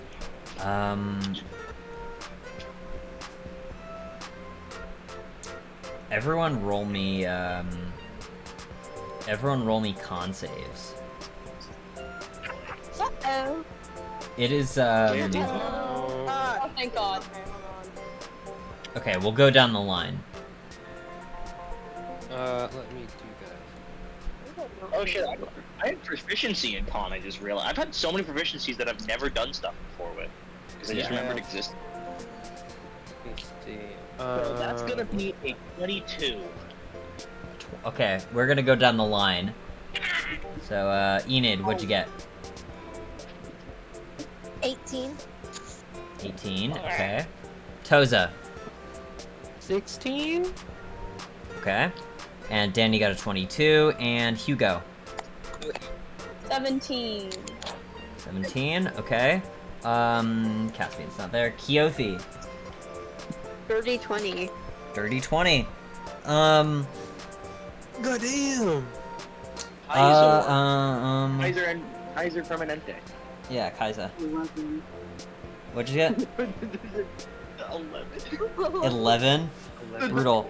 Speaker 1: Everyone roll me con saves.
Speaker 5: Uh-oh.
Speaker 1: It is
Speaker 5: Oh, thank God.
Speaker 1: okay, we'll go down the line.
Speaker 3: Let me do
Speaker 2: Oh shit, I have proficiency in con, I just realized. I've had so many proficiencies that I've never done stuff before with. Because I just
Speaker 1: Yeah.
Speaker 2: remembered it existed.
Speaker 3: that. Let me see.
Speaker 2: So that's gonna be a 22.
Speaker 1: Okay, we're gonna go down the line. So, Enid, what'd you get?
Speaker 4: 18.
Speaker 1: 18, okay. Toza,
Speaker 3: 16?
Speaker 1: okay. And Danny got a 22, and Hugo,
Speaker 5: 17.
Speaker 1: 17, okay. Caspian's not there. Keothi,
Speaker 8: 30-20.
Speaker 1: dirty 20.
Speaker 3: Goddamn!
Speaker 2: Kaiser Permanente.
Speaker 1: Yeah, Kaiser.
Speaker 7: 11.
Speaker 1: What'd you get?
Speaker 2: 11.
Speaker 1: 11? Brutal.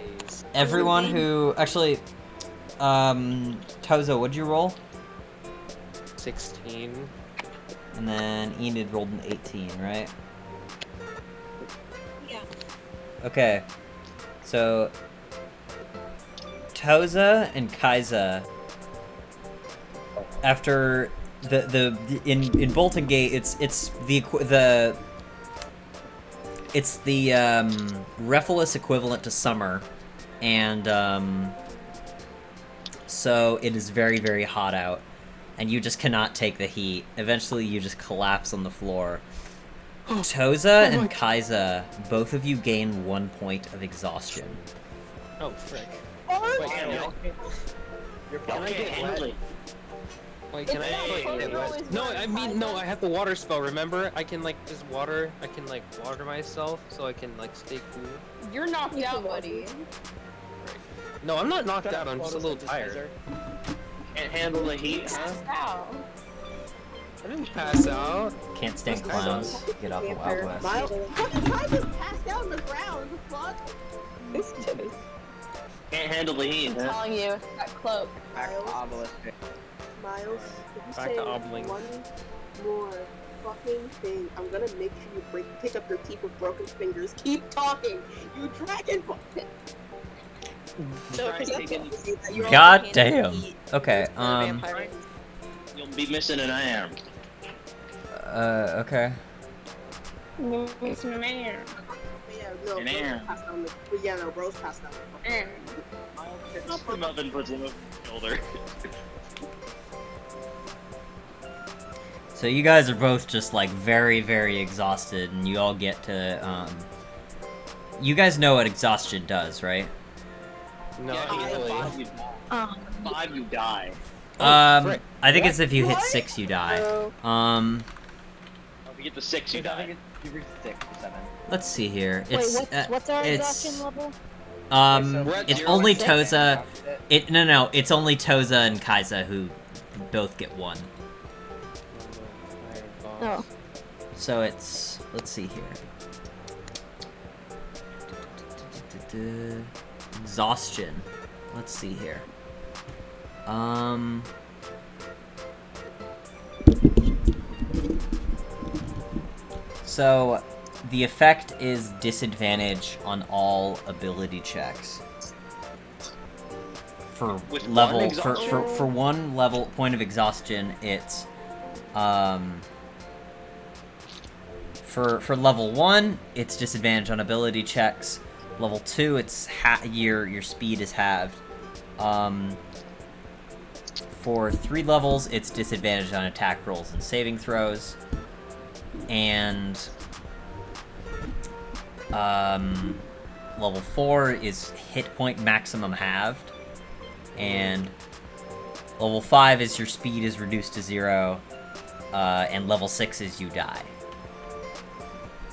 Speaker 1: Everyone who, actually, Toza, what'd you roll?
Speaker 3: 16.
Speaker 1: And then Enid rolled an 18, right?
Speaker 6: Yeah.
Speaker 1: Okay. So, Toza and Kaiza, after in Bolton Gate, it's the Rephilis equivalent to summer, and so it is very, very hot out, and you just cannot take the heat. Eventually, you just collapse on the floor. Toza and Kaiza, both of you gain 1 point of exhaustion.
Speaker 3: Oh, frick.
Speaker 5: Oh,
Speaker 3: Can I get wet? Wait, can I get wet? No, I mean, no, I have the water spell, remember? I can, like, just water, I can, like, water myself so I can, like, stay cool.
Speaker 5: you're knocked out, buddy.
Speaker 3: No, I'm not knocked out, I'm just a little tired.
Speaker 2: Can't handle the heat, huh?
Speaker 5: Ow.
Speaker 3: I didn't pass out.
Speaker 1: Can't stand clowns. Get off the Wild West.
Speaker 7: Miles, fucking I just passed out on the ground. The fuck?
Speaker 2: Can't handle the heat,
Speaker 5: I'm
Speaker 2: huh?
Speaker 5: telling you, that cloak.
Speaker 7: Miles, Miles, if you
Speaker 3: Back
Speaker 7: say
Speaker 3: to Obling.
Speaker 7: one more fucking thing, I'm gonna make sure you pick up your teeth with broken fingers. Keep talking, you dragon boy.
Speaker 1: God damn. Okay,
Speaker 2: You'll be missing an arm.
Speaker 1: okay.
Speaker 7: Yeah, no,
Speaker 2: An
Speaker 7: Rose
Speaker 2: arm.
Speaker 7: passed out on the. Yeah, no, Rose passed out.
Speaker 2: Come up and puts him over the shoulder.
Speaker 1: So you guys are both just like very, very exhausted, and you all get to, you guys know what exhaustion does, right?
Speaker 3: No,
Speaker 2: Yeah,
Speaker 3: really.
Speaker 2: Five, you die.
Speaker 3: frick.
Speaker 1: I think it's if you hit 6, you die.
Speaker 2: If you get to 6, you die.
Speaker 9: You reach 6 or 7.
Speaker 1: Let's see here.
Speaker 4: Wait,
Speaker 1: It's,
Speaker 4: what's our
Speaker 1: it's,
Speaker 4: exhaustion level?
Speaker 3: We're at
Speaker 1: it's
Speaker 3: 0
Speaker 1: only
Speaker 3: and 6.
Speaker 1: Toza. No, it's only Toza and Kaiza who both get 1.
Speaker 4: Oh.
Speaker 1: So it's, let's see here. Exhaustion. Let's see here. So the effect is disadvantage on all ability checks. For
Speaker 2: With
Speaker 1: level
Speaker 2: one
Speaker 1: for
Speaker 2: exhaustion?
Speaker 1: one level point of exhaustion, it's for level 1, it's disadvantage on ability checks. Level 2, it's your speed is halved. For 3 levels, it's disadvantage on attack rolls and saving throws. And level 4 is hit point maximum halved. And level 5 is your speed is reduced to 0. And level 6 is you die.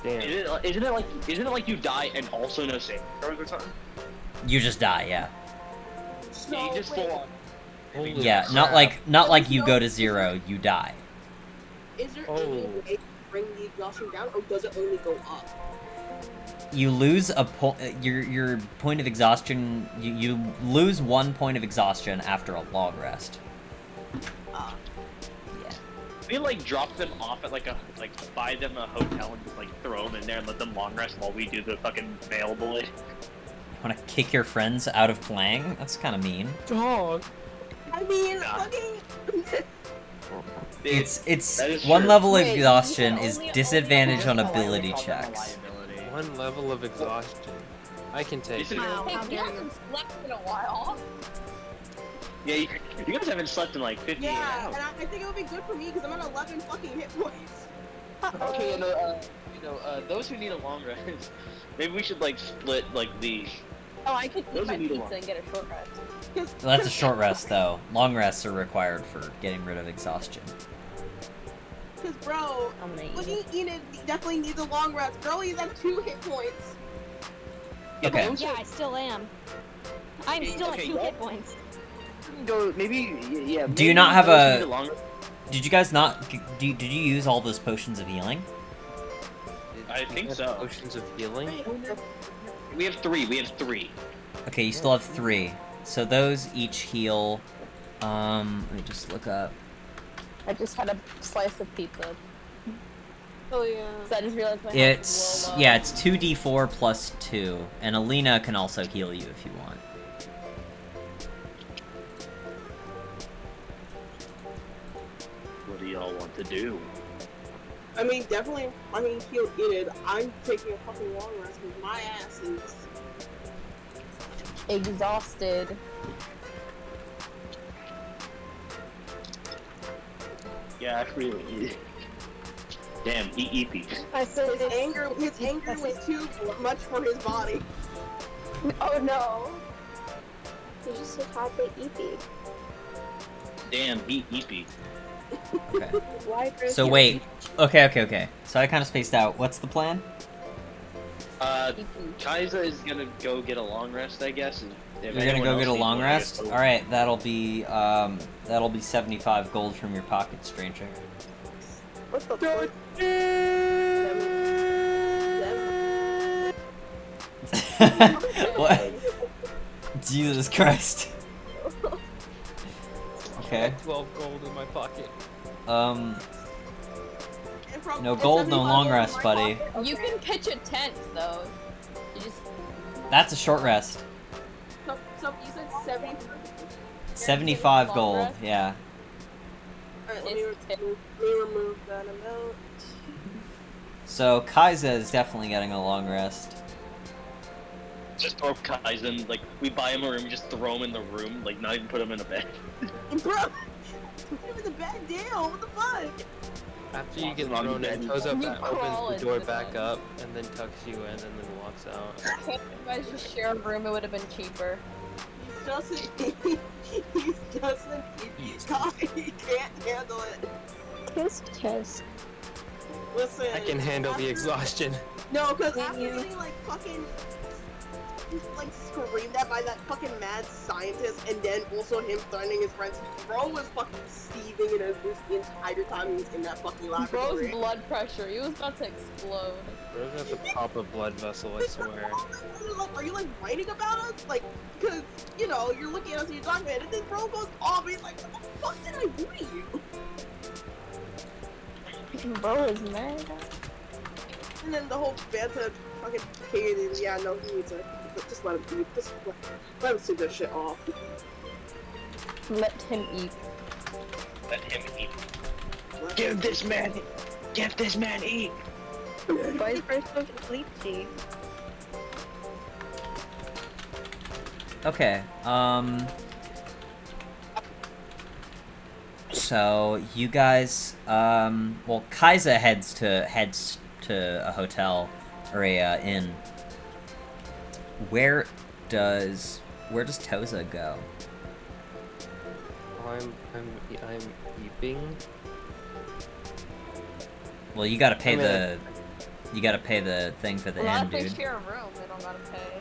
Speaker 3: Damn.
Speaker 2: Isn't it like you die and also no saving throws or something?
Speaker 1: You just die, yeah.
Speaker 2: Yeah, you just full on.
Speaker 3: Holy
Speaker 1: Yeah,
Speaker 3: crap.
Speaker 1: not like you go to 0, you die.
Speaker 7: Is there
Speaker 3: Oh.
Speaker 7: any way to bring the exhaustion down, or does it only go up?
Speaker 1: You lose a your point of exhaustion. You lose 1 point of exhaustion after a long rest.
Speaker 2: We like drop them off at like buy them a hotel and just like throw them in there and let them long rest while we do the fucking mail boy.
Speaker 1: Want to kick your friends out of playing? That's kind of mean.
Speaker 3: Dog.
Speaker 7: I mean,
Speaker 2: Nah.
Speaker 7: fucking.
Speaker 1: It's
Speaker 2: That is
Speaker 1: one
Speaker 2: true.
Speaker 1: level of
Speaker 8: Wait,
Speaker 1: exhaustion
Speaker 8: you
Speaker 1: is
Speaker 8: only-
Speaker 1: disadvantage
Speaker 2: Just
Speaker 1: on
Speaker 2: politely
Speaker 1: ability
Speaker 2: call them a
Speaker 1: checks.
Speaker 2: liability.
Speaker 3: 1 level of exhaustion. I can take
Speaker 2: This
Speaker 3: it.
Speaker 2: is-
Speaker 4: Wow,
Speaker 8: Hey,
Speaker 4: how
Speaker 8: we
Speaker 4: dare you.
Speaker 8: haven't slept in a while.
Speaker 2: Yeah, you guys haven't slept in like 58
Speaker 7: Yeah,
Speaker 2: hours.
Speaker 7: and I think it would be good for me because I'm at 11 fucking hit points.
Speaker 2: Okay, those who need a long rest, maybe we should like split like the.
Speaker 8: Oh, I could
Speaker 2: Those
Speaker 8: eat my
Speaker 2: are needle
Speaker 8: pizza and get a short rest.
Speaker 1: Well, that's a short rest though. Long rests are required for getting rid of exhaustion.
Speaker 7: Because, bro,
Speaker 8: I'm gonna eat
Speaker 7: fucking
Speaker 8: it.
Speaker 7: Enid definitely needs a long rest. Girl, he's at 2 hit points.
Speaker 1: Okay.
Speaker 4: Yeah, I still am. I'm
Speaker 2: Okay,
Speaker 4: still at
Speaker 2: okay,
Speaker 4: 2
Speaker 2: yeah.
Speaker 4: hit points.
Speaker 2: Go maybe yeah.
Speaker 1: Do you not have a? Did you guys not? Did you use all those potions of healing?
Speaker 2: I think
Speaker 3: Have
Speaker 2: so.
Speaker 3: Potions of healing?
Speaker 2: We have 3. We have 3.
Speaker 1: Okay, you still have 3. So those each heal. Let me just look up.
Speaker 8: I just had a slice of pizza.
Speaker 7: Oh, yeah.
Speaker 8: So I just realized my health
Speaker 1: It's
Speaker 8: is a little low.
Speaker 1: yeah, it's 2d4 plus 2, and Alina can also heal you if you want.
Speaker 2: What do y'all want to do?
Speaker 7: I mean, definitely, heal Enid. I'm taking a fucking long rest because my ass is.
Speaker 8: Exhausted.
Speaker 2: Yeah, I really. Damn, eat peeps.
Speaker 8: I said
Speaker 7: His anger was too much for his body.
Speaker 8: Oh no. You just said happy eepy.
Speaker 2: Damn, eat peeps.
Speaker 1: Okay.
Speaker 8: Why
Speaker 1: So wait. Okay. So I kind of spaced out. What's the plan?
Speaker 2: Kaiza is gonna go get a long rest, I guess. And if
Speaker 1: You're gonna
Speaker 2: anyone
Speaker 1: go
Speaker 2: else
Speaker 1: get a
Speaker 2: needs
Speaker 1: long
Speaker 2: one, I
Speaker 1: rest.
Speaker 2: guess
Speaker 1: All
Speaker 2: they'll-
Speaker 1: right, that'll be 75 gold from your pocket, stranger.
Speaker 7: What the fuck?
Speaker 1: What? Jesus Christ. Okay.
Speaker 3: 12 gold in my pocket.
Speaker 1: No gold, no long rest, buddy.
Speaker 8: You can pitch a tent though. You just
Speaker 1: That's a short rest.
Speaker 7: So you said 70.
Speaker 1: 75
Speaker 8: Long
Speaker 1: gold,
Speaker 8: rest?
Speaker 1: yeah.
Speaker 7: Alright, let me remove that amount.
Speaker 1: So Kaiza is definitely getting a long rest.
Speaker 2: Just throw Kaizen, like, we buy him a room, just throw him in the room, like, not even put him in a bed.
Speaker 7: Bro, put him in the bed, damn, what the fuck?
Speaker 3: After you get
Speaker 2: Walking on
Speaker 3: thrown
Speaker 2: the
Speaker 3: in,
Speaker 2: bed.
Speaker 3: Toza
Speaker 8: You crawl
Speaker 3: opens the door
Speaker 8: into
Speaker 3: back
Speaker 8: them.
Speaker 3: up and then tucks you in and then walks out.
Speaker 8: Can't you guys just share a room? It would have been cheaper.
Speaker 7: He's just an idiot guy, he can't handle it.
Speaker 8: Kiss.
Speaker 7: Listen.
Speaker 3: I can handle the
Speaker 7: after-
Speaker 3: exhaustion.
Speaker 7: No, because
Speaker 8: Can
Speaker 7: after
Speaker 8: you?
Speaker 7: getting, like, fucking, like, screamed at by that fucking mad scientist, and then also him threatening his friends, bro was fucking seething in his boots the entire time he was in that fucking
Speaker 8: Bro's
Speaker 7: laboratory.
Speaker 8: blood pressure. He was about to explode.
Speaker 3: Bro's got the pop a blood vessel, I swear.
Speaker 7: Like, are you, like, writing about us? Like, because, you know, you're looking at us and you're talking about it, and then bro goes off, he's like, what the fuck did I do to you?
Speaker 8: Bro is mad.
Speaker 7: And then the whole Fanta fucking kid, and yeah, no, he needs to, just let him eat, just let him see this shit off.
Speaker 8: Let him eat.
Speaker 2: Let him eat. Give this man eat!
Speaker 8: Why is Bro so sleepy?
Speaker 1: Okay, so you guys, well, Kaiza heads to a hotel or a inn. Where does Toza go?
Speaker 3: I'm eating.
Speaker 1: Well, you gotta pay
Speaker 3: I'm
Speaker 1: the You gotta pay the thing for the
Speaker 8: Well,
Speaker 1: end,
Speaker 8: if they
Speaker 1: dude.
Speaker 8: share a room, they don't gotta pay.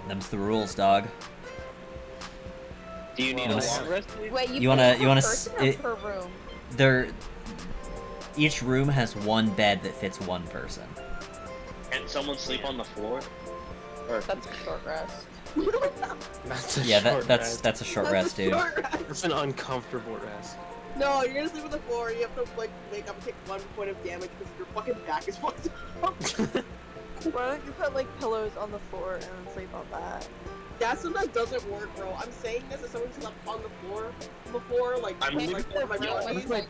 Speaker 1: Them's the rules, dog.
Speaker 2: Do you need
Speaker 1: Well,
Speaker 2: a
Speaker 1: I-
Speaker 2: long rest?
Speaker 8: Wait,
Speaker 1: You
Speaker 8: you
Speaker 1: wanna-
Speaker 8: pay
Speaker 1: you
Speaker 8: per
Speaker 1: wanna
Speaker 8: person
Speaker 1: s-
Speaker 8: or
Speaker 1: it-
Speaker 8: per room?
Speaker 1: Each room has one bed that fits one person.
Speaker 2: Can someone sleep on the floor? Or
Speaker 8: That's a short rest.
Speaker 3: That's a
Speaker 1: Yeah,
Speaker 3: short rest.
Speaker 1: that's a short
Speaker 7: That's
Speaker 1: rest,
Speaker 7: a
Speaker 1: dude.
Speaker 7: short rest.
Speaker 3: That's an uncomfortable rest.
Speaker 7: No, you're gonna sleep on the floor. You have to like wake up and take 1 point of damage because your fucking back is fucked up.
Speaker 8: Why don't you put like pillows on the floor and then sleep on that?
Speaker 7: That sometimes doesn't work, bro. I'm saying this as someone who slept on the floor before, like,
Speaker 2: I'm
Speaker 7: like
Speaker 2: literally-
Speaker 7: one of my
Speaker 8: What
Speaker 3: What
Speaker 7: buddies.
Speaker 3: if I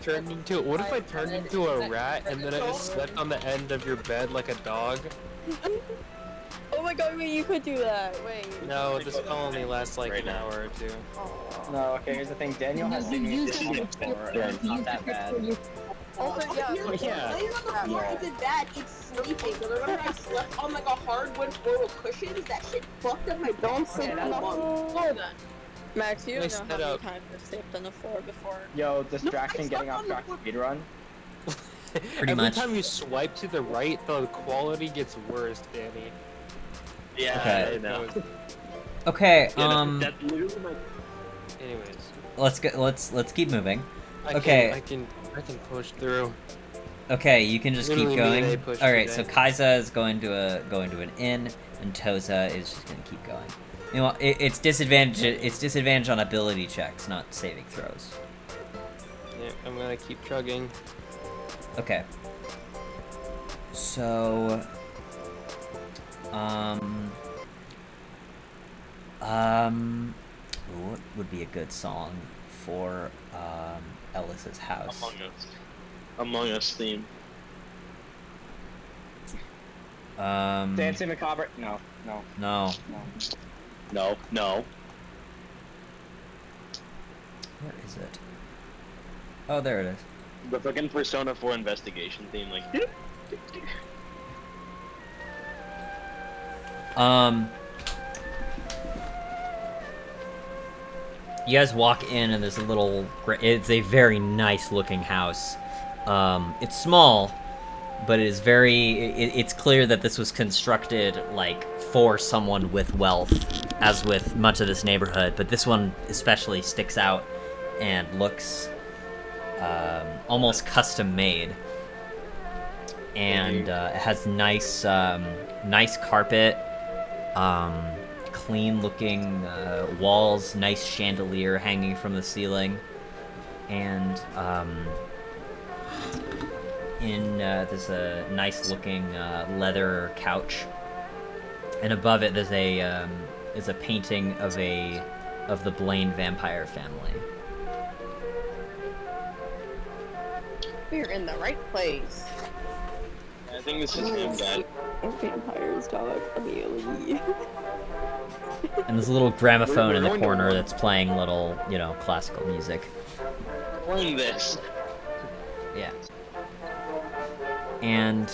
Speaker 3: turned into a rat and then I just slept on the end of your bed like a dog?
Speaker 8: Oh my god, wait, you could do that. Wait.
Speaker 3: No, this spell only lasts like
Speaker 2: Right
Speaker 3: an
Speaker 2: now.
Speaker 3: hour or two.
Speaker 8: Aw.
Speaker 9: No, okay, here's the thing. Daniel has seen me sleep on the floor, and it's not that bad.
Speaker 8: Also, yeah.
Speaker 7: Here's
Speaker 3: Yeah.
Speaker 7: laying on the floor isn't bad. It's sleeping. So they're gonna have slept on like a hardwood floor with cushions. That shit fucked up my
Speaker 8: Don't sleep on the floor then. Max, you
Speaker 3: Nice
Speaker 8: don't know how many
Speaker 3: setup.
Speaker 8: times I've slept on the floor before.
Speaker 9: Yo, distraction
Speaker 7: No, I
Speaker 9: getting
Speaker 7: slept
Speaker 9: off
Speaker 7: on
Speaker 9: track
Speaker 7: the
Speaker 9: speedrun.
Speaker 3: Every
Speaker 1: much.
Speaker 3: time you swipe to the right, the quality gets worse, Danny.
Speaker 2: Yeah,
Speaker 1: Okay.
Speaker 2: I know.
Speaker 1: Okay,
Speaker 2: Yeah, that's literally my.
Speaker 3: Anyways,
Speaker 1: let's keep moving.
Speaker 3: I
Speaker 1: Okay.
Speaker 3: can push through.
Speaker 1: Okay, you can just
Speaker 3: Literally
Speaker 1: keep
Speaker 3: me and
Speaker 1: going.
Speaker 3: they pushed
Speaker 1: All right, so
Speaker 3: today.
Speaker 1: Kaiza is going to an inn, and Toza is just gonna keep going. You know, it's disadvantage. It's disadvantage on ability checks, not saving throws.
Speaker 3: Yeah, I'm gonna keep chugging.
Speaker 1: Okay. So, what would be a good song for Ellis's house?
Speaker 2: Among Us theme.
Speaker 9: Dancing Macabre. No, no,
Speaker 1: No.
Speaker 9: no.
Speaker 2: No, no.
Speaker 1: Where is it? Oh, there it is.
Speaker 2: The fucking Persona 4 investigation theme, like.
Speaker 1: You guys walk in and there's a little. It's a very nice looking house. It's small, but it is very. It's clear that this was constructed like for someone with wealth, as with much of this neighborhood. But this one especially sticks out and looks almost custom made. And it has nice carpet. Clean looking walls, nice chandelier hanging from the ceiling, and there's a nice looking leather couch, and above it there's a painting of the Blaine vampire family.
Speaker 8: We're in the right place.
Speaker 2: I think this is him, Dad.
Speaker 8: Vampires, dog, immediately.
Speaker 1: And there's a little gramophone in the corner that's playing little, classical music.
Speaker 2: Playing this.
Speaker 1: Yeah. And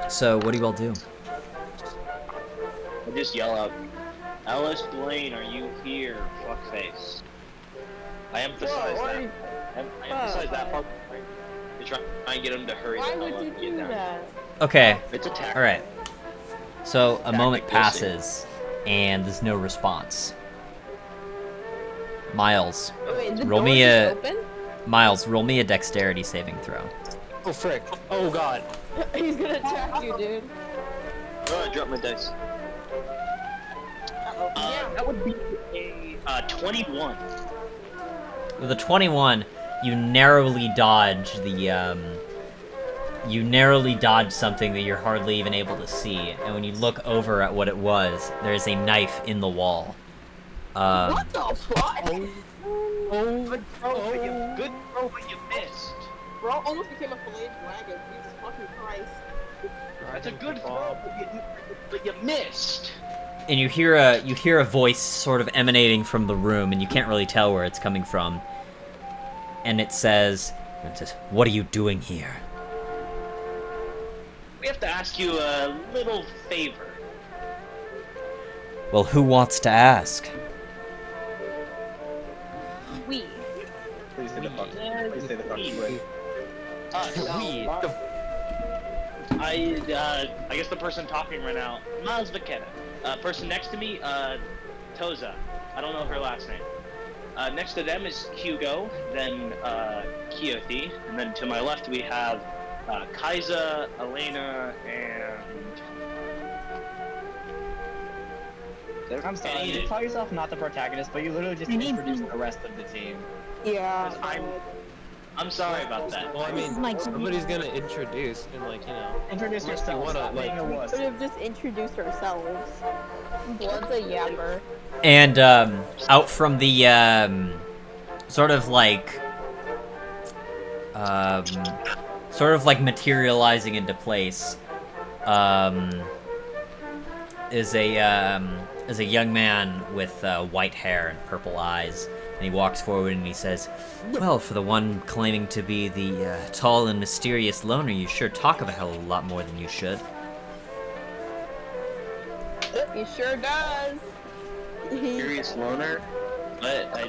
Speaker 1: so, what do you all do?
Speaker 2: I just yell out, Alice Blaine, are you here, fuckface? I emphasize that. I emphasize that part. To try and get him to hurry the
Speaker 8: Why
Speaker 2: hell
Speaker 8: would
Speaker 2: up
Speaker 8: you
Speaker 2: and get
Speaker 8: do
Speaker 2: down.
Speaker 8: that?
Speaker 1: Okay.
Speaker 2: It's a tactic.
Speaker 1: All right. So a moment
Speaker 2: Tactic, we'll see.
Speaker 1: passes, and there's no response. Miles,
Speaker 8: Wait, the
Speaker 1: roll
Speaker 8: door
Speaker 1: me
Speaker 8: is
Speaker 1: a
Speaker 8: open?
Speaker 1: Miles, roll me a dexterity saving throw.
Speaker 3: Oh frick! Oh god!
Speaker 8: He's gonna attack you, dude.
Speaker 2: Oh, I dropped my dice. That would be a 21.
Speaker 1: With a 21, you narrowly dodge something that you're hardly even able to see, and when you look over at what it was, there's a knife in the wall.
Speaker 7: What the fuck?
Speaker 2: Good throw, but you missed.
Speaker 7: Bro, almost became a filleted dragon. Jesus fucking Christ.
Speaker 2: That's a good throw, but you missed.
Speaker 1: And you hear a voice sort of emanating from the room, and you can't really tell where it's coming from. And it says, "What are you doing here?"
Speaker 2: We have to ask you a little favor.
Speaker 1: Well, who wants to ask?
Speaker 8: We.
Speaker 9: Please say the fucking word.
Speaker 2: I guess the person talking right now, Miles Vaqueta. Person next to me, Toza. I don't know her last name. Next to them is Hugo, then Keothi, and then to my left we have Kaiza, Elena, and...
Speaker 9: I'm sorry, you call yourself not the protagonist, but you literally just introduced the rest of the team.
Speaker 5: Yeah.
Speaker 2: I'm sorry about that.
Speaker 3: Well, I mean, somebody's gonna introduce and, like, you know.
Speaker 9: Introduce yourself, stop being a wuss.
Speaker 8: Could have just introduced ourselves. Blood's a yapper.
Speaker 1: And out from the sort of like materializing into place is a young man with white hair and purple eyes, and he walks forward and he says, "Well, for the one claiming to be the tall and mysterious loner, you sure talk of a hell of a lot more than you should."
Speaker 8: He sure does.
Speaker 2: Mysterious loner? But
Speaker 3: I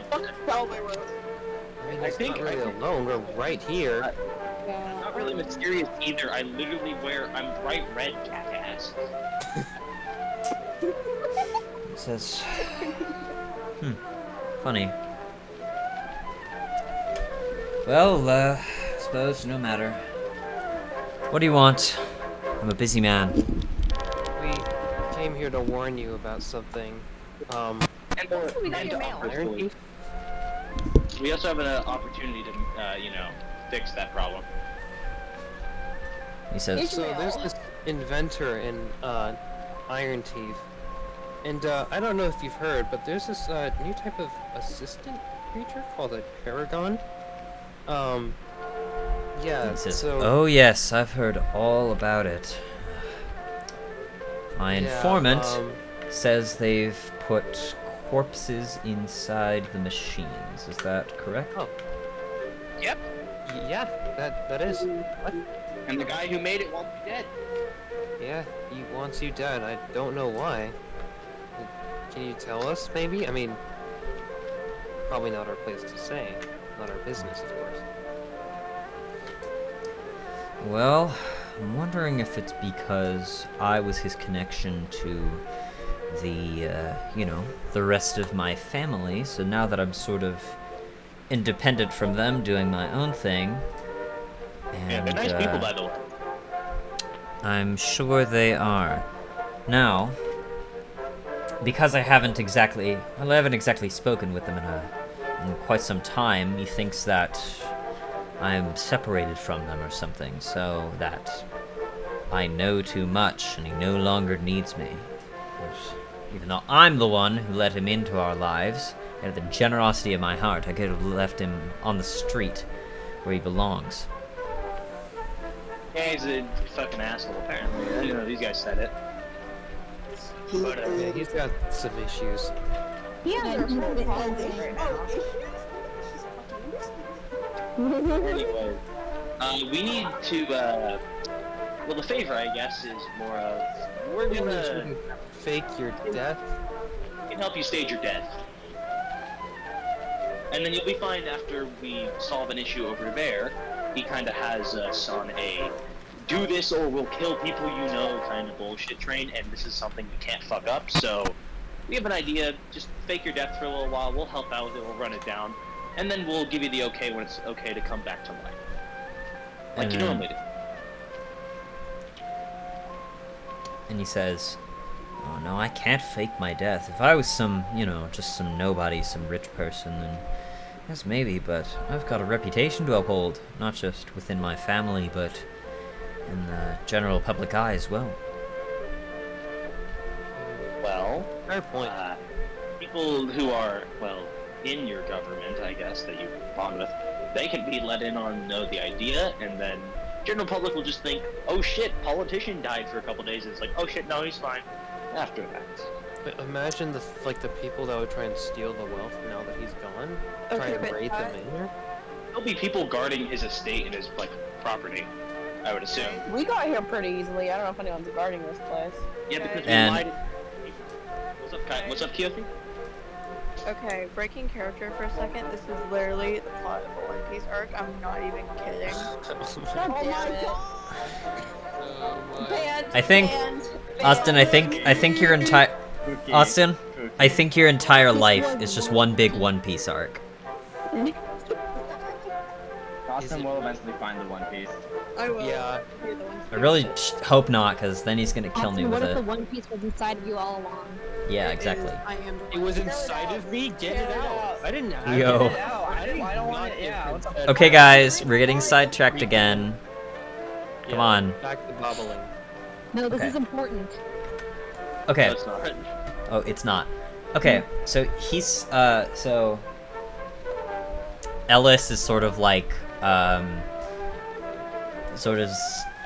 Speaker 3: mean, he's not really alone. We're right here.
Speaker 2: I'm not really mysterious either. I'm bright red, jackass.
Speaker 1: He says, funny. Well, suppose no matter. What do you want? I'm a busy man.
Speaker 3: We came here to warn you about something.
Speaker 8: We got your mail.
Speaker 2: We also have an opportunity to, fix that problem.
Speaker 1: He says,
Speaker 3: So there's this inventor in Iron Teeth, and I don't know if you've heard, but there's this new type of assistant creature called a Paragon. Yeah.
Speaker 1: He says,
Speaker 3: so.
Speaker 1: "Oh yes, I've heard all about it. My informant says they've put corpses inside the machines. Is that correct?"
Speaker 3: Oh.
Speaker 2: Yep.
Speaker 3: Yeah, that is. What?
Speaker 2: And the guy who made it won't be dead.
Speaker 3: Yeah, he wants you dead. I don't know why. Can you tell us, maybe? I mean, probably not our place to say. Not our business, of course.
Speaker 1: Well, I'm wondering if it's because I was his connection to the, the rest of my family, so now that I'm sort of independent from them, doing my own thing, and,
Speaker 2: yeah, they're nice people, by the way.
Speaker 1: I'm sure they are. Now, because I haven't exactly spoken with them in quite some time, he thinks that I'm separated from them or something, so that I know too much and he no longer needs me. Even though I'm the one who let him into our lives, and the generosity of my heart, I could have left him on the street where he belongs.
Speaker 2: Yeah, he's a fucking asshole, apparently. I didn't know these guys said it. But,
Speaker 3: Yeah, he's got some issues.
Speaker 2: Anyway, we need to, well, the favor, I guess, is more of, we're gonna
Speaker 3: fake your death.
Speaker 2: We can help you stage your death. And then you'll be fine after we solve an issue over there. He kind of has us on a do this or we'll kill people you know kind of bullshit train, and this is something you can't fuck up, so we have an idea. Just fake your death for a little while, we'll help out, we'll run it down, and then we'll give you the okay when it's okay to come back to life. Like you normally do.
Speaker 1: And he says, "Oh no, I can't fake my death. If I was some, just some nobody, some rich person, then yes, maybe, but I've got a reputation to uphold, not just within my family, but in the general public eye as well."
Speaker 2: Well,
Speaker 3: fair point.
Speaker 2: People who are, well, in your government, I guess, that you bond with, they can be let in on the idea, and then general public will just think, oh shit, politician died for a couple days, and it's like, oh shit, no, he's fine. After that.
Speaker 3: But imagine the people that would try and steal the wealth now that he's gone. Try and raid the mayor.
Speaker 2: There'll be people guarding his estate and his, property, I would assume.
Speaker 8: We got here pretty easily. I don't know if anyone's guarding this place.
Speaker 2: Yeah, because we
Speaker 1: And-
Speaker 2: lied. What's up, Keothi?
Speaker 8: Okay, breaking character for a second. This is literally the plot of a One Piece arc. I'm not even kidding.
Speaker 5: God
Speaker 8: Oh
Speaker 5: damn
Speaker 8: my
Speaker 5: it.
Speaker 8: god! Banned,
Speaker 1: I think,
Speaker 8: banned,
Speaker 1: Austin, I
Speaker 8: banned.
Speaker 1: think your entire
Speaker 2: Cookie.
Speaker 1: Austin, I think your entire
Speaker 4: This
Speaker 1: life
Speaker 4: was
Speaker 1: is just one big One Piece arc.
Speaker 9: Austin will eventually find the One Piece.
Speaker 8: I will.
Speaker 3: Yeah.
Speaker 8: You're the one
Speaker 1: I really hope not, because then he's gonna kill me
Speaker 4: Austin,
Speaker 1: with
Speaker 4: what if the
Speaker 1: it.
Speaker 4: One Piece was inside of you all along?
Speaker 1: Yeah,
Speaker 8: It
Speaker 1: exactly.
Speaker 8: is. I am the
Speaker 3: It was
Speaker 8: one.
Speaker 3: inside of me. Get it out. I didn't.
Speaker 1: Yo.
Speaker 9: I don't want it. Yeah. What's up?
Speaker 1: Okay, guys, we're getting sidetracked again. Come on.
Speaker 3: Back to bubbling.
Speaker 4: No, this
Speaker 1: Okay.
Speaker 4: is important.
Speaker 1: Okay.
Speaker 2: No, it's not.
Speaker 1: Oh, it's not. Okay, so he's, so... Ellis is sort of like,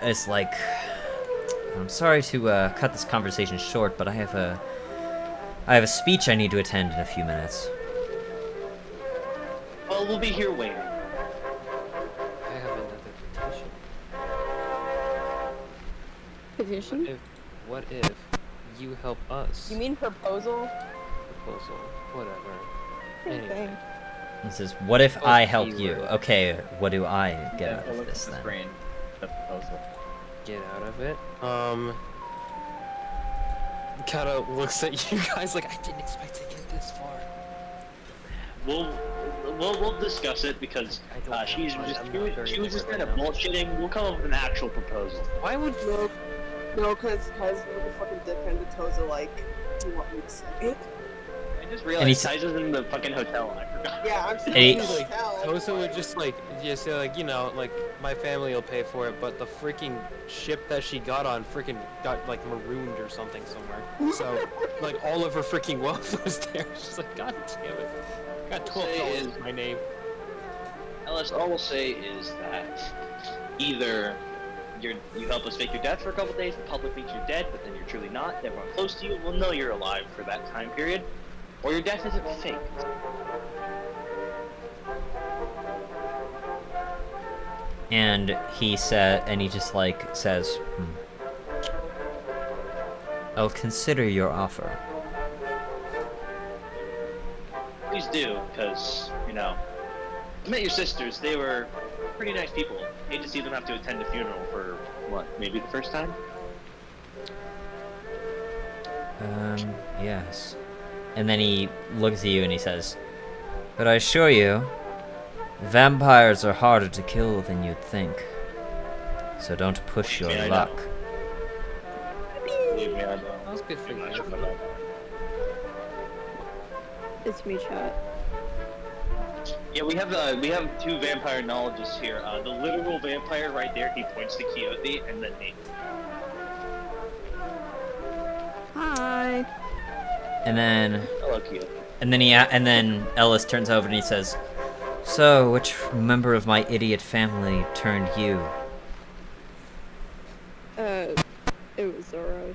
Speaker 1: is like... I'm sorry to, cut this conversation short, but I have a speech I need to attend in a few minutes.
Speaker 2: Well, we'll be here waiting.
Speaker 3: I have another petition.
Speaker 5: Petition?
Speaker 3: What if you help us?
Speaker 5: You mean proposal?
Speaker 3: Proposal. Whatever.
Speaker 5: Same
Speaker 3: Anyway.
Speaker 5: thing.
Speaker 1: He says, what if I help you?
Speaker 3: keyword.
Speaker 1: Okay, what do I get out
Speaker 9: Yeah,
Speaker 1: of
Speaker 9: look at
Speaker 1: this
Speaker 9: the
Speaker 1: then?
Speaker 9: screen. The proposal.
Speaker 3: Get out of it. Kinda looks at you guys like I didn't expect to get this far.
Speaker 2: We'll discuss it because
Speaker 3: I don't
Speaker 2: she's
Speaker 3: have much.
Speaker 2: just
Speaker 3: I'm not very
Speaker 2: she was just kind
Speaker 3: different
Speaker 2: of
Speaker 3: right
Speaker 2: bullshitting. We'll come up with an actual proposal.
Speaker 3: Why would
Speaker 7: No, cause what the fucking dickhead the Toza like, do you want me to say it?
Speaker 2: I just
Speaker 1: And
Speaker 2: realized
Speaker 1: he's-
Speaker 2: Kaiser's in the fucking hotel. I forgot.
Speaker 7: Yeah, I'm
Speaker 1: And he-
Speaker 7: saying
Speaker 3: like Tosa would just say like, you know, like my family will pay for it, but the freaking ship that she got on freaking got like marooned or something somewhere. So like all of her freaking wealth was there. She's like, God damn it. Got $12 in my name.
Speaker 2: Ellis, all we'll say is that either you help us fake your death for a couple days, the public thinks you're dead, but then you're truly not. Everyone close to you will know you're alive for that time period, or your death isn't fake.
Speaker 1: And he just like says, I'll consider your offer.
Speaker 2: Please do, because, you know, I met your sisters. They were pretty nice people. Hate to see them have to attend a funeral for, what, maybe the first time?
Speaker 1: Yes. And then he looks at you and he says, but I assure you, vampires are harder to kill than you'd think. So don't push your
Speaker 2: Yeah, I know.
Speaker 1: luck.
Speaker 2: Believe me, I know.
Speaker 3: That was good for
Speaker 2: I'm not
Speaker 3: you.
Speaker 2: sure about that.
Speaker 5: It's me, chat.
Speaker 2: Yeah, we have two vampire knowledges here. The literal vampire right there, he points to Quixote, and then me.
Speaker 5: Hi.
Speaker 1: And then
Speaker 2: Hello, Quixote.
Speaker 1: And then Ellis turns over and he says, so, which member of my idiot family turned you?
Speaker 5: It was Zoros.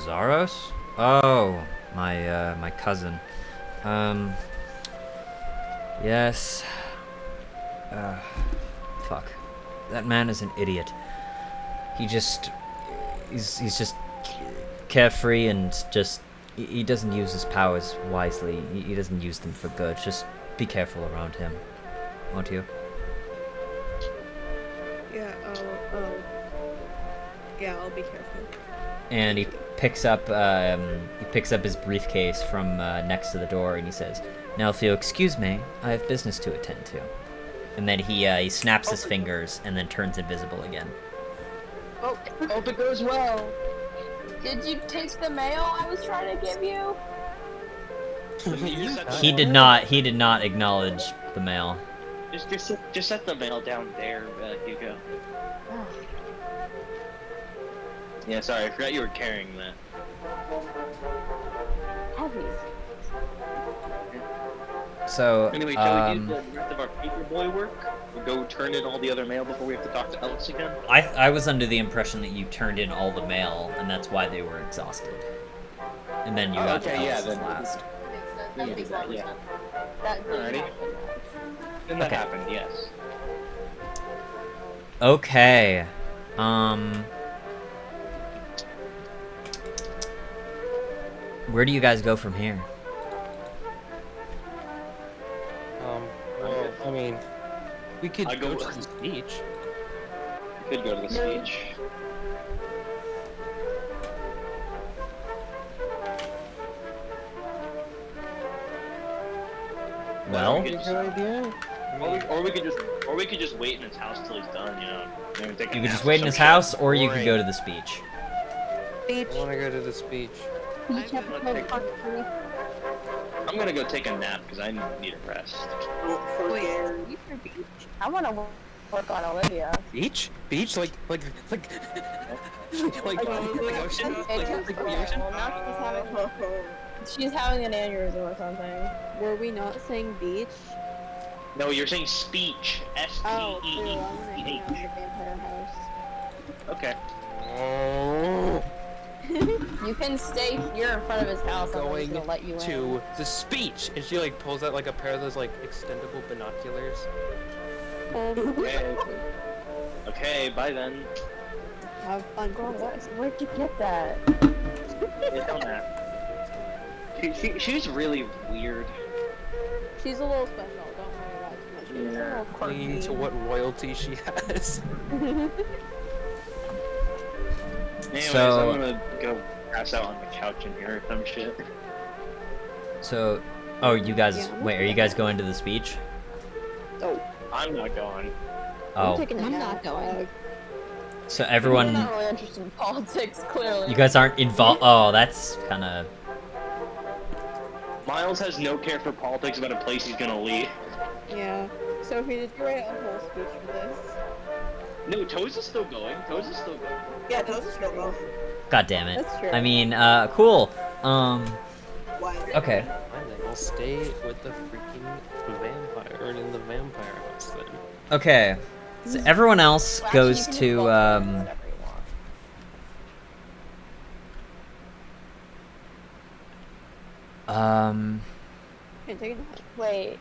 Speaker 1: Zaros? Oh, my cousin. Yes. Fuck. That man is an idiot. He's just carefree and he doesn't use his powers wisely. He doesn't use them for good. Just be careful around him, won't you?
Speaker 5: Yeah, I'll be careful.
Speaker 1: And he picks up his briefcase from next to the door and he says, now if you'll excuse me, I have business to attend to. And then he snaps his fingers and then turns invisible again.
Speaker 5: Oh,
Speaker 2: Hope it goes well.
Speaker 5: did you take the mail I was trying to give you?
Speaker 1: He did not acknowledge the mail.
Speaker 2: Just set the mail down there, Hugo. Yeah, sorry, I forgot you were carrying that.
Speaker 5: Heavy.
Speaker 1: So,
Speaker 2: Anyway, shall we do the rest of our paperboy work? Or go turn in all the other mail before we have to talk to Ellis again?
Speaker 1: I was under the impression that you turned in all the mail, and that's why they were exhausted. And then you got to
Speaker 2: okay, yeah,
Speaker 1: Ellis's
Speaker 2: then-
Speaker 1: last.
Speaker 2: We can do that, yeah.
Speaker 5: That did
Speaker 2: Alrighty.
Speaker 5: happen.
Speaker 2: Then that
Speaker 1: Okay.
Speaker 2: happened, yes.
Speaker 1: Okay. where do you guys go from here?
Speaker 3: Well, I mean, we could
Speaker 2: I
Speaker 3: go
Speaker 2: go-
Speaker 3: to the speech.
Speaker 2: We could go to the speech.
Speaker 1: Well,
Speaker 2: we could
Speaker 3: Good idea.
Speaker 2: or we could just wait in his house till he's done. You know, maybe take a
Speaker 1: you could
Speaker 2: nap
Speaker 1: just
Speaker 2: or
Speaker 1: wait in
Speaker 2: some
Speaker 1: his
Speaker 2: shit.
Speaker 1: house, or you could
Speaker 3: Boring.
Speaker 1: go to the speech.
Speaker 8: Beach.
Speaker 3: I want to go to the speech.
Speaker 4: Beach
Speaker 2: I'm gonna take-
Speaker 4: episode 3.
Speaker 2: I'm gonna go take a nap because I need a rest.
Speaker 7: Don't
Speaker 8: Wait,
Speaker 7: forget.
Speaker 8: beach or beach?
Speaker 5: I want to work on Olivia.
Speaker 3: Beach? Beach? Like like the ocean? Like the ocean?
Speaker 5: Well, now she's having an aneurysm or something.
Speaker 8: Were we not saying beach?
Speaker 2: No, you're saying speech.
Speaker 8: Oh, true. I'm gonna hang out in the
Speaker 2: S-T-E-E-C-H.
Speaker 8: vampire house.
Speaker 2: Okay.
Speaker 3: Oh,
Speaker 5: You can stay here in front of his house. I'm
Speaker 3: going
Speaker 5: just gonna let you in.
Speaker 3: to the speech, and she like pulls out like a pair of those like extendable binoculars.
Speaker 2: Okay. Okay. Bye then.
Speaker 8: Have fun,
Speaker 5: Girl,
Speaker 8: guys.
Speaker 5: where'd you get that?
Speaker 2: Yeah, don't nap. She's really weird.
Speaker 8: She's a little special. Don't worry about it too much.
Speaker 2: Yeah.
Speaker 3: Clinging to what royalty she has.
Speaker 2: Anyways,
Speaker 1: So-
Speaker 2: I'm gonna go pass out on the couch in here or some shit.
Speaker 1: So, oh, you guys,
Speaker 8: Yeah.
Speaker 1: wait, are you guys going to the speech?
Speaker 2: I'm not going.
Speaker 1: Oh,
Speaker 8: taking a
Speaker 4: I'm
Speaker 8: nap.
Speaker 4: not going.
Speaker 1: so
Speaker 5: We're
Speaker 1: everyone,
Speaker 5: not really interested in politics, clearly.
Speaker 1: you guys aren't involved. Oh, that's kind of.
Speaker 2: Miles has no care for politics about a place he's gonna leave.
Speaker 8: Yeah. Sophie, did you write a whole speech for this?
Speaker 2: No, Toes is still going. Toes is still going.
Speaker 7: Yeah, those are still going.
Speaker 1: God damn it.
Speaker 8: That's true.
Speaker 1: I mean, cool.
Speaker 7: What?
Speaker 1: Okay.
Speaker 3: Fine then, I'll stay with the freaking vampire, or in the vampire house then.
Speaker 1: Okay. So everyone else
Speaker 5: Well, actually,
Speaker 1: goes
Speaker 5: you can just
Speaker 1: to,
Speaker 5: go whatever you want.
Speaker 8: Can't take a nap.
Speaker 5: Wait,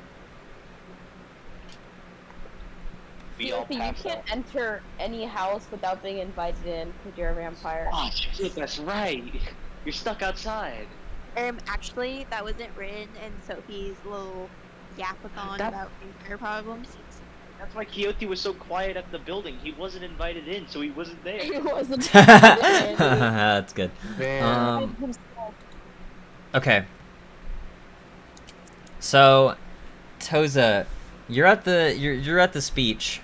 Speaker 2: We all
Speaker 5: Sophie, you
Speaker 2: pass
Speaker 5: can't
Speaker 2: out.
Speaker 5: enter any house without being invited in because you're a vampire.
Speaker 2: Oh shit, that's right. You're stuck outside.
Speaker 8: Actually, that wasn't written in Sophie's little yapathon
Speaker 2: That-
Speaker 8: about vampire problems.
Speaker 2: That's why Quixote was so quiet at the building. He wasn't invited in, so he wasn't there.
Speaker 5: He wasn't invited in.
Speaker 1: That's good. Okay. So, Toza, you're at the speech,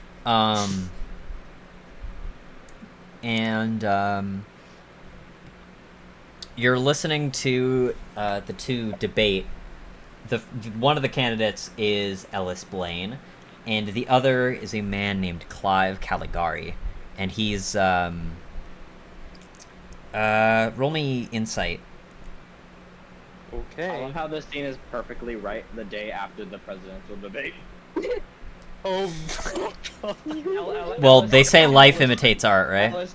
Speaker 1: and you're listening to the two debate. One of the candidates is Ellis Blaine, and the other is a man named Clive Caligari, and he's roll me insight.
Speaker 9: I
Speaker 3: Okay.
Speaker 9: love how this scene is perfectly right the day after the presidential debate.
Speaker 3: Oh.
Speaker 1: Well, they say life imitates art, right?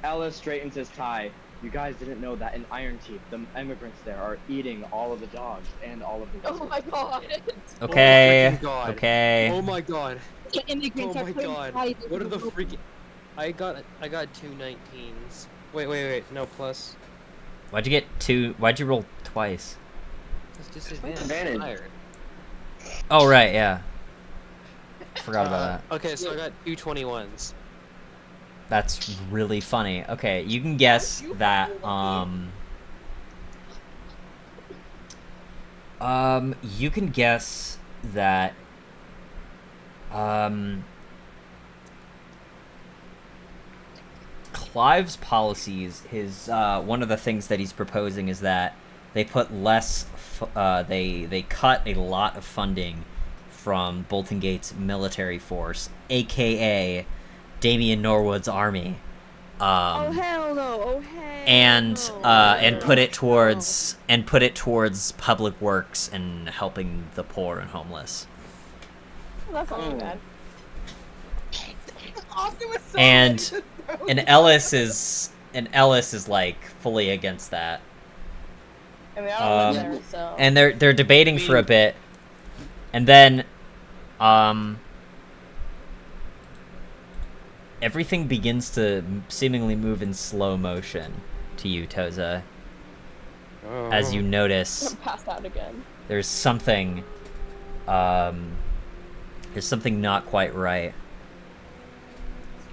Speaker 9: Ellis straightens his tie. You guys didn't know that in Iron Teeth, the immigrants there are eating all of the dogs and all of the
Speaker 5: Oh my god.
Speaker 1: Okay.
Speaker 3: freaking God.
Speaker 1: Okay.
Speaker 3: Oh my god.
Speaker 4: Immigrants
Speaker 3: Oh
Speaker 4: are
Speaker 3: my
Speaker 4: putting
Speaker 3: god.
Speaker 4: bodies
Speaker 3: What are
Speaker 4: into
Speaker 3: the freaking... I got 2 19s. Wait. No, plus.
Speaker 1: Why'd you get two? Why'd you roll twice?
Speaker 3: It's disadvantage.
Speaker 9: Advantage.
Speaker 3: Higher.
Speaker 1: Oh right, yeah. Forgot about that.
Speaker 3: Okay, so I got 2 21s.
Speaker 1: That's really funny. Okay, you can guess that. You can guess that. Clive's policies, his one of the things that he's proposing is that they put less, they cut a lot of funding from Bolton Gate's military force, aka Damian Norwood's army,
Speaker 8: Oh hell no! Oh hell.
Speaker 1: and
Speaker 8: no.
Speaker 1: put it towards public works and helping the poor and homeless.
Speaker 5: That's not too bad.
Speaker 7: Austin was so
Speaker 1: And
Speaker 7: ready to throw
Speaker 1: and Ellis is like fully against that.
Speaker 5: I mean, I don't live there, so.
Speaker 1: And they're debating for a bit, and then everything begins to seemingly move in slow motion to you, Toza. as you notice
Speaker 5: I'm passed out again.
Speaker 1: there's something not quite right.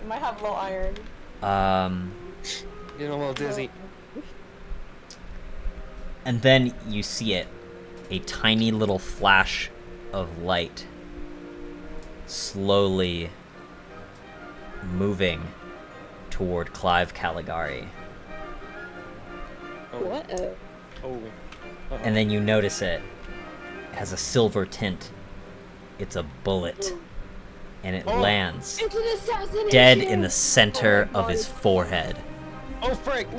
Speaker 5: You might have low iron.
Speaker 3: Getting a little dizzy.
Speaker 1: And then you see it, a tiny little flash of light slowly moving toward Clive Caligari.
Speaker 3: Oh.
Speaker 5: What?
Speaker 3: Oh.
Speaker 1: And then you notice it has a silver tint. It's a bullet. And it lands
Speaker 5: It's an assassination!
Speaker 1: dead in the center of his forehead.
Speaker 3: Oh, frick!
Speaker 5: Oh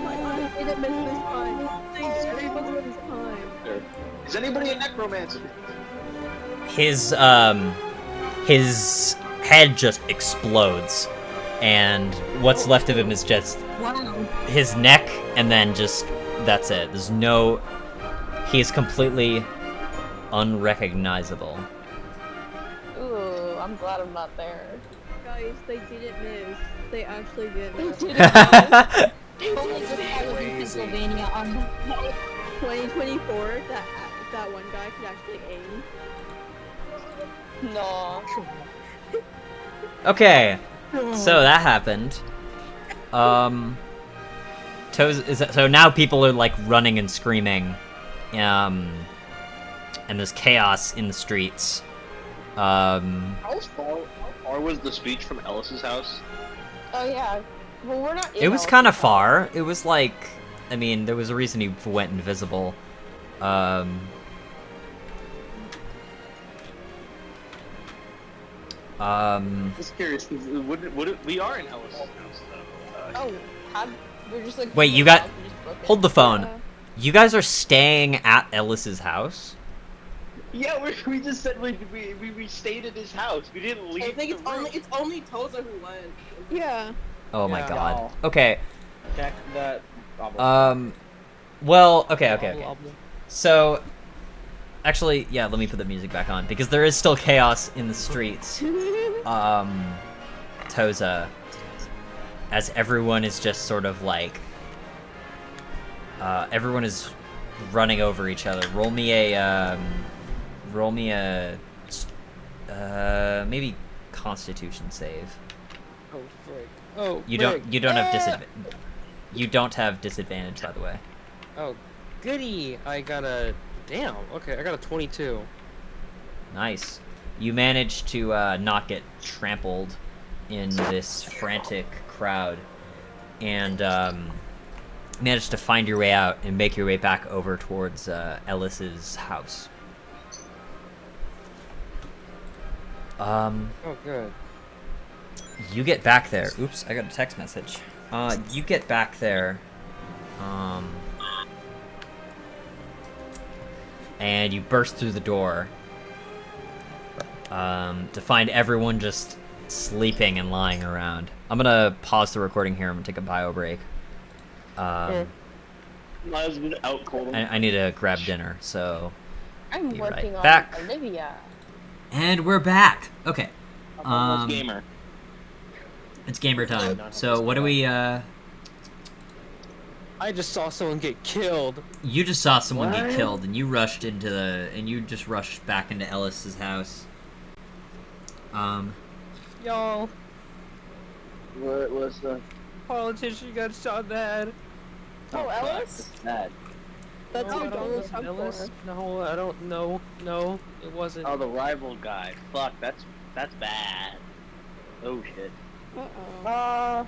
Speaker 5: my god, I didn't miss this time. Thanks, Scream was this time.
Speaker 2: Is anybody a necromancer?
Speaker 1: His head just explodes, and what's left of him is just his neck, and then just that's it. There's no. He is completely unrecognizable.
Speaker 5: Ooh, I'm glad I'm not there.
Speaker 8: Guys, they didn't miss. They actually did miss.
Speaker 4: Only good I live in Pennsylvania on
Speaker 8: 2024, that one guy could actually aim.
Speaker 5: No.
Speaker 1: Okay, so that happened. So now people are like running and screaming, and there's chaos in the streets.
Speaker 2: How far was the speech from Ellis's house?
Speaker 5: Oh yeah. Well, we're not.
Speaker 1: It was kind of far. It was like, I mean, there was a reason he went invisible.
Speaker 2: Just curious, because we are in Ellis's house, though.
Speaker 5: We're just like.
Speaker 1: Wait, you got. Hold the phone. You guys are staying at Ellis's house?
Speaker 2: Yeah, we just said we stayed at his house. We didn't leave.
Speaker 7: I think
Speaker 2: the room.
Speaker 7: it's only Toza who went.
Speaker 8: Yeah.
Speaker 1: Oh my
Speaker 3: Yeah.
Speaker 1: god. Okay.
Speaker 9: Check that.
Speaker 1: Well, okay. So, actually, yeah, let me put the music back on, because there is still chaos in the streets. Toza, as everyone is just sort of like, everyone is running over each other. Roll me a, maybe Constitution save.
Speaker 3: Oh, frick. Oh,
Speaker 1: You don't have disadvantage. You don't have disadvantage, by the way.
Speaker 3: Oh, goody! I got a... Damn, okay, I got a 22.
Speaker 1: Nice. You managed to not get trampled in this frantic crowd, and managed to find your way out and make your way back over towards Ellis's house.
Speaker 3: Oh, good.
Speaker 1: You get back there. Oops, I got a text message. You get back there. And you burst through the door. To find everyone just sleeping and lying around. I'm gonna pause the recording here. I'm gonna take a bio break.
Speaker 2: Miles been out cold.
Speaker 1: I need to grab dinner, so
Speaker 5: I'm
Speaker 1: be
Speaker 5: working
Speaker 1: right
Speaker 5: on
Speaker 1: back.
Speaker 5: Olivia.
Speaker 1: And we're back. Okay.
Speaker 2: Gamer.
Speaker 1: It's gamer time. So what do we?
Speaker 3: I just saw someone get killed.
Speaker 1: You just saw someone get killed, and you rushed you just rushed back into Ellis's house.
Speaker 3: Y'all,
Speaker 9: What was the
Speaker 3: politician got shot in the head.
Speaker 5: Oh, Ellis?
Speaker 9: that?
Speaker 8: That's
Speaker 3: No,
Speaker 8: what
Speaker 3: I don't
Speaker 8: Donald's
Speaker 3: know.
Speaker 8: up
Speaker 3: Ellis?
Speaker 8: for.
Speaker 3: No, I don't know. No, it wasn't.
Speaker 2: Oh, the rival guy. Fuck, that's bad. Oh shit.
Speaker 5: Uh-oh.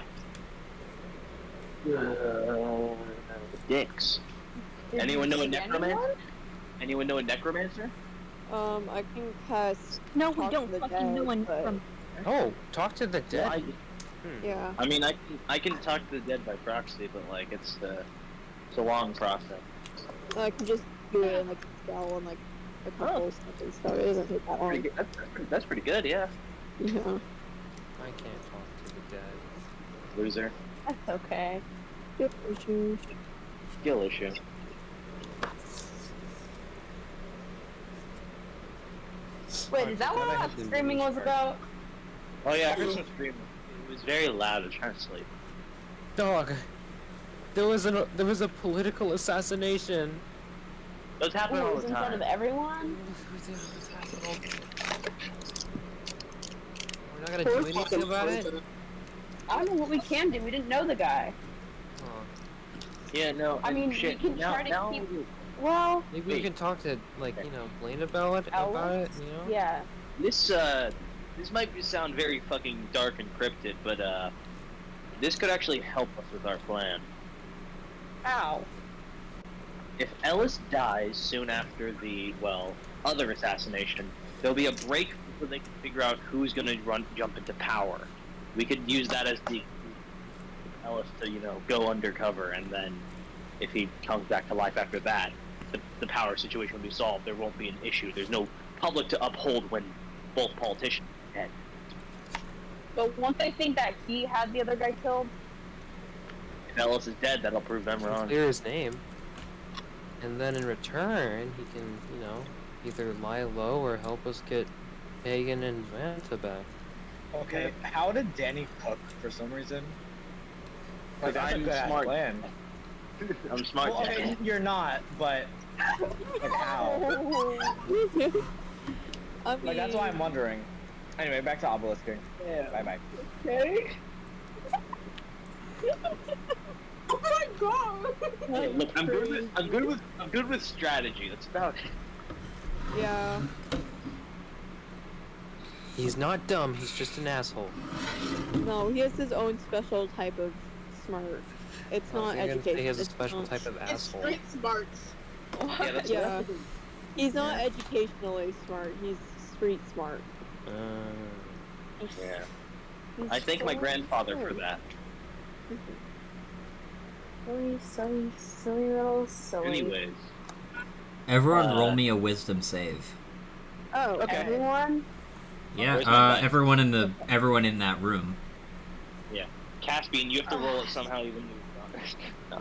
Speaker 2: Dicks.
Speaker 5: Did
Speaker 2: Anyone
Speaker 5: you
Speaker 2: know a
Speaker 5: see
Speaker 2: necromancer?
Speaker 5: anyone?
Speaker 2: Anyone know a necromancer?
Speaker 8: I can cast.
Speaker 4: No, we
Speaker 8: Talk
Speaker 4: don't
Speaker 8: to the
Speaker 4: fucking know
Speaker 8: dead,
Speaker 4: one
Speaker 8: but-
Speaker 4: from.
Speaker 3: Oh, talk to the dead.
Speaker 8: Yeah.
Speaker 2: I mean, I can talk to the dead by proxy, but like it's a long process.
Speaker 8: I can just do it in like a spell and like a couple seconds, so it doesn't take that long.
Speaker 2: That's pretty good, yeah.
Speaker 8: Yeah.
Speaker 3: I can't talk to the dead.
Speaker 2: Loser.
Speaker 5: That's okay.
Speaker 8: Yep, issues.
Speaker 2: Skill issue.
Speaker 5: Wait, is that what that screaming was about?
Speaker 2: Oh yeah, I heard some screaming. It was very loud. I was trying to sleep.
Speaker 3: Dog. There was a political assassination.
Speaker 2: Those happen all
Speaker 5: Ooh,
Speaker 2: the
Speaker 5: in front of
Speaker 2: time.
Speaker 5: everyone?
Speaker 3: We're not gonna do anything about it?
Speaker 5: I don't know what we can do. We didn't know the guy.
Speaker 3: Oh.
Speaker 2: Yeah, no.
Speaker 5: I mean,
Speaker 2: shit.
Speaker 5: we can
Speaker 2: now,
Speaker 5: try to
Speaker 2: now,
Speaker 5: keep. Well,
Speaker 3: Maybe we can talk to, like, you know, Blaine about it, you know?
Speaker 5: yeah.
Speaker 2: This might sound very fucking dark and cryptid, but this could actually help us with our plan.
Speaker 5: Ow.
Speaker 2: If Ellis dies soon after the, well, other assassination, there'll be a break before they can figure out who's gonna jump into power. We could use that as the Ellis to, you know, go undercover, and then if he comes back to life after that, the power situation will be solved. There won't be an issue. There's no public to uphold when both politicians are dead.
Speaker 5: But won't they think that he had the other guy killed?
Speaker 2: If Ellis is dead, that'll prove them wrong.
Speaker 3: Clear his name. And then in return, he can, you know, either lie low or help us get Pagan and Vanta back.
Speaker 9: Okay, how did Danny cook for some reason?
Speaker 2: Like,
Speaker 9: that's a
Speaker 2: I'm
Speaker 9: good ass
Speaker 2: smart.
Speaker 9: plan.
Speaker 2: I'm smart.
Speaker 9: Well, okay, you're not, but like how?
Speaker 8: I mean,
Speaker 9: Like that's why I'm wondering. Anyway, back to Obelisk.
Speaker 7: Yeah.
Speaker 9: Bye bye.
Speaker 7: Okay. Oh my god!
Speaker 2: Hey, look, I'm good with strategy. That's about it.
Speaker 8: yeah.
Speaker 3: He's not dumb, he's just an asshole.
Speaker 8: No, he has his own special type of smart. It's
Speaker 3: Oh,
Speaker 8: not
Speaker 3: so you're gonna say
Speaker 8: education.
Speaker 3: he has a
Speaker 8: it's
Speaker 3: special
Speaker 8: not-
Speaker 3: type of
Speaker 7: It's
Speaker 3: asshole.
Speaker 7: street smarts.
Speaker 2: Yeah, that's
Speaker 8: Yeah. He's not educationally smart. He's street smart.
Speaker 2: Yeah.
Speaker 5: He's
Speaker 2: I thank my
Speaker 5: so
Speaker 2: grandfather for
Speaker 5: silly.
Speaker 2: that.
Speaker 5: Silly little silly.
Speaker 2: Anyways,
Speaker 10: Everyone roll me a wisdom save.
Speaker 5: Oh,
Speaker 2: Okay.
Speaker 5: everyone?
Speaker 10: Yeah,
Speaker 2: Where's my dice?
Speaker 10: everyone in that room.
Speaker 2: Caspian, you have to roll it somehow even though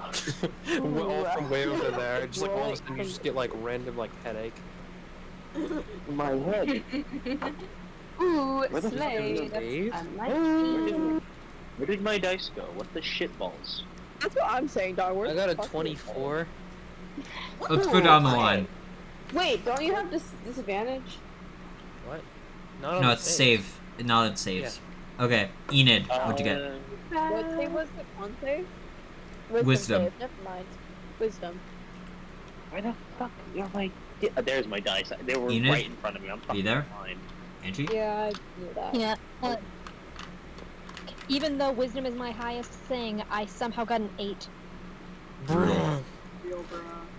Speaker 2: no.
Speaker 3: We're all from way over there. Just like all of a
Speaker 8: Roll
Speaker 3: sudden you just get like random like headache.
Speaker 2: My head.
Speaker 5: Ooh,
Speaker 2: Where the fuck
Speaker 5: slay.
Speaker 3: is Dave?
Speaker 5: That's unlikely.
Speaker 2: Where did my dice go? What the shitballs?
Speaker 8: That's what I'm saying, dog. Where's
Speaker 3: I got
Speaker 8: the
Speaker 3: a
Speaker 8: fuck is
Speaker 3: 24.
Speaker 10: Let's go down the
Speaker 5: Okay.
Speaker 10: line.
Speaker 5: Wait, don't you have
Speaker 3: What?
Speaker 5: disadvantage?
Speaker 3: Not on
Speaker 10: No,
Speaker 3: the
Speaker 10: it's save. Not it saves. Okay, Enid, what'd you get?
Speaker 8: What save was it? One save?
Speaker 10: Wisdom.
Speaker 8: Save. Never mind. Wisdom.
Speaker 2: Where the fuck are my? There's my dice. They were
Speaker 10: Enid?
Speaker 2: right in front of me. I'm fucking
Speaker 10: there?
Speaker 2: fine.
Speaker 10: Angie?
Speaker 8: Yeah, I knew that.
Speaker 4: Yeah. Even though wisdom is my highest thing, I somehow got an 8.
Speaker 10: Brutal.
Speaker 7: Real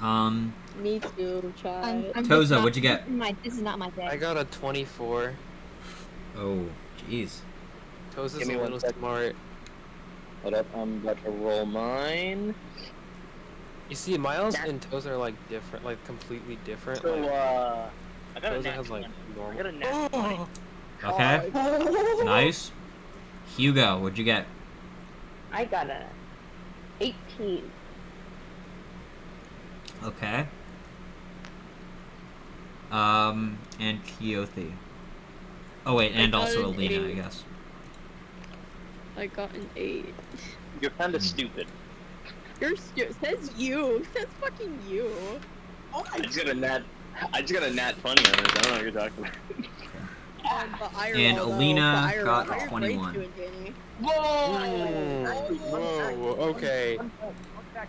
Speaker 7: bruh.
Speaker 8: Me too, child.
Speaker 10: Toza, what'd you get?
Speaker 4: This is not my day.
Speaker 3: I got a 24.
Speaker 10: Oh, jeez.
Speaker 3: Toza's
Speaker 2: Give me
Speaker 3: a
Speaker 2: one
Speaker 3: little
Speaker 2: second.
Speaker 3: smart.
Speaker 2: Hold up, I'm about to roll mine.
Speaker 3: You see, Miles and Toza are like different, like completely different.
Speaker 2: So,
Speaker 3: Like,
Speaker 2: I got a
Speaker 3: Toza
Speaker 2: nat
Speaker 3: has like
Speaker 2: 20. I
Speaker 3: normal.
Speaker 2: got a nat 20.
Speaker 10: Okay, nice. Hugo, what'd you get?
Speaker 5: I got a 18.
Speaker 10: Okay. And Keothi. Oh wait, and
Speaker 8: got
Speaker 10: also
Speaker 8: an
Speaker 10: Alina, I
Speaker 8: 8.
Speaker 10: guess.
Speaker 8: I got an 8.
Speaker 2: You're kind of stupid.
Speaker 8: Says you. That's fucking you.
Speaker 7: Oh
Speaker 2: I
Speaker 7: my
Speaker 2: just got a nat 20 on this. I don't know what you're talking about.
Speaker 8: But IRL,
Speaker 10: And
Speaker 8: though,
Speaker 10: Alina
Speaker 8: but IRL,
Speaker 10: got
Speaker 8: how are your
Speaker 10: 21.
Speaker 8: grades doing, Danny?
Speaker 3: Whoa, okay.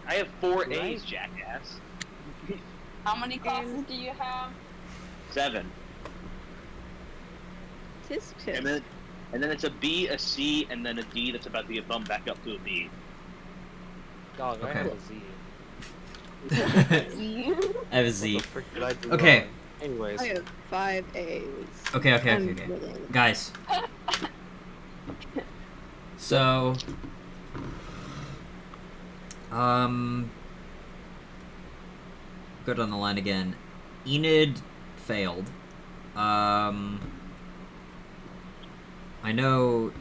Speaker 2: I have 4 A's, jackass.
Speaker 5: How many classes do you have?
Speaker 2: 7.
Speaker 8: Tisk
Speaker 2: And
Speaker 8: tisk.
Speaker 2: then it's a B, a C, and then a D that's about to get bumped back up to a B.
Speaker 3: Dog, I
Speaker 10: Okay.
Speaker 3: have a Z.
Speaker 10: I have a Z.
Speaker 3: What the frick did I do
Speaker 10: Okay.
Speaker 3: wrong? Anyways.
Speaker 8: I have 5 A's.
Speaker 10: Okay.
Speaker 8: I'm winning.
Speaker 10: Guys. So, go down the line again. Enid failed. I know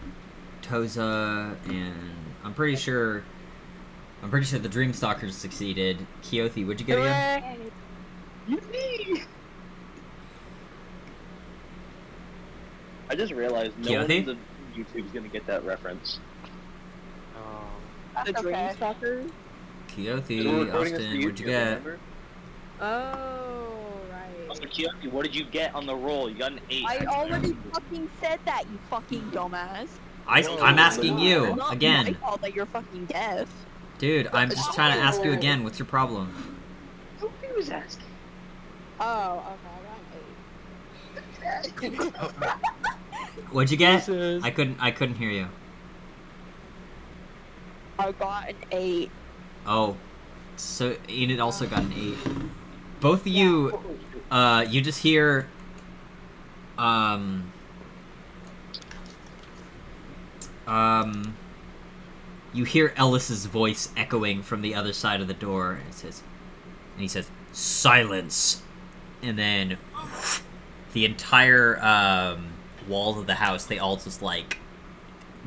Speaker 10: Toza and I'm pretty sure the Dreamstalkers succeeded. Keothi, what'd you get again?
Speaker 2: I just realized no one
Speaker 10: Keothi?
Speaker 2: on the YouTube's gonna get that reference.
Speaker 3: Oh.
Speaker 5: That's
Speaker 8: The
Speaker 5: okay.
Speaker 8: Dream Stalker?
Speaker 10: Keothi,
Speaker 2: We're recording this for
Speaker 10: Austin, what'd you
Speaker 2: YouTube,
Speaker 10: get?
Speaker 2: remember?
Speaker 8: Oh, right.
Speaker 2: Also, Keothi, what did you get on the roll? You got an 8.
Speaker 8: I already fucking said that, you fucking dumbass.
Speaker 10: I'm asking you
Speaker 8: Not
Speaker 10: again.
Speaker 8: my fault that you're fucking deaf.
Speaker 10: Dude, I'm just trying to ask you again. What's your problem?
Speaker 2: Sophie was asking.
Speaker 8: Oh, okay, I got an 8.
Speaker 10: What'd you get?
Speaker 3: Jesus.
Speaker 10: I couldn't hear you.
Speaker 8: I got an 8.
Speaker 10: Oh, so Enid also got an 8. Both of you, you just hear, you hear Ellis's voice echoing from the other side of the door, and he says, "Silence," and then the entire walls of the house, they all just like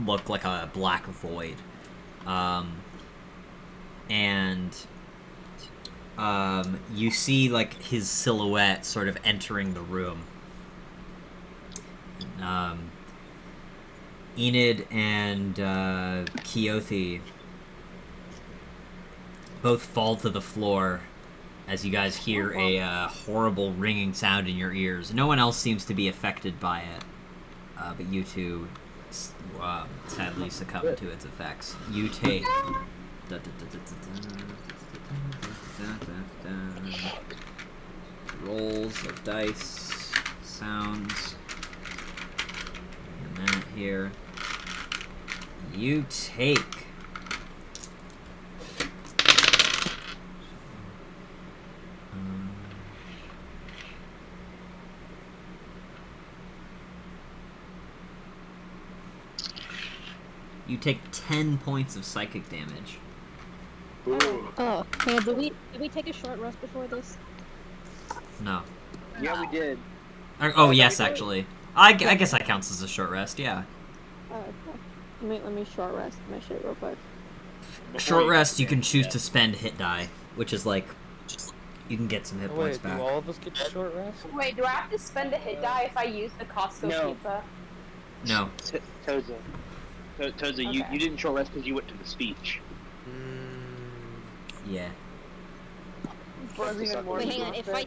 Speaker 10: look like a black void, and you see like his silhouette sort of entering the room. Enid and Keothi both fall to the floor as you guys hear a horrible ringing sound in your ears. No one else seems to be affected by it, but you two sadly succumb to its effects. You take rolls of dice, sounds. A minute here. You take you take 10 points of psychic damage.
Speaker 4: Oh, hey, did we take a short rest before this?
Speaker 10: No.
Speaker 2: Yeah, we did.
Speaker 10: Oh yes, actually. I guess that counts as a short rest. Yeah.
Speaker 5: Okay. Let me short rest my shit real quick.
Speaker 10: Short rest, you can choose to spend hit die, which is like you can get some hit points
Speaker 3: Wait,
Speaker 10: back.
Speaker 3: do all of us get a short rest?
Speaker 5: Wait, do I have to spend a hit die if I use the Costco
Speaker 2: No.
Speaker 5: pizza?
Speaker 10: No.
Speaker 2: Toza. Toza, you didn't short rest because you went to the speech.
Speaker 10: Yeah.
Speaker 5: Was even more
Speaker 4: Wait, hang on. If I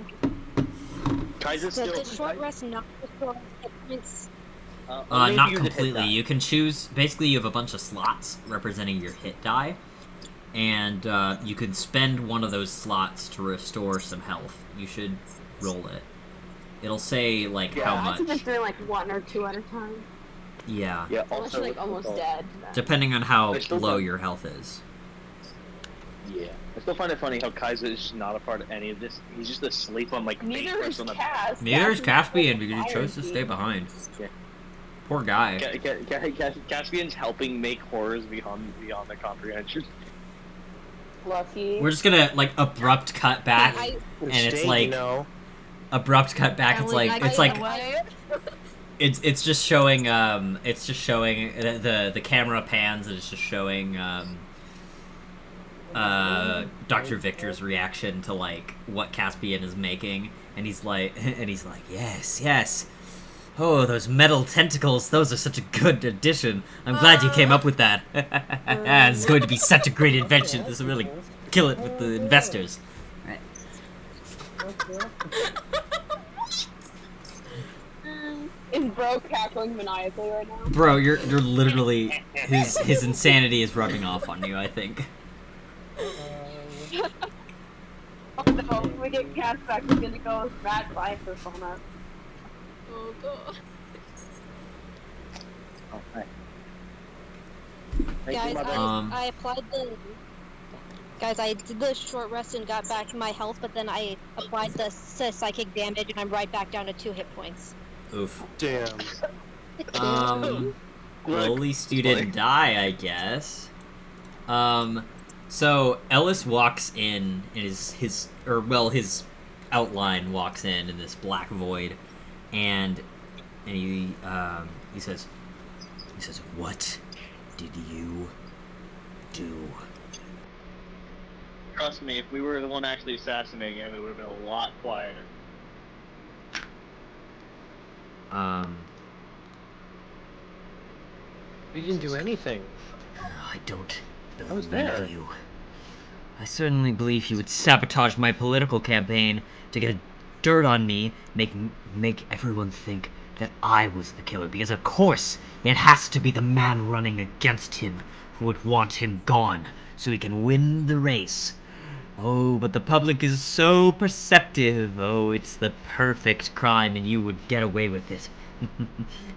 Speaker 2: Kaiser's
Speaker 4: does
Speaker 2: still.
Speaker 4: the short rest not restore hit points?
Speaker 2: only if
Speaker 10: Not
Speaker 2: you use a hit
Speaker 10: completely.
Speaker 2: die.
Speaker 10: You can choose. Basically, you have a bunch of slots representing your hit die, and you can spend one of those slots to restore some health. You should roll it. It'll say like how
Speaker 5: I think
Speaker 10: much.
Speaker 5: it's doing like 1 or 2 at a time.
Speaker 10: Yeah.
Speaker 2: Yeah,
Speaker 5: Unless
Speaker 2: also
Speaker 5: you're like almost dead.
Speaker 10: Depending on how
Speaker 2: I still
Speaker 10: low
Speaker 2: don't-
Speaker 10: your health is.
Speaker 2: Yeah. I still find it funny how Kaiser is just not a part of any of this. He's just asleep on like
Speaker 5: Neither is
Speaker 2: on the
Speaker 5: Cass.
Speaker 10: Neither is Caspian
Speaker 5: Caspian's
Speaker 10: because he chose to
Speaker 5: iron
Speaker 10: stay
Speaker 5: team.
Speaker 10: behind.
Speaker 2: Yeah.
Speaker 10: Poor guy.
Speaker 2: Caspian's helping make horrors beyond the comprehension.
Speaker 5: Lucky.
Speaker 10: We're just gonna like abrupt cut back,
Speaker 4: I-
Speaker 10: and it's
Speaker 3: State,
Speaker 10: like
Speaker 3: you know.
Speaker 10: abrupt cut back. It's like it's just showing the camera pans and it's just showing Dr. Victor's reaction to like what Caspian is making, and he's like yes. Oh, those metal tentacles, those are such a good addition. I'm glad you came up with that. This is going to be such a great invention. This will really kill it with the investors. Right.
Speaker 5: Is Bro cackling maniacally right now?
Speaker 10: Bro, you're literally his insanity is rubbing off on you, I think.
Speaker 5: Oh no, if we get Cass back, we're gonna go mad scientist on us.
Speaker 6: Oh god.
Speaker 2: Oh, hi.
Speaker 4: Guys,
Speaker 2: Mother.
Speaker 4: I applied the. Guys, I did the short rest and got back my health, but then I applied the psychic damage, and I'm right back down to 2 hit points.
Speaker 10: Oof.
Speaker 3: Damn.
Speaker 10: Well, at least you didn't die, I guess. So Ellis walks in, and his outline walks in this black void, and he says, "What did you do?"
Speaker 2: Trust me, if we were the one actually assassinating him, it would have been a lot quieter.
Speaker 3: We didn't do anything.
Speaker 1: I don't
Speaker 2: was
Speaker 1: believe
Speaker 2: there.
Speaker 1: you. I certainly believe he would sabotage my political campaign to get dirt on me, make everyone think that I was the killer, because of course it has to be the man running against him who would want him gone, so he can win the race. Oh, but the public is so perceptive. Oh, it's the perfect crime and you would get away with it.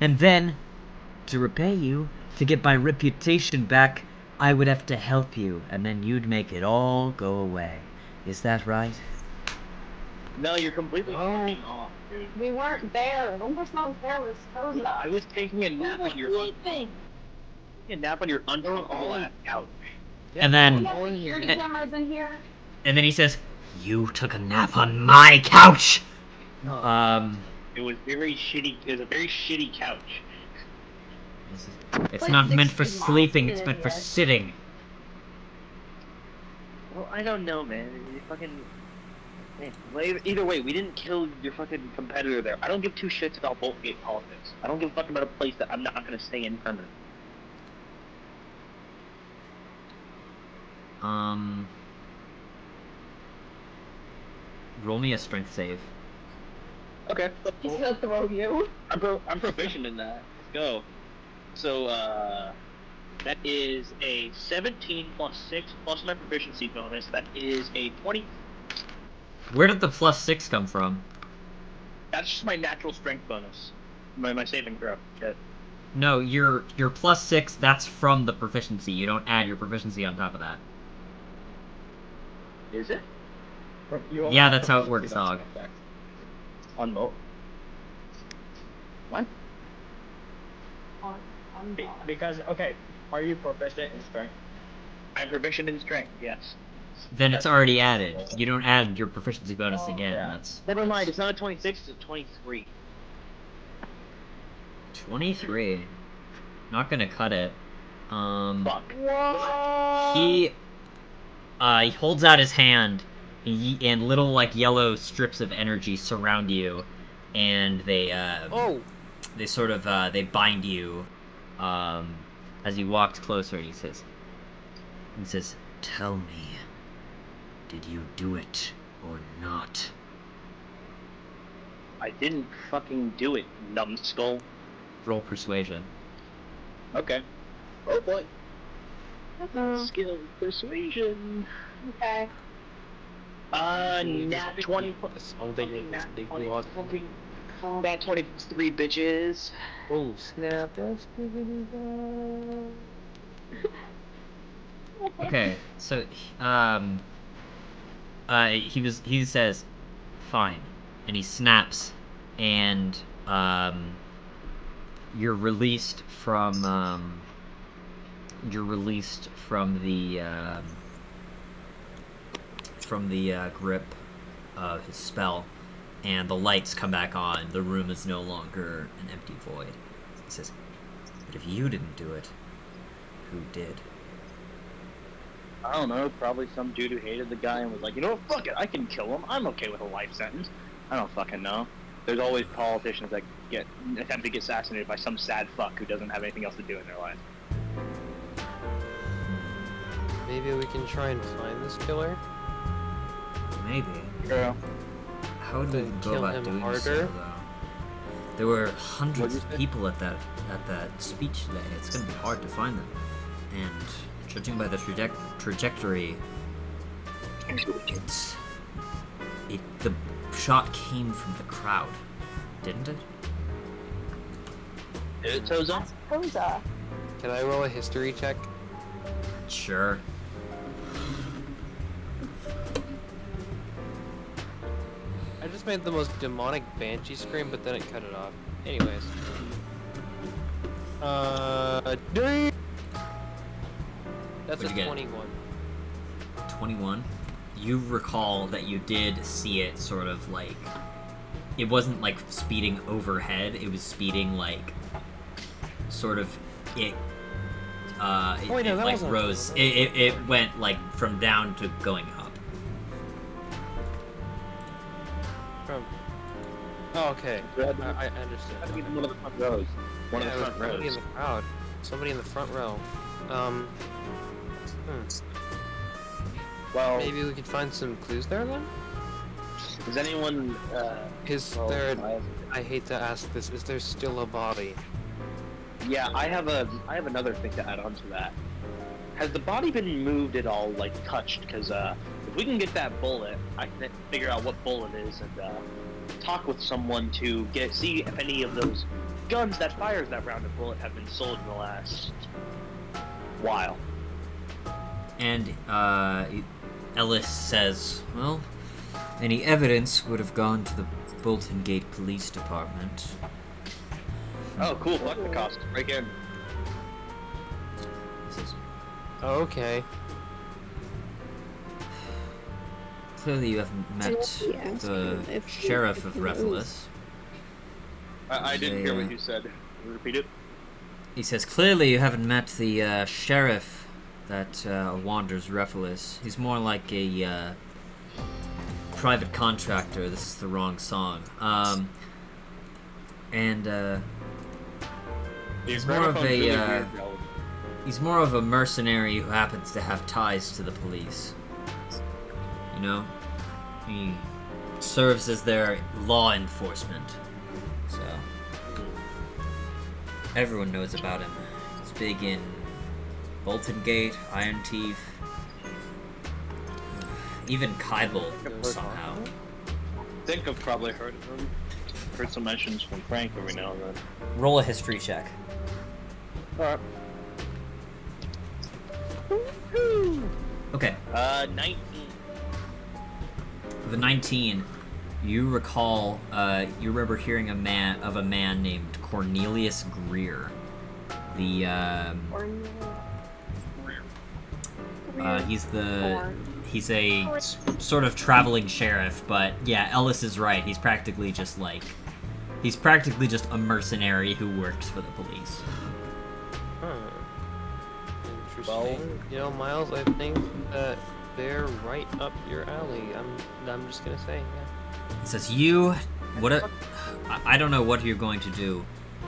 Speaker 1: And then, to repay you, to get my reputation back, I would have to help you, and then you'd make it all go away. Is that right?
Speaker 2: No, you're completely fucking off, dude.
Speaker 5: We weren't there. Almost not there was Toza.
Speaker 2: I was taking a nap on your under-all-ass couch.
Speaker 1: And then,
Speaker 5: Security cameras in here.
Speaker 1: and then he says, "You took a nap on my couch."
Speaker 2: It was very shitty. It was a very shitty couch.
Speaker 1: It's
Speaker 5: Like
Speaker 1: not meant for
Speaker 5: 60
Speaker 1: sleeping.
Speaker 5: months
Speaker 1: It's meant for
Speaker 5: in it.
Speaker 1: sitting.
Speaker 2: Well, I don't know, man. You fucking. Man, either way, we didn't kill your fucking competitor there. I don't give two shits about Boltgate politics. I don't give a fuck about a place that I'm not gonna stay in permanently.
Speaker 1: Roll me a strength save.
Speaker 2: Okay.
Speaker 5: He's gonna throw you.
Speaker 2: I'm proficient in that. Let's go. So, that is a 17 plus 6 plus my proficiency bonus. That is a 20.
Speaker 1: Where did the +6 come from?
Speaker 2: That's just my natural strength bonus. My saving throw. Yeah.
Speaker 1: No, your +6, that's from the proficiency. You don't add your proficiency on top of that.
Speaker 2: Is it?
Speaker 1: Yeah, that's how it works, dog.
Speaker 2: On both. What?
Speaker 9: Because, okay, are you proficient in strength?
Speaker 2: I'm proficient in strength, yes.
Speaker 1: Then it's already added. You don't add your proficiency bonus again.
Speaker 9: yeah.
Speaker 1: That's
Speaker 2: Never mind, it's not a 26, it's a 23.
Speaker 1: 23. Not gonna cut it.
Speaker 2: Fuck.
Speaker 1: He holds out his hand, and little like yellow strips of energy surround you, and they sort of they bind you. As you walked closer, he says, "Tell me, did you do it or not?"
Speaker 2: I didn't fucking do it, numbskull.
Speaker 1: Roll persuasion.
Speaker 2: Okay. Oh boy. Skill persuasion.
Speaker 5: Okay.
Speaker 2: Nat 20 plus. Nat 20 plus 3 bitches.
Speaker 3: Oh snap! That's
Speaker 1: Okay, so he says, "Fine," and he snaps, and you're released from the grip of his spell, and the lights come back on. The room is no longer an empty void. He says, "But if you didn't do it, who did?"
Speaker 2: I don't know, probably some dude who hated the guy and was like, you know what, fuck it, I can kill him. I'm okay with a life sentence. I don't fucking know. There's always politicians that attempt to get assassinated by some sad fuck who doesn't have anything else to do in their life.
Speaker 3: Maybe we can try and find this killer.
Speaker 1: Maybe.
Speaker 2: True.
Speaker 1: How would we
Speaker 3: Then
Speaker 1: go
Speaker 3: kill
Speaker 1: about
Speaker 3: him
Speaker 1: doing
Speaker 3: harder?
Speaker 1: so, though? There were hundreds
Speaker 2: What'd
Speaker 1: of
Speaker 2: you say?
Speaker 1: people at that speech today. It's gonna be hard to find them. And judging by the trajectory, the shot came from the crowd, didn't it?
Speaker 2: Did it, Toza?
Speaker 5: Toza.
Speaker 3: Can I roll a history check?
Speaker 1: Sure.
Speaker 3: I just made the most demonic banshee scream, but then it cut it off. Anyways. That's
Speaker 1: What'd
Speaker 3: a
Speaker 1: you get?
Speaker 3: 21.
Speaker 1: 21. You recall that you did see it sort of like, it wasn't like speeding overhead, it was speeding like sort of it
Speaker 3: wait, no, that
Speaker 1: like
Speaker 3: wasn't-
Speaker 1: rose, it went like from down to going up.
Speaker 3: From... Oh, okay. I understand.
Speaker 2: Had to be one of the front rows. One
Speaker 3: Yeah,
Speaker 2: of
Speaker 3: it
Speaker 2: the
Speaker 3: was
Speaker 2: front
Speaker 3: somebody
Speaker 2: rows.
Speaker 3: in the crowd. Somebody in the front row.
Speaker 2: Well,
Speaker 3: Maybe we could find some clues there then?
Speaker 2: is anyone?
Speaker 3: Is
Speaker 2: well,
Speaker 3: there... I hate to ask this, is there still a body?
Speaker 2: Yeah, I have another thing to add on to that. Has the body been moved at all, like touched? Because if we can get that bullet, I can figure out what bullet it is and talk with someone to see if any of those guns that fires that round of bullet have been sold in the last while.
Speaker 10: And Ellis says, well, any evidence would have gone to the Bolton Gate Police Department.
Speaker 2: Oh, cool! Fuck the cost. Break in.
Speaker 10: He says,
Speaker 3: Okay.
Speaker 10: clearly you haven't met the sheriff of Rephilis.
Speaker 2: I didn't hear what you said. Repeat it.
Speaker 10: He says, clearly you haven't met the sheriff that wanders Rephilis. He's more like a private contractor. This is the wrong song. He's more of a mercenary who happens to have ties to the police. You know? He serves as their law enforcement. So everyone knows about him. He's big in Bolton Gate, Iron Teeth, even Kybal somehow.
Speaker 2: I think I've probably heard of him. Heard some mentions from Frank every now and then.
Speaker 10: Roll a history check.
Speaker 2: Alright.
Speaker 10: Okay.
Speaker 2: 19.
Speaker 10: The 19, you recall, you remember hearing a man named Cornelius Greer. He's a sort of traveling sheriff, but yeah, Ellis is right. He's practically just a mercenary who works for the police.
Speaker 3: Interesting. You know, Miles, I think that they're right up your alley. I'm just gonna say, yeah.
Speaker 10: It says I don't know what you're going to do,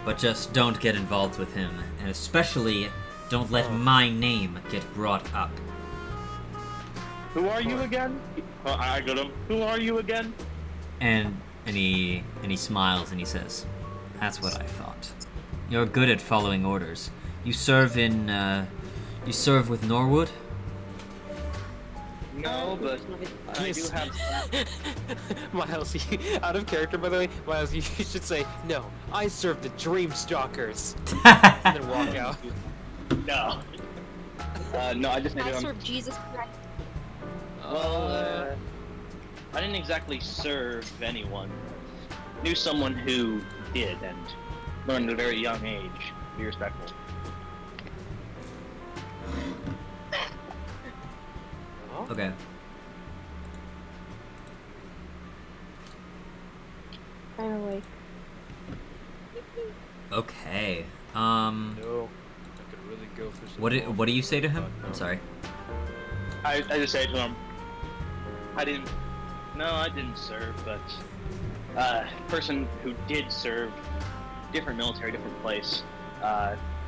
Speaker 10: but just don't get involved with him, and especially don't let my name get brought up.
Speaker 2: Who are you again? Oh, I got him. Who are you again?
Speaker 10: And he smiles and he says, "That's what I thought. You're good at following orders. You serve with Norwood?"
Speaker 2: No, but I do have.
Speaker 3: Miles, out of character, by the way. Miles, you should say, "No, I serve the Dreamstalkers," and then walk out.
Speaker 2: No. No, I just made it
Speaker 4: I
Speaker 2: on.
Speaker 4: serve Jesus Christ.
Speaker 2: Well, I didn't exactly serve anyone. Knew someone who did, and learned at a very young age. Be respectful.
Speaker 10: Okay.
Speaker 5: Finally.
Speaker 10: Okay.
Speaker 3: No, I could really go for some.
Speaker 10: What do you say to him? I'm sorry.
Speaker 2: I just say to him, I didn't serve, but person who did serve, different military, different place.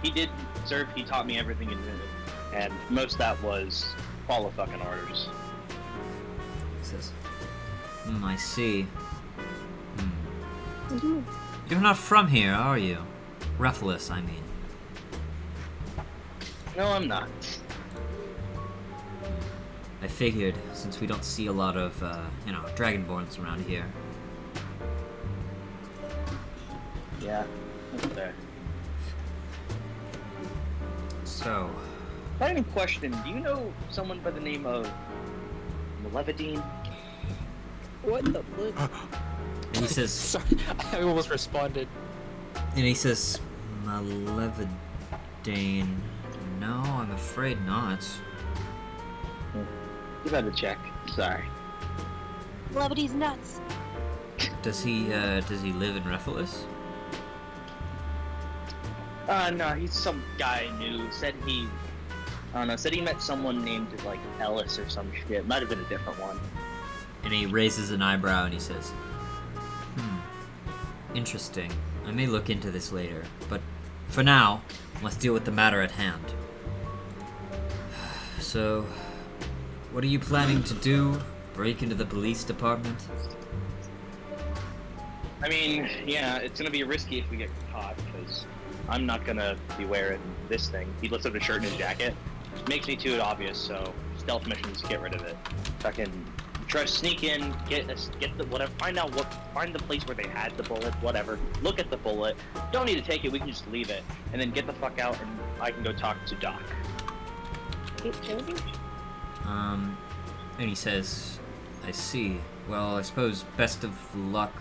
Speaker 2: He did serve. He taught me everything he knew, and most of that was follow fucking orders.
Speaker 10: He says, I see. You're not from here, are you? Rephilis, I mean.
Speaker 2: No, I'm not.
Speaker 10: I figured, since we don't see a lot of, Dragonborns around here.
Speaker 2: Yeah, that's fair.
Speaker 10: So...
Speaker 2: I have a question. Do you know someone by the name of Malevedine?
Speaker 8: What the flip?
Speaker 10: And he says...
Speaker 3: Sorry, I almost responded.
Speaker 10: And he says, Malevedine... No, I'm afraid not.
Speaker 2: You better check. Sorry.
Speaker 4: Levity's nuts.
Speaker 10: Does he live in Rephilis?
Speaker 2: No, he's some guy I knew. Said he met someone named, like, Ellis or some shit. Might have been a different one.
Speaker 10: And he raises an eyebrow and he says, interesting. I may look into this later, but for now, let's deal with the matter at hand. So, What are you planning to do? Break into the police department?
Speaker 2: I mean, yeah, it's gonna be risky if we get caught, because I'm not gonna be wearing this thing. He lifts up his shirt and his jacket. Makes me too obvious, so stealth missions, get rid of it. Fucking try to sneak in, get the whatever, find the place where they had the bullet, whatever. Look at the bullet. Don't need to take it, we can just leave it. And then get the fuck out and I can go talk to Doc.
Speaker 10: And he says, I see. Well, I suppose best of luck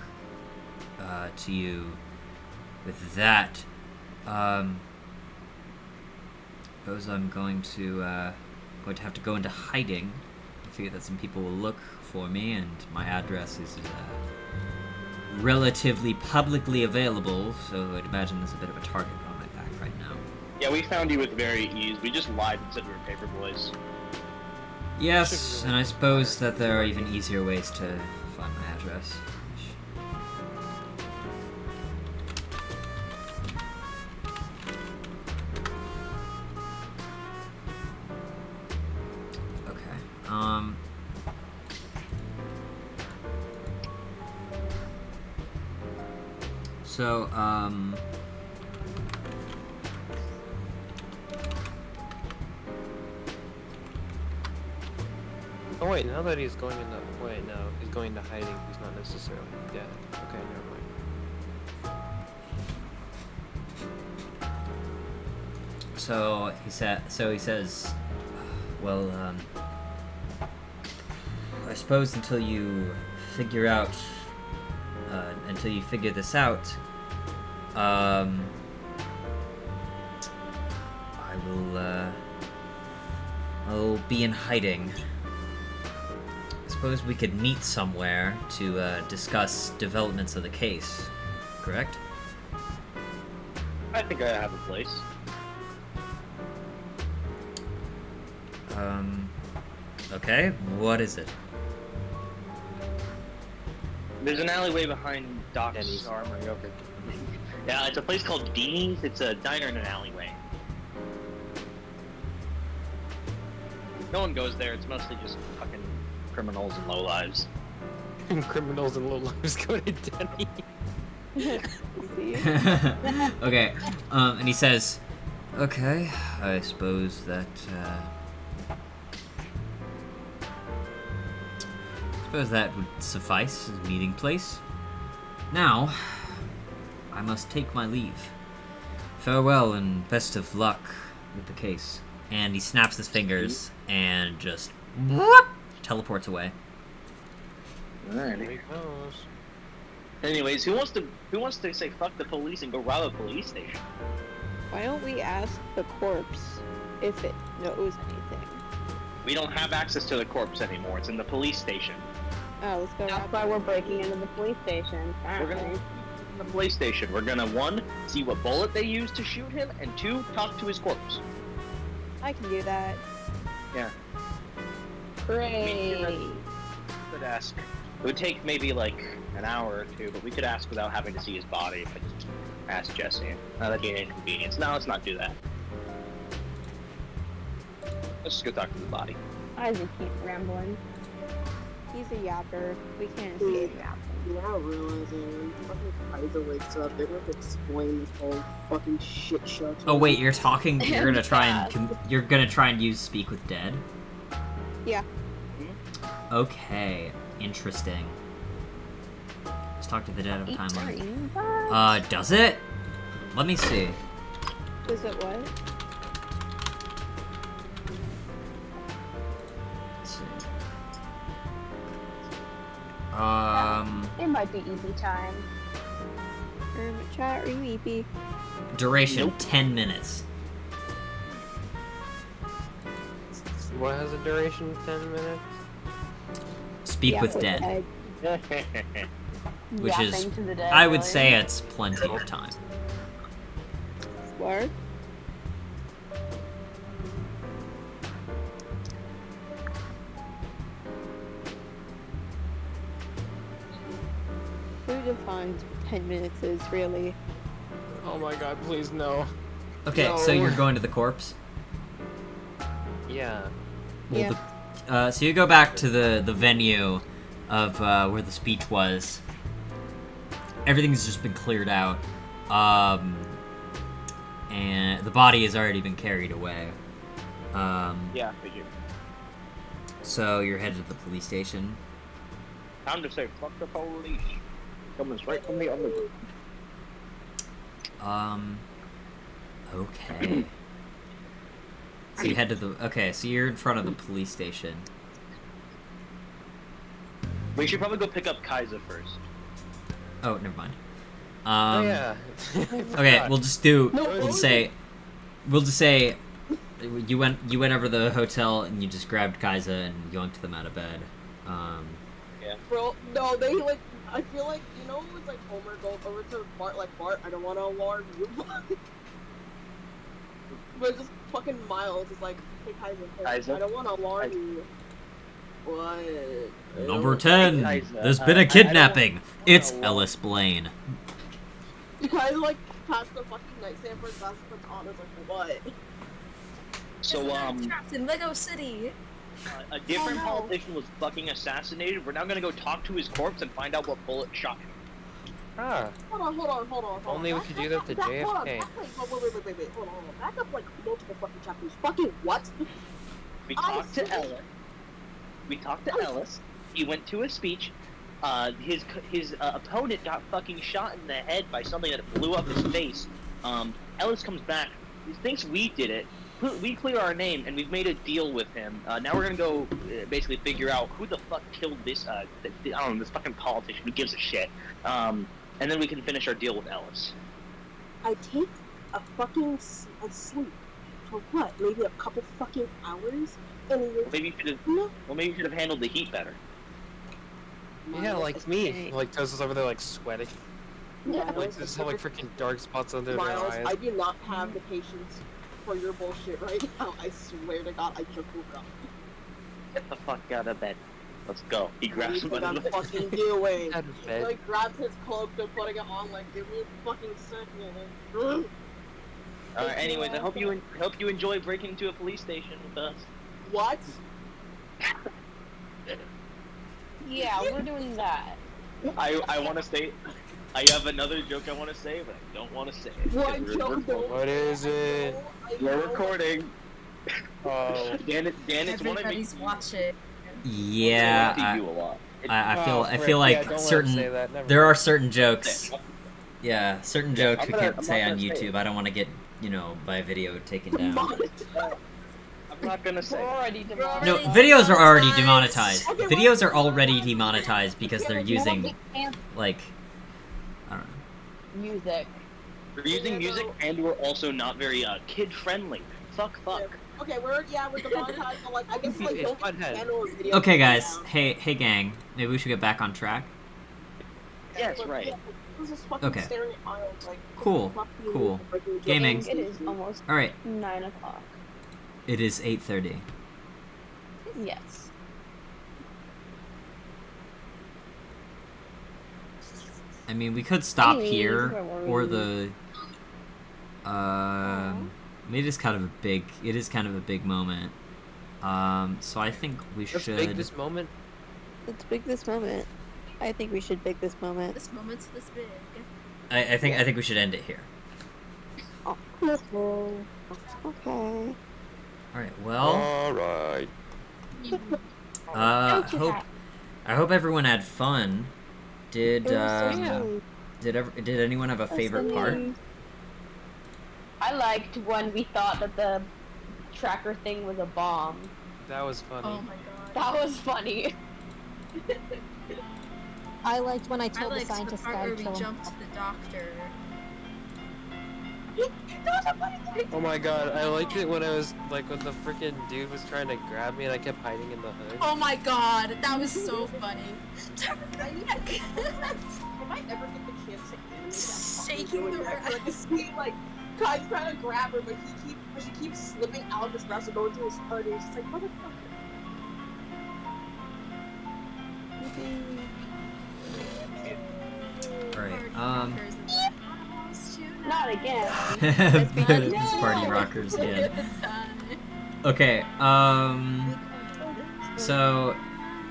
Speaker 10: to you with that. Suppose I'm going to have to go into hiding. I figure that some people will look for me, and my address is relatively publicly available, so I'd imagine there's a bit of a target on my back right now.
Speaker 2: Yeah, we found you with very ease. We just lied and said we were paper boys.
Speaker 10: Yes, and I suppose that there are even easier ways to find my address. So,
Speaker 3: Oh wait, now that he's going in the wait, no, he's going to hiding. He's not necessarily dead. Okay, never mind.
Speaker 10: So he says, well, I suppose until you figure this out, I'll be in hiding. I suppose we could meet somewhere to discuss developments of the case, correct?
Speaker 2: I think I have a place.
Speaker 10: Okay, what is it?
Speaker 2: There's an alleyway behind Doc's armory over. Yeah, it's a place called Deanie's. It's a diner in an alleyway. No one goes there. It's mostly just fucking criminals and lowlives.
Speaker 3: Criminals and lowlifes go to Denny.
Speaker 10: Okay, and he says, okay, I suppose that, would suffice as a meeting place. Now, I must take my leave. Farewell and best of luck with the case. And he snaps his fingers and just teleports away.
Speaker 2: Alright. Anyways, who wants to say fuck the police and go rob a police station?
Speaker 8: Why don't we ask the corpse if it knows anything?
Speaker 2: We don't have access to the corpse anymore. It's in the police station.
Speaker 5: Oh, let's go. That's why we're breaking into the police station.
Speaker 2: We're gonna in the police station. We're gonna 1, see what bullet they used to shoot him, and 2, talk to his corpse.
Speaker 8: I can do that.
Speaker 2: Yeah.
Speaker 5: Great.
Speaker 2: Could ask. It would take maybe like an hour or 2, but we could ask without having to see his body if I just ask Jesse. That'd be an inconvenience. No, let's not do that. Let's just go talk to the body.
Speaker 5: I just keep rambling.
Speaker 8: He's a yapper. We can't escape him.
Speaker 7: You're not realizing when fucking Kaiser wakes up, they're going to explain this whole fucking shit show to
Speaker 10: Oh
Speaker 7: him.
Speaker 10: wait, you're talking. You're gonna try and use Speak with Dead.
Speaker 8: Yeah.
Speaker 10: Okay, interesting. Let's talk to the dead of time limit. Does it? Let me see.
Speaker 8: Does it what?
Speaker 10: Let's see.
Speaker 5: It might be easy time.
Speaker 8: Chat, are you EP?
Speaker 10: Duration 10 minutes.
Speaker 3: What has a duration of 10 minutes?
Speaker 10: Speak with Dead. Which is,
Speaker 5: Yapping to the dead,
Speaker 10: I would
Speaker 5: really.
Speaker 10: say it's plenty of time.
Speaker 8: Word? Who defines what 10 minutes is, really?
Speaker 3: Oh my god, please no.
Speaker 10: Okay,
Speaker 3: No.
Speaker 10: so you're going to the corpse?
Speaker 3: Yeah.
Speaker 10: Well,
Speaker 8: Yeah.
Speaker 10: So you go back to the venue of where the speech was. Everything's just been cleared out. And the body has already been carried away.
Speaker 2: Yeah, figured.
Speaker 10: So you're headed to the police station.
Speaker 2: Time to say fuck the police. Coming straight from the underground.
Speaker 10: Okay. So you head to the... Okay, so you're in front of the police station.
Speaker 2: We should probably go pick up Kaiser first.
Speaker 10: Oh, never mind.
Speaker 3: Oh yeah.
Speaker 10: Okay, we'll just do... We'll just say... You went over the hotel and you just grabbed Kaiser and yoinked them out of bed.
Speaker 2: Yeah.
Speaker 7: Bro, no, they like. I feel like it's like Homer goes over to Bart, like Bart, I don't want to alarm you. But just fucking Miles is like, hey Kaiser, I don't want to alarm you. What?
Speaker 10: Number 10! There's been a kidnapping! It's Ellis Blaine.
Speaker 7: You guys like passed the fucking nightstand for glass puts on. It's like, what?
Speaker 2: So
Speaker 6: trapped in Lego City.
Speaker 2: A different politician was fucking assassinated. We're now gonna go talk to his corpse and find out what bullet shot him.
Speaker 3: Ah.
Speaker 7: Hold on.
Speaker 3: Only we could do that to JFK.
Speaker 7: Hold on, wait. Hold on. Back up like multiple fucking chapters. Fucking what?
Speaker 2: We talked to Ellis. He went to a speech. His opponent got fucking shot in the head by something that blew up his face. Ellis comes back. He thinks we did it. We clear our name, and we've made a deal with him. Now we're gonna go basically figure out who the fuck killed this, I don't know, this fucking politician. Who gives a shit? And then we can finish our deal with Ellis.
Speaker 7: I take a fucking sleep for what? Maybe a couple fucking hours?
Speaker 2: Maybe you should have handled the heat better.
Speaker 3: Yeah, like me. Like Tosa's over there like sweating.
Speaker 7: Yeah,
Speaker 3: like there's some like freaking dark spots under
Speaker 7: Miles,
Speaker 3: their eyes.
Speaker 7: I do not have the patience for your bullshit right now. I swear to God, I just woke up.
Speaker 2: Get the fuck out of bed. Let's go. He grabs him.
Speaker 7: What I'm fucking doing.
Speaker 3: Out of
Speaker 7: He
Speaker 3: bed.
Speaker 7: like grabs his cloak and putting it on. Like, give me a fucking second.
Speaker 2: Alright. Anyways, I hope you enjoy breaking into a police station with us.
Speaker 7: What?
Speaker 5: Yeah, we're doing that.
Speaker 2: I want to say. I have another joke I want to say, but I don't want to say it.
Speaker 7: What
Speaker 2: We're
Speaker 7: joke?
Speaker 3: What is it?
Speaker 2: We're recording.
Speaker 3: Oh.
Speaker 2: Dan, it's one of
Speaker 6: Everybody's watching.
Speaker 10: Yeah,
Speaker 2: you a lot.
Speaker 10: I feel like there are certain jokes. Yeah, certain jokes we can't say on YouTube. I don't want to get, by video taken down.
Speaker 2: I'm not gonna say.
Speaker 10: No, videos are already demonetized. Videos are already demonetized because they're using, like, I don't know.
Speaker 5: Music.
Speaker 2: We're using music, and we're also not very kid-friendly. Fuck.
Speaker 7: Okay, we're demonetized, but like I guess like don't handle video.
Speaker 10: Okay, guys. Hey, gang. Maybe we should get back on track.
Speaker 2: Yes, right.
Speaker 10: Okay.
Speaker 7: Staring at Miles, like,
Speaker 10: Cool. Gaming.
Speaker 5: It is almost
Speaker 10: All right.
Speaker 5: 9 o'clock.
Speaker 10: It is 8:30.
Speaker 5: Yes.
Speaker 10: I mean, we could stop
Speaker 5: Anyways,
Speaker 10: here,
Speaker 5: where were
Speaker 10: or
Speaker 5: we?
Speaker 10: the. I mean, it is kind of a big moment. So I think we
Speaker 3: Let's
Speaker 10: should.
Speaker 3: make this moment.
Speaker 8: Let's pick this moment. I think we should pick this moment.
Speaker 6: This moment's this big.
Speaker 10: I think we should end it here.
Speaker 8: Oh, okay.
Speaker 10: All right. Well.
Speaker 3: All right.
Speaker 10: I hope everyone had fun. Did
Speaker 8: It was so
Speaker 10: did anyone have a favorite part?
Speaker 5: I liked when we thought that the tracker thing was a bomb.
Speaker 3: That was funny.
Speaker 6: Oh my god.
Speaker 5: That was funny.
Speaker 4: I liked when I
Speaker 6: I
Speaker 4: told the
Speaker 6: liked the
Speaker 4: scientist
Speaker 6: part
Speaker 4: guy
Speaker 6: where
Speaker 4: to
Speaker 6: we
Speaker 4: kill him.
Speaker 6: jumped to the doctor.
Speaker 5: Oh
Speaker 3: my god, I liked it when I was like when the freaking dude was trying to grab me and I kept hiding in the hood.
Speaker 6: Oh my god, that was so funny.
Speaker 7: If I ever get the chance to animate that,
Speaker 6: Shaking the
Speaker 7: I just see like Kai's trying to grab her, but she keeps slipping out of his grasp and going to his heart, and he's just like, motherfucker.
Speaker 10: All right.
Speaker 5: Not again.
Speaker 10: This party rockers again. Okay. So,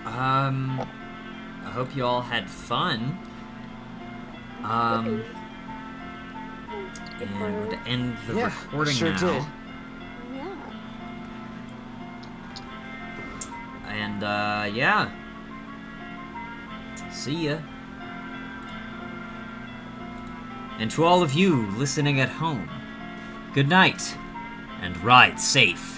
Speaker 10: I hope you all had fun. And we're to end the recording
Speaker 11: sure
Speaker 10: now.
Speaker 11: did.
Speaker 5: Yeah.
Speaker 10: And, yeah. See ya. And to all of you listening at home, good night, and ride safe.